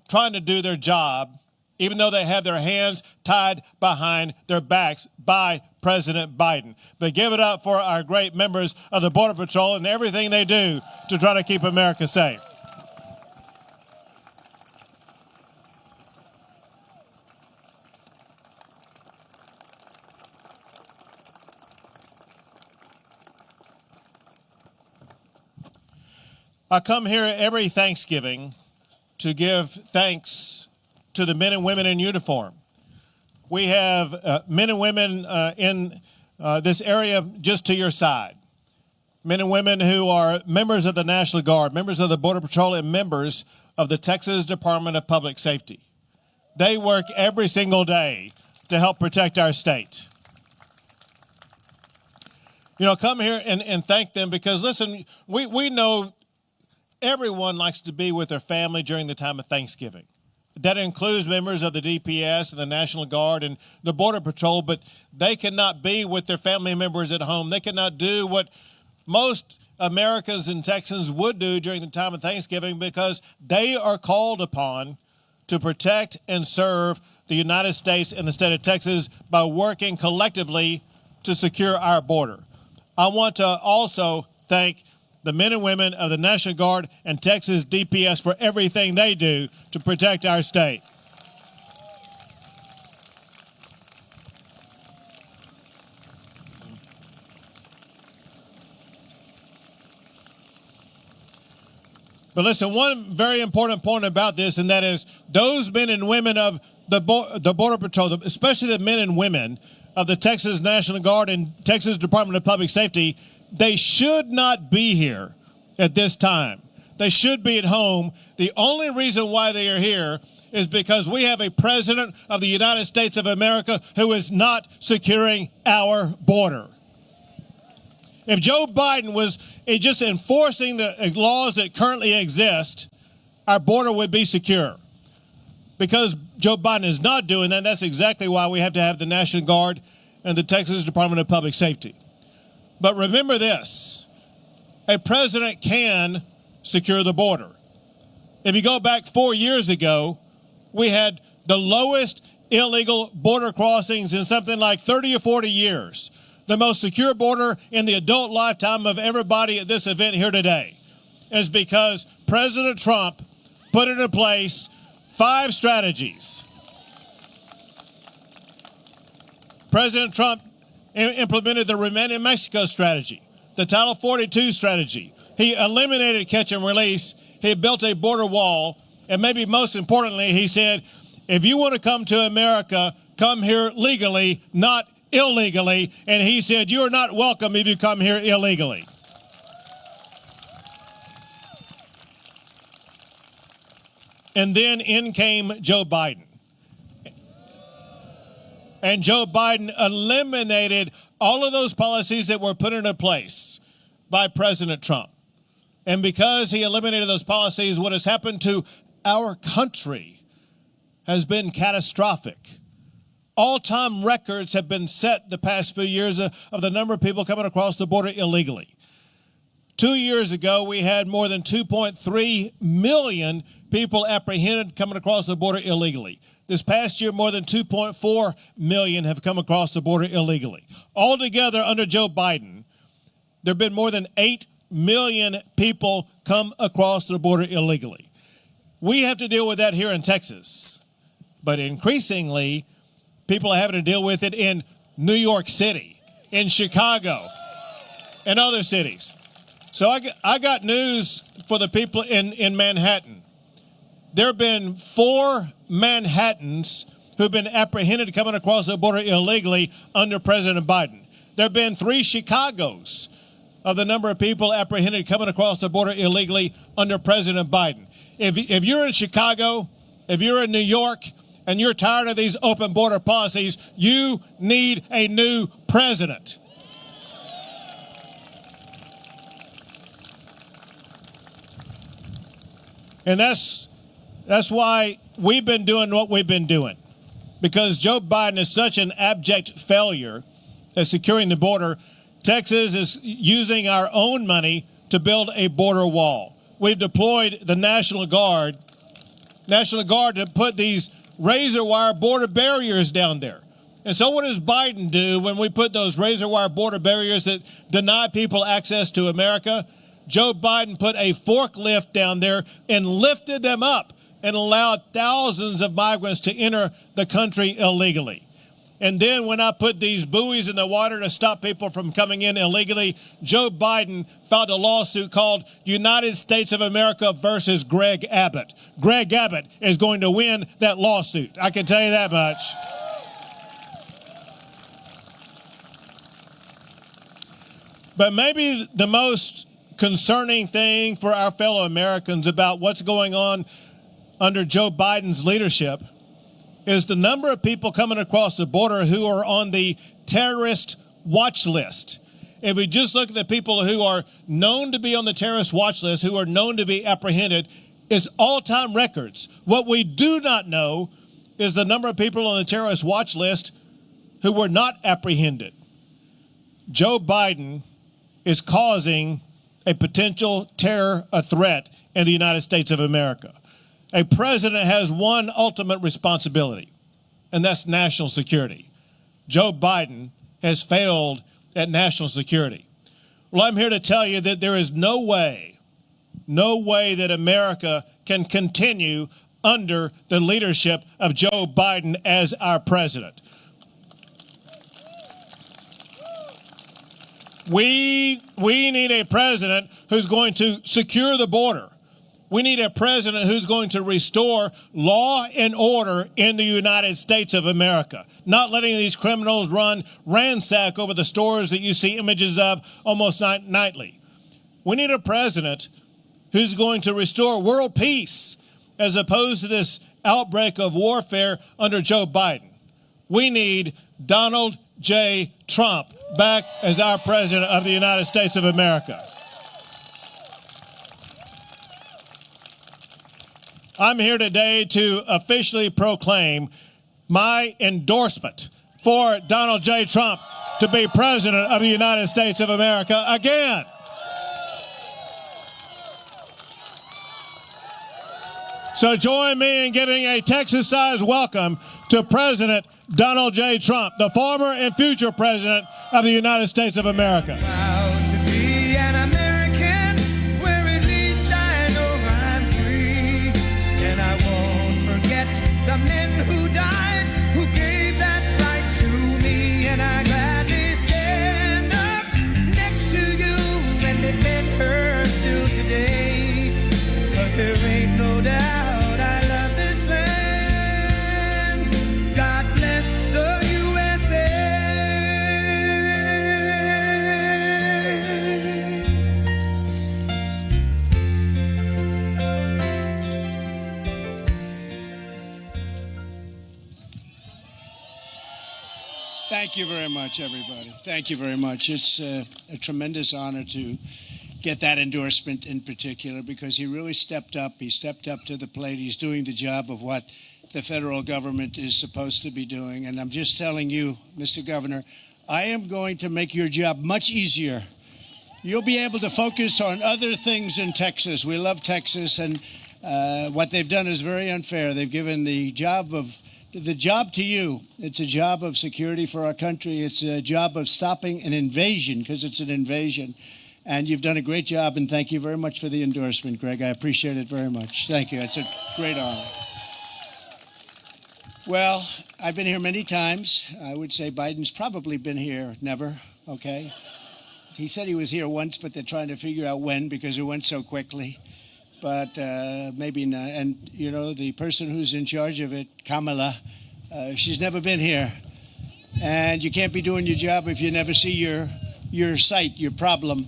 trying to do their job, even though they have their hands tied behind their backs by President Biden. But give it up for our great members of the Border Patrol and everything they do to try to keep America safe. I come here every Thanksgiving to give thanks to the men and women in uniform. We have men and women in this area just to your side. Men and women who are members of the National Guard, members of the Border Patrol, and members of the Texas Department of Public Safety. They work every single day to help protect our state. You know, come here and thank them because, listen, we know everyone likes to be with their family during the time of Thanksgiving. That includes members of the DPS and the National Guard and the Border Patrol, but they cannot be with their family members at home. They cannot do what most Americans and Texans would do during the time of Thanksgiving because they are called upon to protect and serve the United States and the state of Texas by working collectively to secure our border. I want to also thank the men and women of the National Guard and Texas DPS for everything they do to protect our state. But listen, one very important point about this, and that is those men and women of the Border Patrol, especially the men and women of the Texas National Guard and Texas Department of Public Safety, they should not be here at this time. They should be at home. The only reason why they are here is because we have a president of the United States of America who is not securing our border. If Joe Biden was just enforcing the laws that currently exist, our border would be secure. Because Joe Biden is not doing that, that's exactly why we have to have the National Guard and the Texas Department of Public Safety. But remember this, a president can secure the border. If you go back 4 years ago, we had the lowest illegal border crossings in something like 30 or 40 years. The most secure border in the adult lifetime of everybody at this event here today is because President Trump put into place 5 strategies. President Trump implemented the Remain in Mexico strategy, the Title 42 strategy. He eliminated catch and release. He built a border wall. And maybe most importantly, he said, if you want to come to America, come here legally, not illegally. And he said, you are not welcome if you come here illegally. And then in came Joe Biden. And Joe Biden eliminated all of those policies that were put into place by President Trump. And because he eliminated those policies, what has happened to our country has been catastrophic. All-time records have been set the past few years of the number of people coming across the border illegally. 2 years ago, we had more than 2.3 million people apprehended coming across the border illegally. This past year, more than 2.4 million have come across the border illegally. Altogether, under Joe Biden, there have been more than 8 million people come across the border illegally. We have to deal with that here in Texas. But increasingly, people are having to deal with it in New York City, in Chicago, and other cities. So I got news for the people in Manhattan. There have been 4 Manhattans who've been apprehended coming across the border illegally under President Biden. There have been 3 Chicagos of the number of people apprehended coming across the border illegally under President Biden. If you're in Chicago, if you're in New York, and you're tired of these open border policies, you need a new president. And that's why we've been doing what we've been doing. Because Joe Biden is such an abject failure at securing the border, Texas is using our own money to build a border wall. We've deployed the National Guard to put these razor wire border barriers down there. And so what does Biden do when we put those razor wire border barriers that deny people access to America? Joe Biden put a forklift down there and lifted them up and allowed thousands of migrants to enter the country illegally. And then when I put these buoys in the water to stop people from coming in illegally, Joe Biden filed a lawsuit called United States of America versus Greg Abbott. Greg Abbott is going to win that lawsuit. I can tell you that much. But maybe the most concerning thing for our fellow Americans about what's going on under Joe Biden's leadership is the number of people coming across the border who are on the terrorist watch list. If we just look at the people who are known to be on the terrorist watch list, who are known to be apprehended, it's all-time records. What we do not know is the number of people on the terrorist watch list who were not apprehended. Joe Biden is causing a potential terror threat in the United States of America. A president has one ultimate responsibility, and that's national security. Joe Biden has failed at national security. Well, I'm here to tell you that there is no way that America can continue under the leadership of Joe Biden as our president. We need a president who's going to secure the border. We need a president who's going to restore law and order in the United States of America, not letting these criminals run ransack over the stores that you see images of almost nightly. We need a president who's going to restore world peace as opposed to this outbreak of warfare under Joe Biden. We need Donald J. Trump back as our president of the United States of America. I'm here today to officially proclaim my endorsement for Donald J. Trump to be president of the United States of America again. So join me in giving a Texas-sized welcome to President Donald J. Trump, the former and future president of the United States of America. The men who died, who gave that right to me, and I gladly stand up next to you and defend her still today, 'cause there ain't no doubt I love this land. God bless the USA. Thank you very much, everybody. Thank you very much. It's a tremendous honor to get that endorsement in particular because he really stepped up. He stepped up to the plate. He's doing the job of what the federal government is supposed to be doing. And I'm just telling you, Mr. Governor, I am going to make your job much easier. You'll be able to focus on other things in Texas. We love Texas, and what they've done is very unfair. They've given the job to you. It's a job of security for our country. It's a job of stopping an invasion, because it's an invasion. And you've done a great job, and thank you very much for the endorsement, Greg. I appreciate it very much. Thank you. It's a great honor. Well, I've been here many times. I would say Biden's probably been here never, okay? He said he was here once, but they're trying to figure out when because it went so quickly. But maybe not. And, you know, the person who's in charge of it, Kamala, she's never been here. And you can't be doing your job if you never see your site, your problem.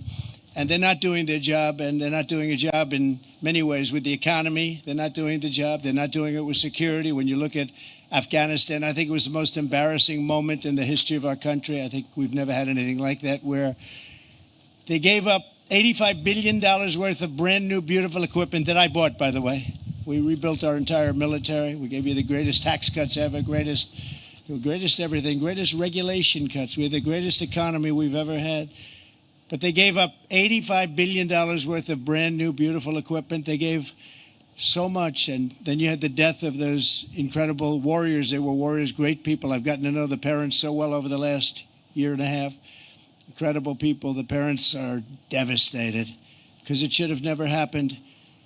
And they're not doing their job, and they're not doing a job in many ways with the economy. They're not doing the job. They're not doing it with security. When you look at Afghanistan, I think it was the most embarrassing moment in the history of our country. I think we've never had anything like that, where they gave up $85 billion worth of brand new, beautiful equipment that I bought, by the way. We rebuilt our entire military. We gave you the greatest tax cuts ever, greatest everything, greatest regulation cuts. We had the greatest economy we've ever had. But they gave up $85 billion worth of brand new, beautiful equipment. They gave so much. And then you had the death of those incredible warriors. They were warriors, great people. I've gotten to know the parents so well over the last year and a half. Incredible people. The parents are devastated because it should have never happened.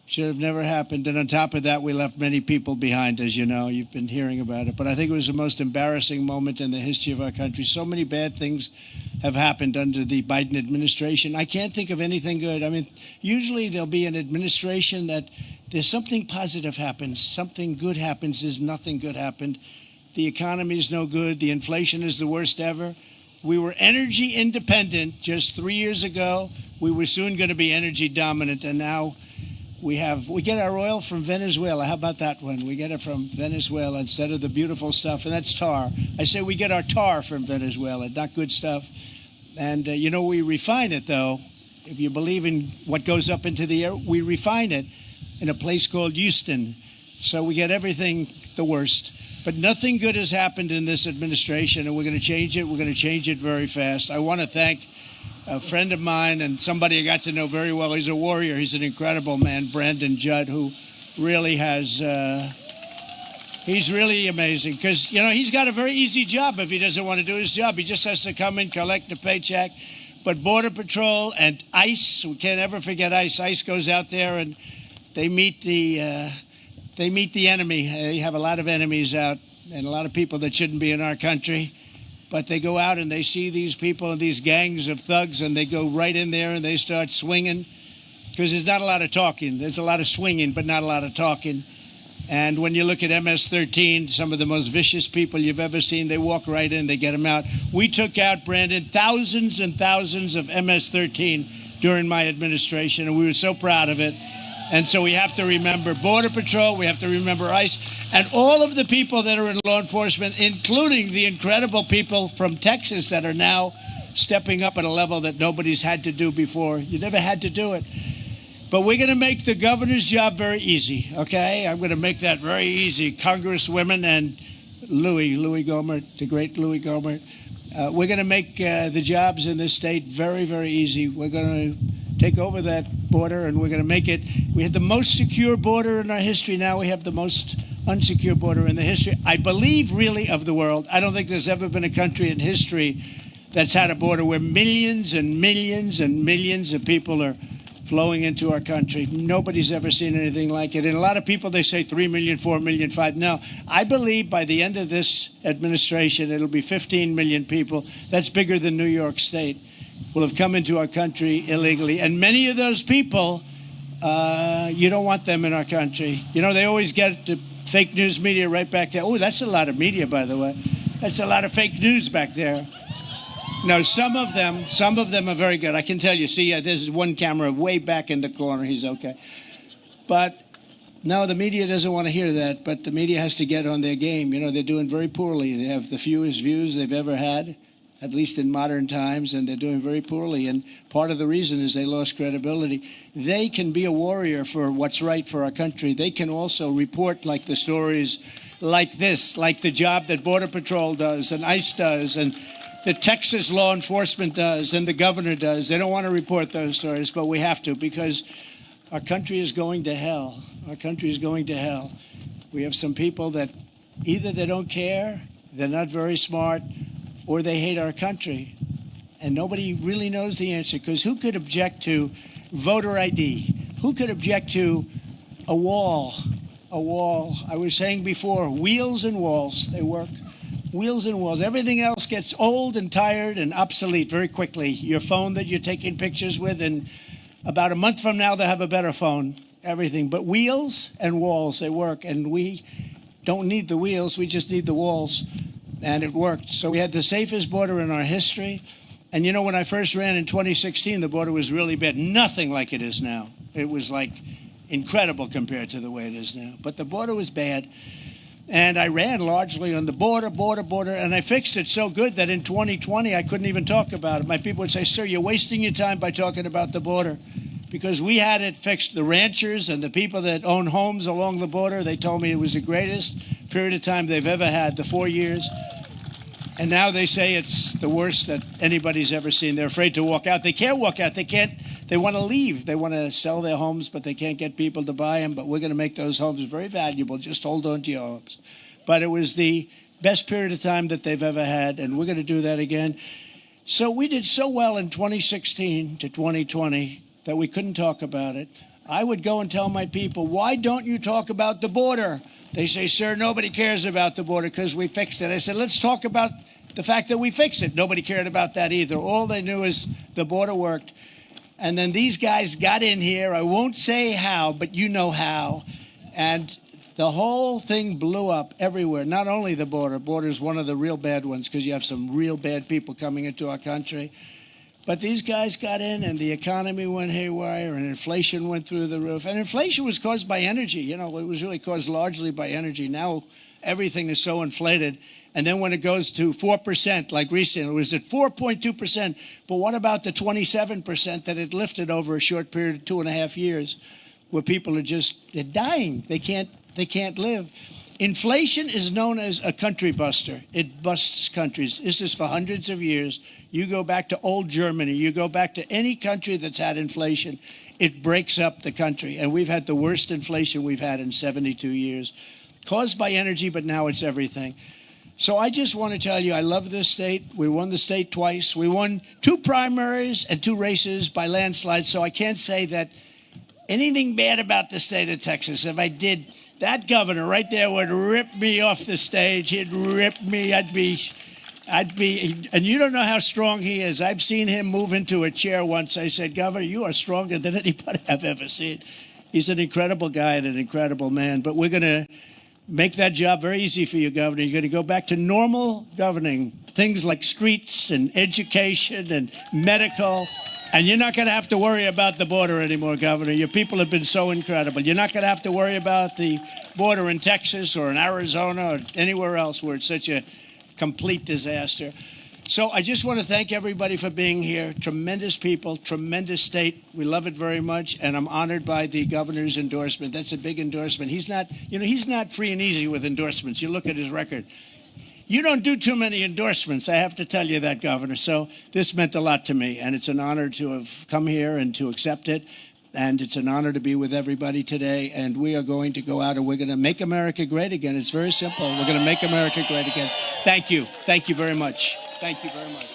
Should have never happened. And on top of that, we left many people behind, as you know. You've been hearing about it. But I think it was the most embarrassing moment in the history of our country. So many bad things have happened under the Biden administration. I can't think of anything good. I mean, usually there'll be an administration that there's something positive happens, something good happens, there's nothing good happened. The economy is no good. The inflation is the worst ever. We were energy independent just 3 years ago. We were soon going to be energy dominant, and now we get our oil from Venezuela. How about that one? We get it from Venezuela instead of the beautiful stuff, and that's tar. I say we get our tar from Venezuela, not good stuff. And, we refine it, though. If you believe in what goes up into the air, we refine it in a place called Houston. So we get everything the worst. But nothing good has happened in this administration, and we're going to change it. We're going to change it very fast. I want to thank a friend of mine and somebody I got to know very well. He's a warrior. He's an incredible man, Brandon Judd, who really has, he's really amazing. Because, he's got a very easy job if he doesn't want to do his job. He just has to come in, collect a paycheck. But Border Patrol and ICE, we can't ever forget ICE. ICE goes out there and they meet the enemy. They have a lot of enemies out and a lot of people that shouldn't be in our country. But they go out and they see these people and these gangs of thugs, and they go right in there and they start swinging, because there's not a lot of talking. There's a lot of swinging, but not a lot of talking. And when you look at MS-13, some of the most vicious people you've ever seen, they walk right in, they get them out. We took out, Brandon, thousands and thousands of MS-13 during my administration, and we were so proud of it. And so we have to remember Border Patrol, we have to remember ICE, and all of the people that are in law enforcement, including the incredible people from Texas that are now stepping up at a level that nobody's had to do before. You never had to do it. But we're going to make the governor's job very easy, okay? I'm going to make that very easy. Congresswomen and Louis Gohmert, the great Louis Gohmert. We're going to make the jobs in this state very, very easy. We're going to take over that border, and we're going to make it. We had the most secure border in our history. Now we have the most unsecure border in the history, I believe, really, of the world. I don't think there's ever been a country in history that's had a border where millions and millions and millions of people are flowing into our country. Nobody's ever seen anything like it. And a lot of people, they say 3 million, 4 million, 5. No, I believe by the end of this administration, it'll be 15 million people. That's bigger than New York State. Will have come into our country illegally. And many of those people, you don't want them in our country. They always get the fake news media right back there. Oh, that's a lot of media, by the way. That's a lot of fake news back there. No, some of them are very good. I can tell you. See, there's one camera way back in the corner. He's okay. But no, the media doesn't want to hear that. But the media has to get on their game. They're doing very poorly. They have the fewest views they've ever had, at least in modern times, and they're doing very poorly. And part of the reason is they lost credibility. They can be a warrior for what's right for our country. They can also report like the stories like this, like the job that Border Patrol does and ICE does and the Texas law enforcement does and the governor does. They don't want to report those stories, but we have to, because our country is going to hell. Our country is going to hell. We have some people that either they don't care, they're not very smart, or they hate our country. And nobody really knows the answer, because who could object to voter ID? Who could object to a wall? A wall. I was saying before, wheels and walls, they work. Wheels and walls. Everything else gets old and tired and obsolete very quickly. Your phone that you're taking pictures with, and about a month from now, they'll have a better phone. Everything. But wheels and walls, they work. And we don't need the wheels, we just need the walls. And it worked. So we had the safest border in our history. And when I first ran in 2016, the border was really bad. Nothing like it is now. It was like incredible compared to the way it is now. But the border was bad. And I ran largely on the border. And I fixed it so good that in 2020, I couldn't even talk about it. My people would say, sir, you're wasting your time by talking about the border. Because we had it fixed. The ranchers and the people that own homes along the border, they told me it was the greatest period of time they've ever had, the 4 years. And now they say it's the worst that anybody's ever seen. They're afraid to walk out. They can't walk out. They want to leave. They want to sell their homes, but they can't get people to buy them. But we're going to make those homes very valuable. Just hold on to your homes. But it was the best period of time that they've ever had, and we're going to do that again. So we did so well in 2016 to 2020 that we couldn't talk about it. I would go and tell my people, why don't you talk about the border? They say, sir, nobody cares about the border because we fixed it. I said, let's talk about the fact that we fixed it. Nobody cared about that either. All they knew is the border worked. And then these guys got in here. I won't say how, but you know how. And the whole thing blew up everywhere. Not only the border. Border is one of the real bad ones because you have some real bad people coming into our country. But these guys got in and the economy went haywire and inflation went through the roof. And inflation was caused by energy. You know, it was really caused largely by energy. Now everything is so inflated. And then when it goes to 4%, like recently, it was at 4.2%. But what about the 27% that it lifted over a short period of 2.5 years where people they're dying. They can't live. Inflation is known as a country buster. It busts countries. This is for hundreds of years. You go back to old Germany, you go back to any country that's had inflation, it breaks up the country. And we've had the worst inflation we've had in 72 years, caused by energy, but now it's everything. So I just want to tell you, I love this state. We won the state twice. We won 2 primaries and 2 races by landslides, so I can't say that anything bad about the state of Texas. If I did, that governor right there would rip me off the stage. He'd rip me. I'd be, and you don't know how strong he is. I've seen him move into a chair once. I said, Governor, you are stronger than anybody I've ever seen. He's an incredible guy and an incredible man. But we're going to make that job very easy for you, Governor. You're going to go back to normal governing, things like streets and education and medical. And you're not going to have to worry about the border anymore, Governor. Your people have been so incredible. You're not going to have to worry about the border in Texas or in Arizona or anywhere else where it's such a complete disaster. So I just want to thank everybody for being here. Tremendous people, tremendous state. We love it very much. And I'm honored by the governor's endorsement. That's a big endorsement. He's not free and easy with endorsements. You look at his record. You don't do too many endorsements, I have to tell you that, Governor. So this meant a lot to me, and it's an honor to have come here and to accept it. And it's an honor to be with everybody today. And we are going to go out and we're going to make America great again. It's very simple. We're going to make America great again. Thank you. Thank you very much. Thank you very much.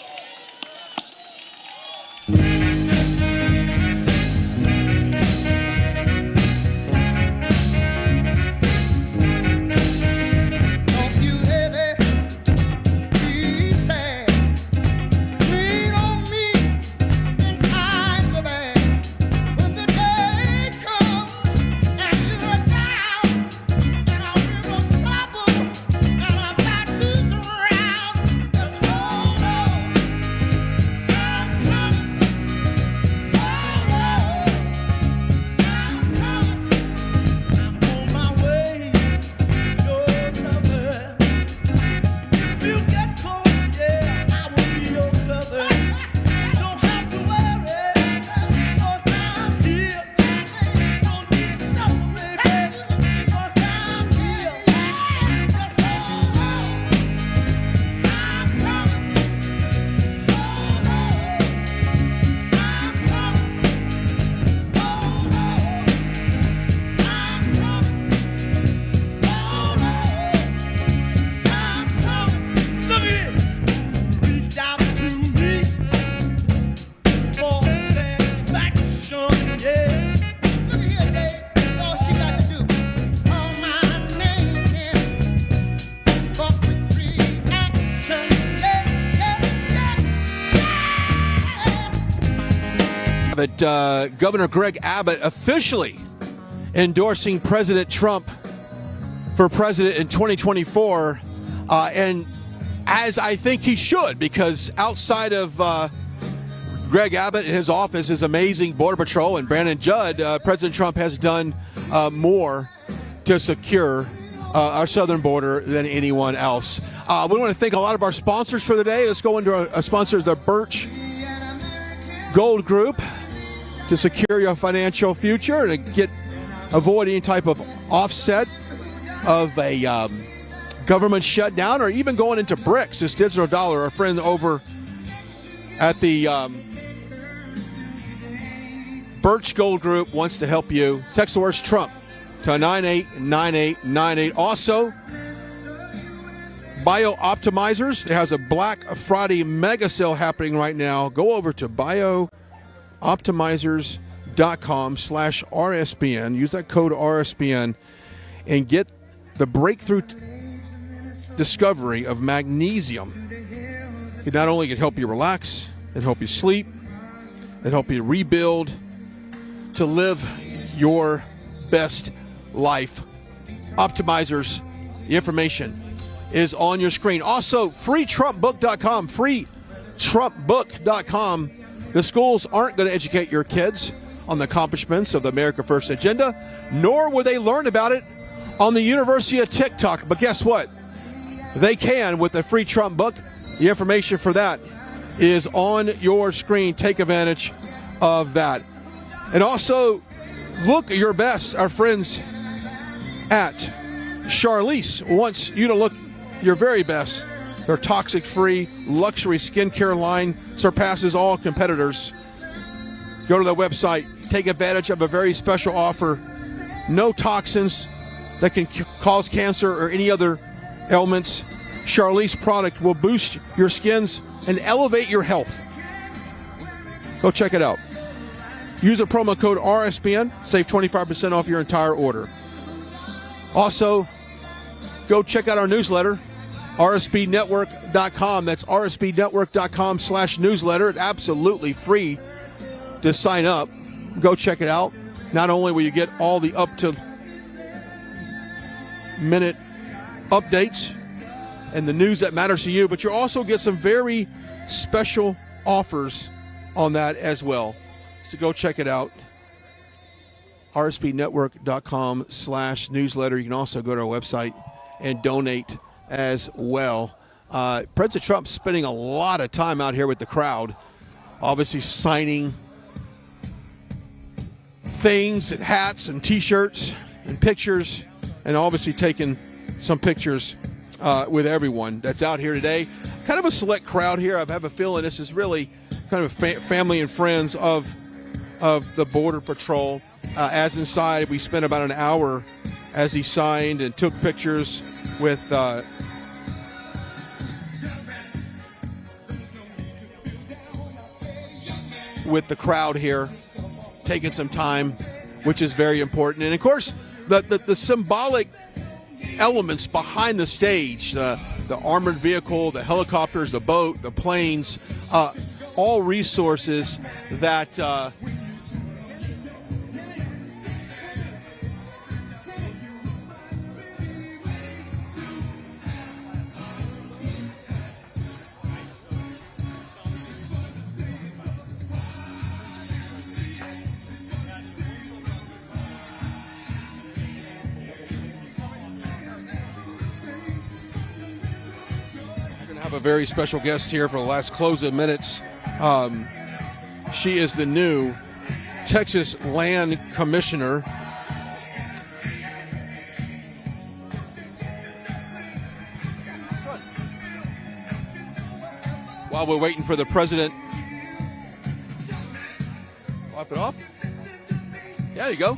That Governor Greg Abbott officially endorsing President Trump for president in 2024, and as I think he should, because outside of Greg Abbott and his office, his amazing Border Patrol, and Brandon Judd, President Trump has done more to secure our southern border than anyone else. We want to thank a lot of our sponsors for the day. Let's go into our sponsors, the Birch Gold Group, to secure your financial future and avoid any type of offset of a government shutdown or even going into BRICS, this digital dollar. Our friend over at the Birch Gold Group wants to help you. Text the words Trump to 989898. Also, Bio Optimizers. It has a Black Friday mega sale happening right now. Go over to biooptimizers.com TVOS.com/RSBN. Use that code RSBN and get the breakthrough discovery of magnesium. It not only can help you relax, it help you sleep, it help you rebuild to live your best life. Optimizers, the information is on your screen. Also, freetrumpbook.com, freetrumpbook.com. The schools aren't going to educate your kids on the accomplishments of the America First agenda, nor will they learn about it on the University of TikTok. But guess what? They can with the free Trump book. The information for that is on your screen. Take advantage of that. And also, look your best. Our friends at Charlize wants you to look your very best. Their toxic-free luxury skincare line surpasses all competitors. Go to the website. Take advantage of a very special offer. No toxins that can cause cancer or any other ailments. Charlize product will boost your skins and elevate your health. Go check it out. Use a promo code RSBN. Save 25% off your entire order. Also, go check out our newsletter, RSBNetwork.com. That's RSBNetwork.com/newsletter. It's absolutely free to sign up. Go check it out. Not only will you get all the up-to-minute updates and the news that matters to you, but you'll also get some very special offers on that as well. So go check it out. RSBNetwork.com/newsletter. You can also go to our website and donate as well. President Trump's spending a lot of time out here with the crowd, obviously signing things and hats and T-shirts and pictures, and obviously taking some pictures with everyone that's out here today. Kind of a select crowd here. I have a feeling this is really kind of family and friends of the Border Patrol. As inside, we spent about an hour as he signed and took pictures with the crowd here, taking some time, which is very important. And of course, the symbolic elements behind the stage, the armored vehicle, the helicopters, the boat, the planes, all resources that a very special guest here for the last closing minutes. She is the new Texas Land Commissioner. While we're waiting for the president, wipe it off. There you go.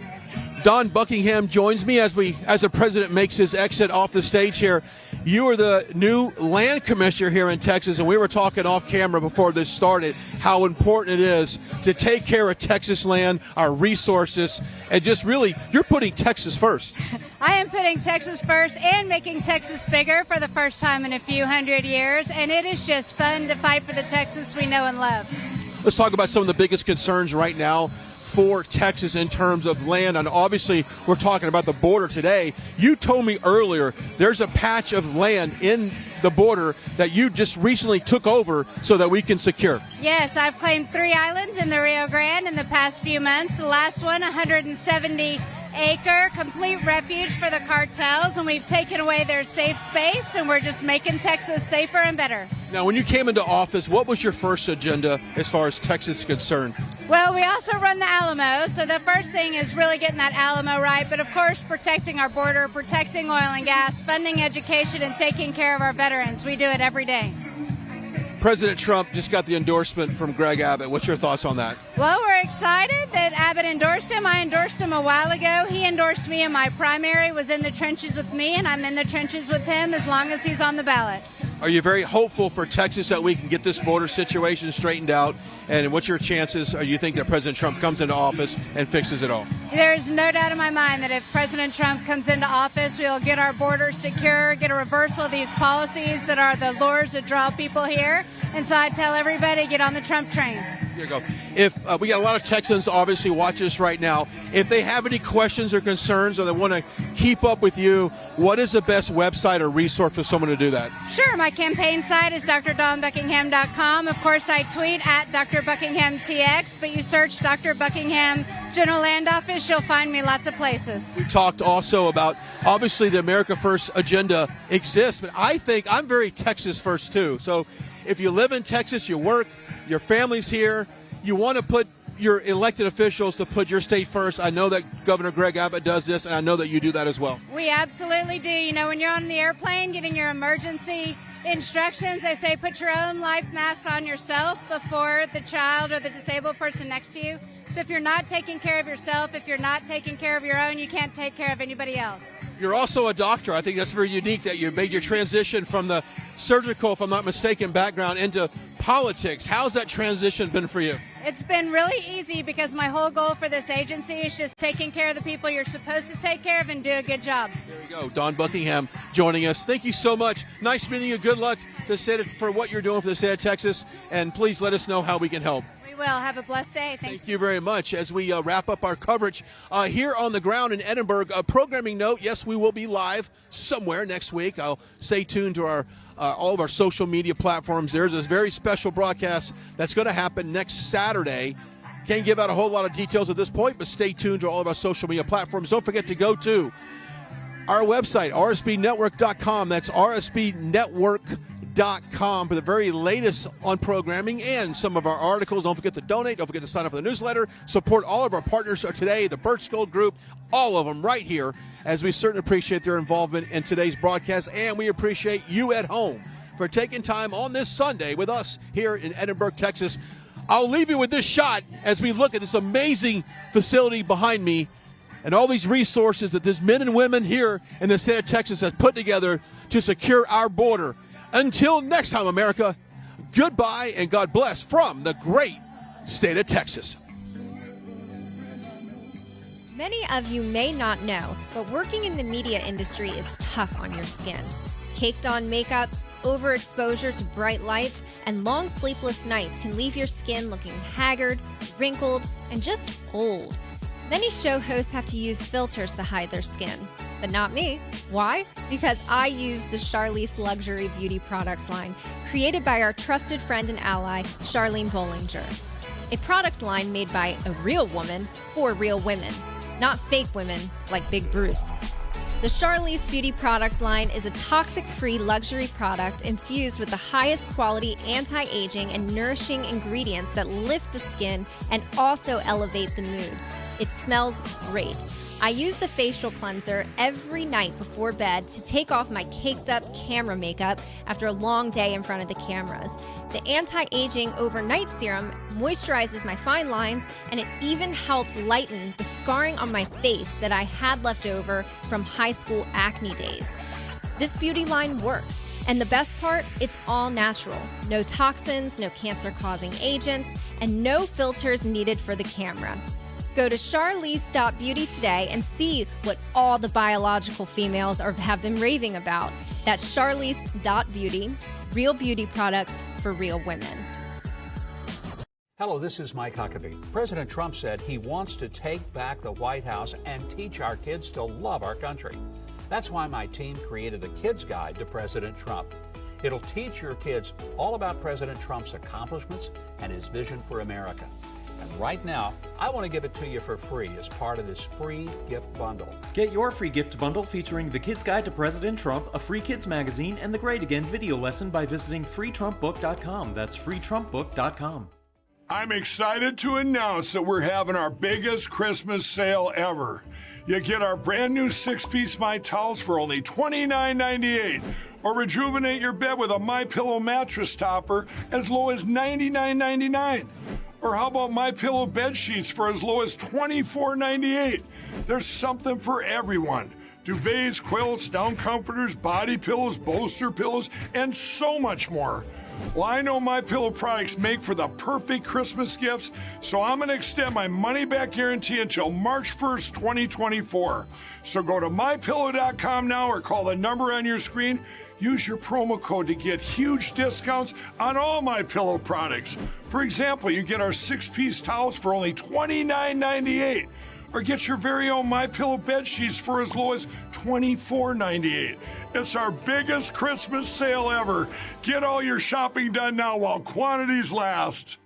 Don Buckingham joins me as the president makes his exit off the stage here. You are the new land commissioner here in Texas, and we were talking off camera before this started how important it is to take care of Texas land, our resources, and just really, you're putting Texas first. I am putting Texas first and making Texas bigger for the first time in a few hundred years, and it is just fun to fight for the Texas we know and love. Let's talk about some of the biggest concerns right now for Texas in terms of land, and obviously we're talking about the border today. You told me earlier there's a patch of land in the border that you just recently took over so that we can secure. Yes, I've claimed 3 islands in the Rio Grande in the past few months. The last one, 170-acre complete refuge for the cartels, and we've taken away their safe space, and we're just making Texas safer and better. Now, when you came into office, what was your first agenda as far as Texas is concerned? Well, we also run the Alamo, so the first thing is really getting that Alamo right, but of course protecting our border, protecting oil and gas, funding education, and taking care of our veterans. We do it every day. President Trump just got the endorsement from Greg Abbott. What's your thoughts on that? Well, we're excited that Abbott endorsed him. I endorsed him a while ago. He endorsed me in my primary, was in the trenches with me, and I'm in the trenches with him as long as he's on the ballot. Are you very hopeful for Texas that we can get this border situation straightened out And what's your chances, or you think that President Trump comes into office and fixes it all? There's no doubt in my mind that if President Trump comes into office, we'll get our borders secure, get a reversal of these policies that are the lures that draw people here. And so I tell everybody, get on the Trump train. Here you go. If we got a lot of Texans obviously watching us right now, if they have any questions or concerns or they want to keep up with you, what is the best website or resource for someone to do that? Sure, my campaign site is drdawnbuckingham.com. Of course, I tweet at Dr. Buckingham TX, but you search Dr. Buckingham General Land Office, you'll find me lots of places. We talked also about, obviously, the America First agenda exists, but I think I'm very Texas first too. So if you live in Texas, you work, your family's here, you want to put your elected officials to put your state first. I know that Governor Greg Abbott does this, and I know that you do that as well. We absolutely do. You know, when you're on the airplane getting your emergency instructions, they say put your own life mask on yourself before the child or the disabled person next to you. So if you're not taking care of yourself, if you're not taking care of your own, you can't take care of anybody else. You're also a doctor. I think that's very unique that you made your transition from the surgical, if I'm not mistaken, background into politics. How's that transition been for you? It's been really easy because my whole goal for this agency is just taking care of the people you're supposed to take care of and do a good job. There we go. Dawn Buckingham joining us. Thank you so much. Nice meeting you. Good luck for what you're doing for the state of Texas. And please let us know how we can help. We will. Have a blessed day. Thanks. Thank you very much. As we wrap up our coverage here on the ground in Edinburg, a programming note, yes, we will be live somewhere next week. I'll stay tuned to our all of our social media platforms. There's a very special broadcast that's going to happen next Saturday. Can't give out a whole lot of details at this point, but stay tuned to all of our social media platforms. Don't forget to go to our website, rsbnetwork.com. That's rsbnetwork.com for the very latest on programming and some of our articles. Don't forget to donate. Don't forget to sign up for the newsletter. Support all of our partners today, the Birch Gold Group, all of them right here, as we certainly appreciate their involvement in today's broadcast. And we appreciate you at home for taking time on this Sunday with us here in Edinburg, Texas. I'll leave you with this shot as we look at this amazing facility behind me and all these resources that these men and women here in the state of Texas have put together to secure our border. Until next time, America, goodbye and God bless from the great state of Texas. Many of you may not know, but working in the media industry is tough on your skin. Caked on makeup, overexposure to bright lights, and long sleepless nights can leave your skin looking haggard, wrinkled, and just old. Many show hosts have to use filters to hide their skin, but not me. Why? Because I use the Charlize Luxury Beauty Products line, created by our trusted friend and ally, Charlene Bollinger. A product line made by a real woman for real women, not fake women like Big Bruce. The Charlize Beauty Products line is a toxic-free luxury product infused with the highest quality anti-aging and nourishing ingredients that lift the skin and also elevate the mood. It smells great. I use the facial cleanser every night before bed to take off my caked up camera makeup after a long day in front of the cameras. The anti-aging overnight serum moisturizes my fine lines, and it even helps lighten the scarring on my face that I had left over from high school acne days. This beauty line works, and the best part, it's all natural. No toxins, no cancer-causing agents, and no filters needed for the camera. Go to charlize.beauty today and see what all the biological females have been raving about. That's charlize.beauty, real beauty products for real women. Hello, this is Mike Huckabee. President Trump said he wants to take back the White House and teach our kids to love our country. That's why my team created a kids guide to President Trump. It'll teach your kids all about President Trump's accomplishments and his vision for America. And right now, I want to give it to you for free as part of this free gift bundle. Get your free gift bundle featuring The Kid's Guide to President Trump, a free kids magazine, and the Great Again video lesson by visiting freetrumpbook.com. That's freetrumpbook.com. I'm excited to announce that we're having our biggest Christmas sale ever. You get our brand new 6-piece My Towels for only $29.98. Or rejuvenate your bed with a MyPillow mattress topper as low as $99.99. Or how about MyPillow bed sheets for as low as $24.98? There's something for everyone. Duvets, quilts, down comforters, body pillows, bolster pillows, and so much more. Well, I know My Pillow products make for the perfect Christmas gifts, so I'm going to extend my money-back guarantee until March 1st, 2024. So go to MyPillow.com now or call the number on your screen. Use your promo code to get huge discounts on all My Pillow products. For example, you get our 6-piece towels for only $29.98. Or get your very own My Pillow bed sheets for as low as $24.98. It's our biggest Christmas sale ever. Get all your shopping done now while quantities last.